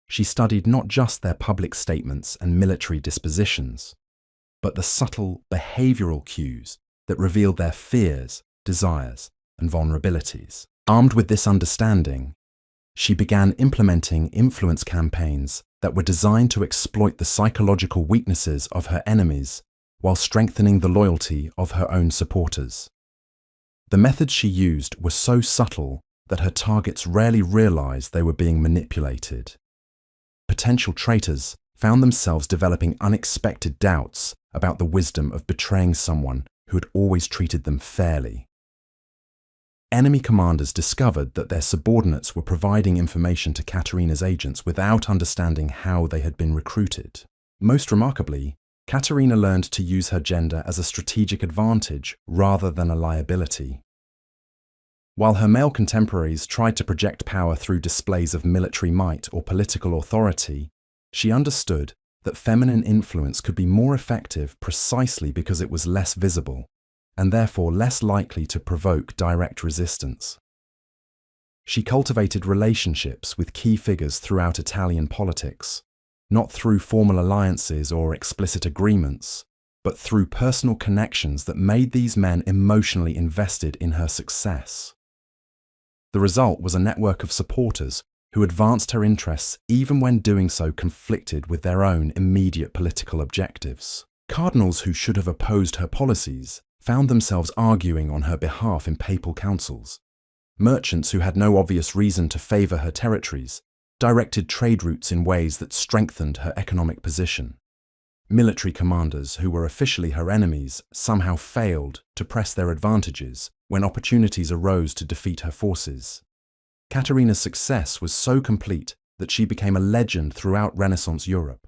She studied not just their public statements and military dispositions, but the subtle behavioral cues that revealed their fears, desires, and vulnerabilities. Armed with this understanding, she began implementing influence campaigns that were designed to exploit the psychological weaknesses of her enemies while strengthening the loyalty of her own supporters. The methods she used were so subtle that her targets rarely realized they were being manipulated. Potential traitors found themselves developing unexpected doubts about the wisdom of betraying someone who had always treated them fairly. Enemy commanders discovered that their subordinates were providing information to Caterina's agents without understanding how they had been recruited. Most remarkably, Caterina learned to use her gender as a strategic advantage rather than a liability. While her male contemporaries tried to project power through displays of military might or political authority, she understood that feminine influence could be more effective precisely because it was less visible, and therefore less likely to provoke direct resistance. She cultivated relationships with key figures throughout Italian politics, not through formal alliances or explicit agreements, but through personal connections that made these men emotionally invested in her success. The result was a network of supporters who advanced her interests even when doing so conflicted with their own immediate political objectives. Cardinals who should have opposed her policies found themselves arguing on her behalf in papal councils. Merchants who had no obvious reason to favour her territories directed trade routes in ways that strengthened her economic position. Military commanders who were officially her enemies somehow failed to press their advantages when opportunities arose to defeat her forces. Caterina's success was so complete that she became a legend throughout Renaissance Europe.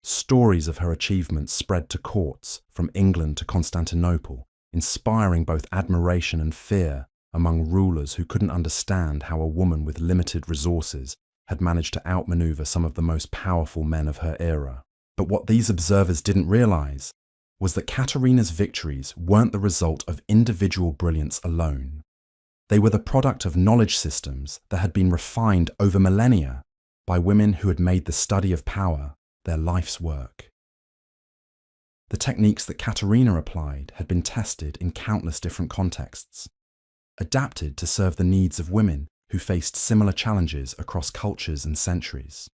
Stories of her achievements spread to courts from England to Constantinople, inspiring both admiration and fear among rulers who couldn't understand how a woman with limited resources had managed to outmaneuver some of the most powerful men of her era. But what these observers didn't realize was that Katerina's victories weren't the result of individual brilliance alone. They were the product of knowledge systems that had been refined over millennia by women who had made the study of power their life's work. The techniques that Katerina applied had been tested in countless different contexts, adapted to serve the needs of women who faced similar challenges across cultures and centuries.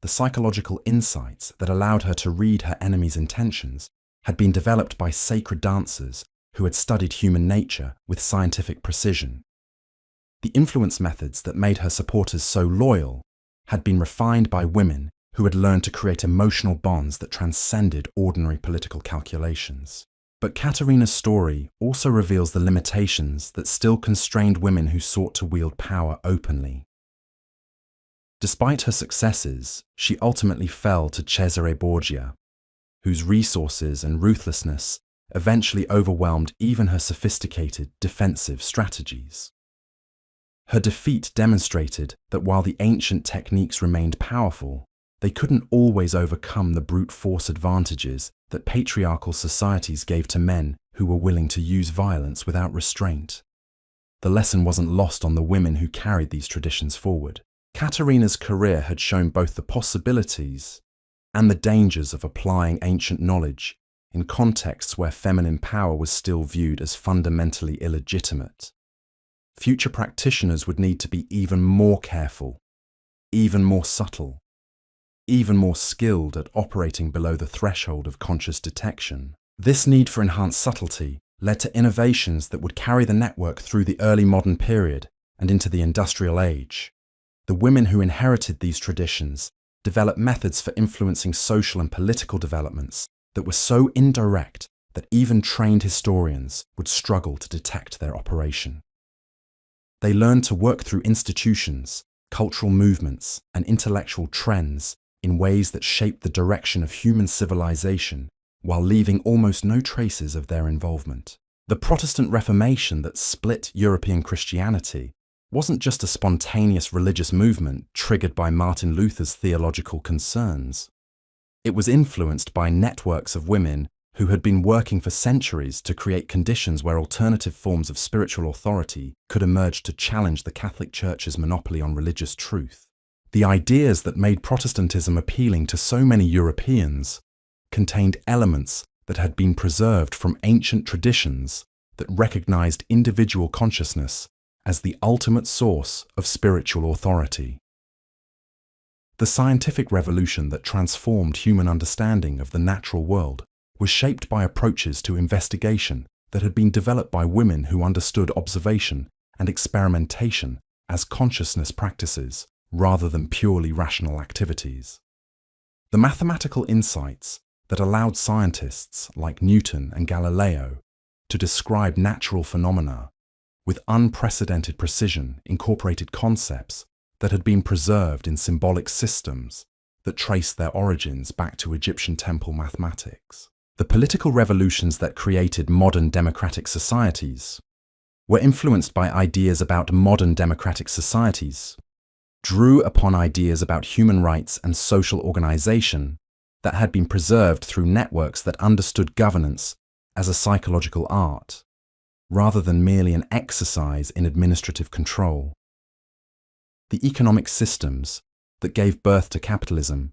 The psychological insights that allowed her to read her enemy's intentions had been developed by sacred dancers who had studied human nature with scientific precision. The influence methods that made her supporters so loyal had been refined by women who had learned to create emotional bonds that transcended ordinary political calculations. But Katerina's story also reveals the limitations that still constrained women who sought to wield power openly. Despite her successes, she ultimately fell to Cesare Borgia, whose resources and ruthlessness eventually overwhelmed even her sophisticated defensive strategies. Her defeat demonstrated that while the ancient techniques remained powerful, they couldn't always overcome the brute force advantages that patriarchal societies gave to men who were willing to use violence without restraint. The lesson wasn't lost on the women who carried these traditions forward. Katerina's career had shown both the possibilities and the dangers of applying ancient knowledge in contexts where feminine power was still viewed as fundamentally illegitimate. Future practitioners would need to be even more careful, even more subtle, even more skilled at operating below the threshold of conscious detection. This need for enhanced subtlety led to innovations that would carry the network through the early modern period and into the industrial age. The women who inherited these traditions developed methods for influencing social and political developments that were so indirect that even trained historians would struggle to detect their operation. They learned to work through institutions, cultural movements, and intellectual trends in ways that shaped the direction of human civilization while leaving almost no traces of their involvement. The Protestant Reformation that split European Christianity wasn't just a spontaneous religious movement triggered by Martin Luther's theological concerns. It was influenced by networks of women who had been working for centuries to create conditions where alternative forms of spiritual authority could emerge to challenge the Catholic Church's monopoly on religious truth. The ideas that made Protestantism appealing to so many Europeans contained elements that had been preserved from ancient traditions that recognized individual consciousness as the ultimate source of spiritual authority. The scientific revolution that transformed human understanding of the natural world was shaped by approaches to investigation that had been developed by women who understood observation and experimentation as consciousness practices rather than purely rational activities. The mathematical insights that allowed scientists like Newton and Galileo to describe natural phenomena with unprecedented precision incorporated concepts that had been preserved in symbolic systems that traced their origins back to Egyptian temple mathematics. The political revolutions that created modern democratic societies were influenced by ideas about modern democratic societies, drew upon ideas about human rights and social organization that had been preserved through networks that understood governance as a psychological art, rather than merely an exercise in administrative control. The economic systems that gave birth to capitalism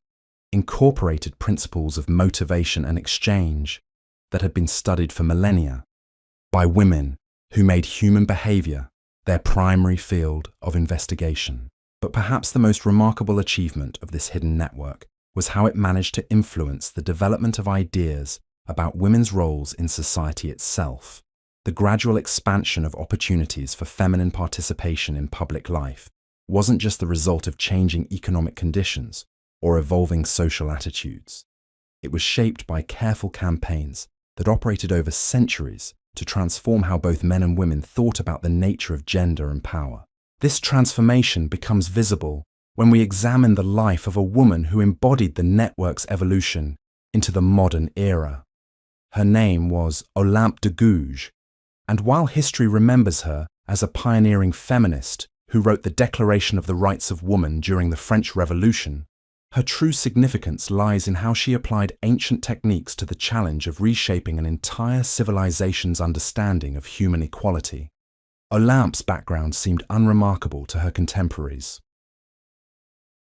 incorporated principles of motivation and exchange that had been studied for millennia by women who made human behavior their primary field of investigation. But perhaps the most remarkable achievement of this hidden network was how it managed to influence the development of ideas about women's roles in society itself. The gradual expansion of opportunities for feminine participation in public life wasn't just the result of changing economic conditions or evolving social attitudes. It was shaped by careful campaigns that operated over centuries to transform how both men and women thought about the nature of gender and power. This transformation becomes visible when we examine the life of a woman who embodied the network's evolution into the modern era. Her name was Olympe de Gouges, and while history remembers her as a pioneering feminist who wrote the Declaration of the Rights of Woman during the French Revolution, her true significance lies in how she applied ancient techniques to the challenge of reshaping an entire civilization's understanding of human equality. Olympe's background seemed unremarkable to her contemporaries.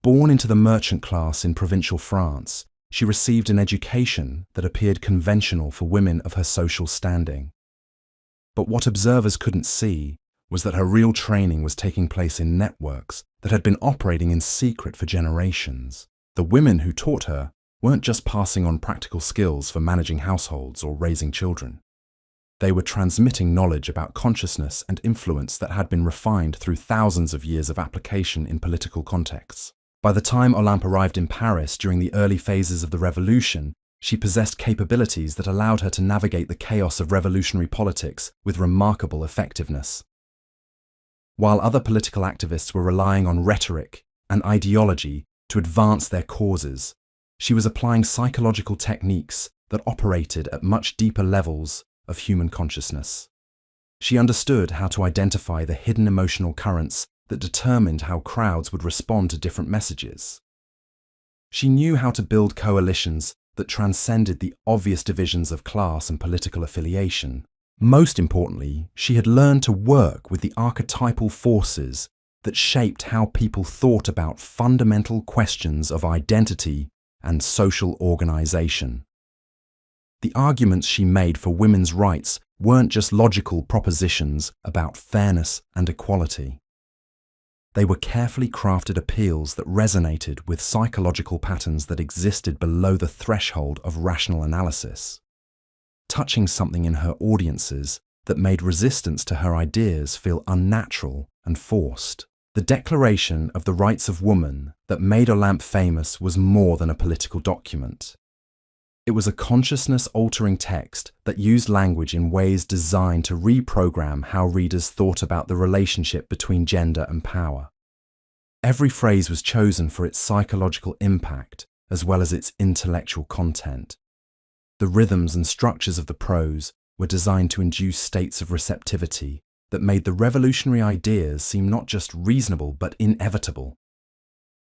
Born into the merchant class in provincial France, she received an education that appeared conventional for women of her social standing. But what observers couldn't see was that her real training was taking place in networks that had been operating in secret for generations. The women who taught her weren't just passing on practical skills for managing households or raising children. They were transmitting knowledge about consciousness and influence that had been refined through thousands of years of application in political contexts. By the time Olympe arrived in Paris during the early phases of the revolution, she possessed capabilities that allowed her to navigate the chaos of revolutionary politics with remarkable effectiveness. While other political activists were relying on rhetoric and ideology to advance their causes, she was applying psychological techniques that operated at much deeper levels of human consciousness. She understood how to identify the hidden emotional currents that determined how crowds would respond to different messages. She knew how to build coalitions that transcended the obvious divisions of class and political affiliation. Most importantly, she had learned to work with the archetypal forces that shaped how people thought about fundamental questions of identity and social organization. The arguments she made for women's rights weren't just logical propositions about fairness and equality. They were carefully crafted appeals that resonated with psychological patterns that existed below the threshold of rational analysis, touching something in her audiences that made resistance to her ideas feel unnatural and forced. The Declaration of the Rights of Woman that made Olympe famous was more than a political document. It was a consciousness-altering text that used language in ways designed to reprogram how readers thought about the relationship between gender and power. Every phrase was chosen for its psychological impact as well as its intellectual content. The rhythms and structures of the prose were designed to induce states of receptivity that made the revolutionary ideas seem not just reasonable but inevitable.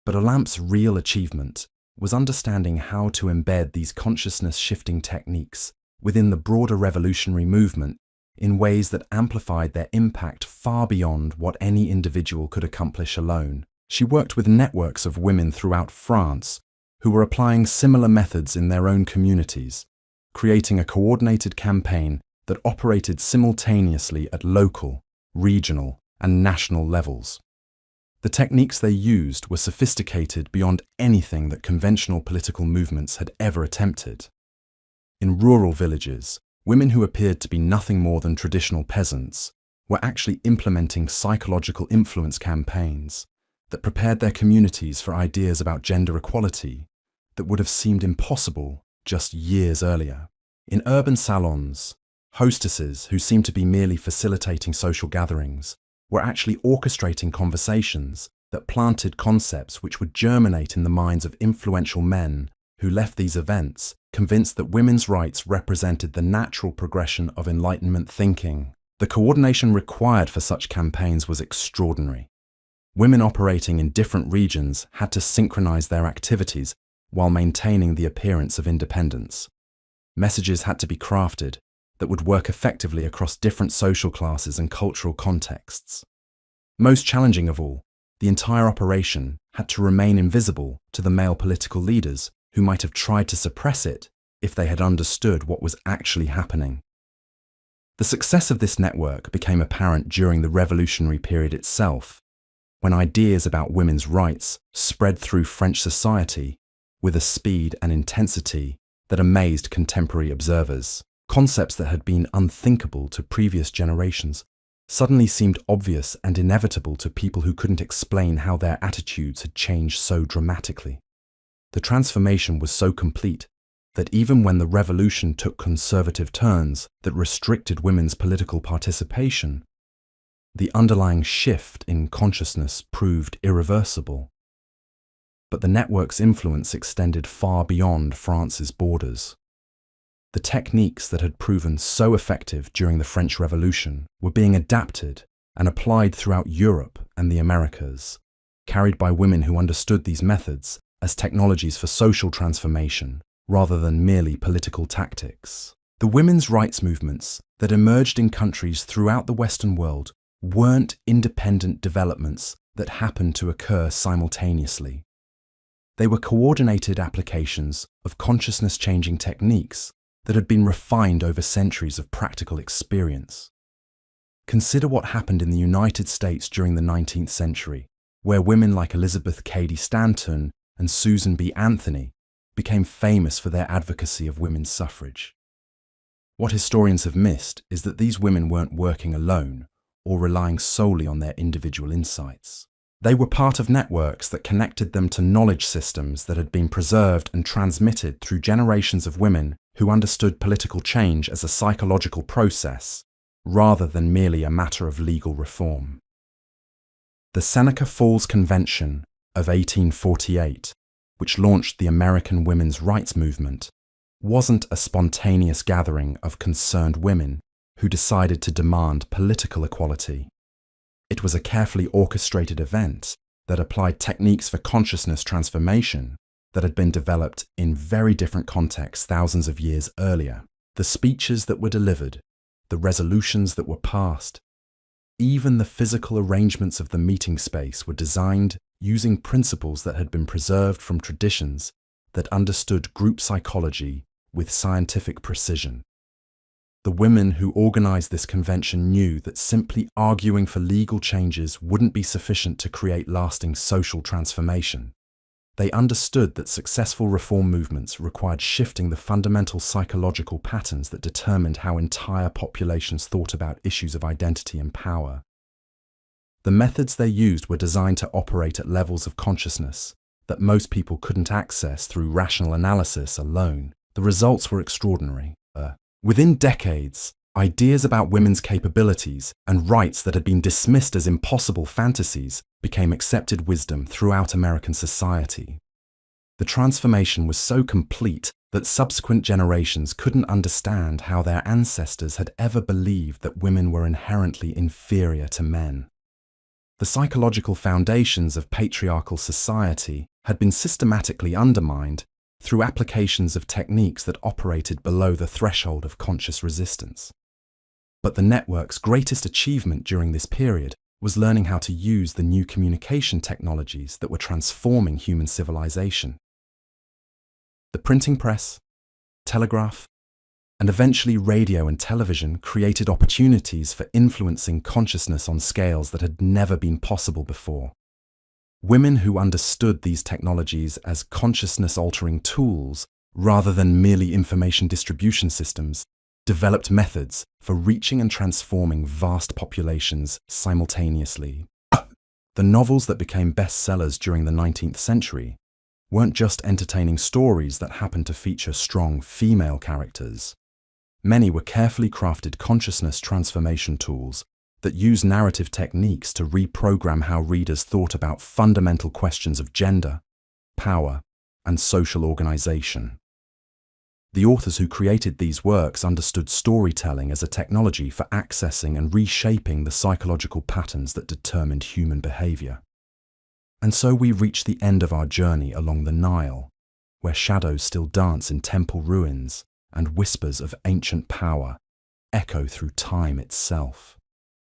But Olympe's real achievement was understanding how to embed these consciousness-shifting techniques within the broader revolutionary movement in ways that amplified their impact far beyond what any individual could accomplish alone. She worked with networks of women throughout France who were applying similar methods in their own communities, creating a coordinated campaign that operated simultaneously at local, regional, and national levels. The techniques they used were sophisticated beyond anything that conventional political movements had ever attempted. In rural villages, women who appeared to be nothing more than traditional peasants were actually implementing psychological influence campaigns that prepared their communities for ideas about gender equality that would have seemed impossible just years earlier. In urban salons, hostesses who seemed to be merely facilitating social gatherings were actually orchestrating conversations that planted concepts which would germinate in the minds of influential men who left these events convinced that women's rights represented the natural progression of Enlightenment thinking. The coordination required for such campaigns was extraordinary. Women operating in different regions had to synchronize their activities while maintaining the appearance of independence. Messages had to be crafted that would work effectively across different social classes and cultural contexts. Most challenging of all, the entire operation had to remain invisible to the male political leaders who might have tried to suppress it if they had understood what was actually happening. The success of this network became apparent during the revolutionary period itself, when ideas about women's rights spread through French society with a speed and intensity that amazed contemporary observers. Concepts that had been unthinkable to previous generations suddenly seemed obvious and inevitable to people who couldn't explain how their attitudes had changed so dramatically. The transformation was so complete that even when the revolution took conservative turns that restricted women's political participation, the underlying shift in consciousness proved irreversible. But the network's influence extended far beyond France's borders. The techniques that had proven so effective during the French Revolution were being adapted and applied throughout Europe and the Americas, carried by women who understood these methods as technologies for social transformation rather than merely political tactics. The women's rights movements that emerged in countries throughout the Western world weren't independent developments that happened to occur simultaneously. They were coordinated applications of consciousness-changing techniques that had been refined over centuries of practical experience. Consider what happened in the United States during the 19th century, where women like Elizabeth Cady Stanton and Susan B. Anthony became famous for their advocacy of women's suffrage. What historians have missed is that these women weren't working alone or relying solely on their individual insights. They were part of networks that connected them to knowledge systems that had been preserved and transmitted through generations of women who understood political change as a psychological process rather than merely a matter of legal reform. The Seneca Falls Convention of 1848, which launched the American women's rights movement, wasn't a spontaneous gathering of concerned women who decided to demand political equality. It was a carefully orchestrated event that applied techniques for consciousness transformation that had been developed in very different contexts thousands of years earlier. The speeches that were delivered, the resolutions that were passed, even the physical arrangements of the meeting space were designed using principles that had been preserved from traditions that understood group psychology with scientific precision. The women who organized this convention knew that simply arguing for legal changes wouldn't be sufficient to create lasting social transformation. They understood that successful reform movements required shifting the fundamental psychological patterns that determined how entire populations thought about issues of identity and power. The methods they used were designed to operate at levels of consciousness that most people couldn't access through rational analysis alone. The results were extraordinary. Within decades, ideas about women's capabilities and rights that had been dismissed as impossible fantasies became accepted wisdom throughout American society. The transformation was so complete that subsequent generations couldn't understand how their ancestors had ever believed that women were inherently inferior to men. The psychological foundations of patriarchal society had been systematically undermined through applications of techniques that operated below the threshold of conscious resistance. But the network's greatest achievement during this period was learning how to use the new communication technologies that were transforming human civilization. The printing press, telegraph, and eventually radio and television created opportunities for influencing consciousness on scales that had never been possible before. Women who understood these technologies as consciousness-altering tools rather than merely information distribution systems developed methods for reaching and transforming vast populations simultaneously. The novels that became bestsellers during the 19th century weren't just entertaining stories that happened to feature strong female characters. Many were carefully crafted consciousness transformation tools that use narrative techniques to reprogram how readers thought about fundamental questions of gender, power, and social organization. The authors who created these works understood storytelling as a technology for accessing and reshaping the psychological patterns that determined human behavior. And so we reach the end of our journey along the Nile, where shadows still dance in temple ruins and whispers of ancient power echo through time itself.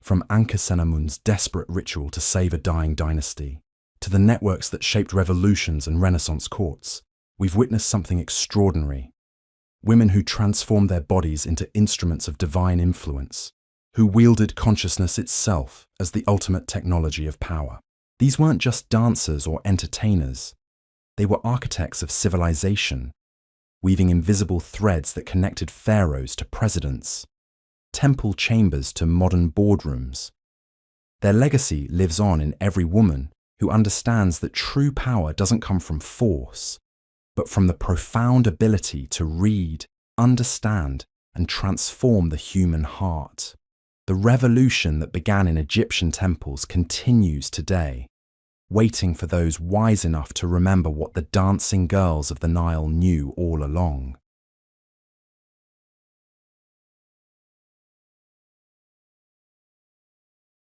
From Ankhesenamun's desperate ritual to save a dying dynasty, to the networks that shaped revolutions and Renaissance courts, we've witnessed something extraordinary. Women who transformed their bodies into instruments of divine influence, who wielded consciousness itself as the ultimate technology of power. These weren't just dancers or entertainers. They were architects of civilization, weaving invisible threads that connected pharaohs to presidents, temple chambers to modern boardrooms. Their legacy lives on in every woman who understands that true power doesn't come from force, but from the profound ability to read, understand, and transform the human heart. The revolution that began in Egyptian temples continues today, waiting for those wise enough to remember what the dancing girls of the Nile knew all along.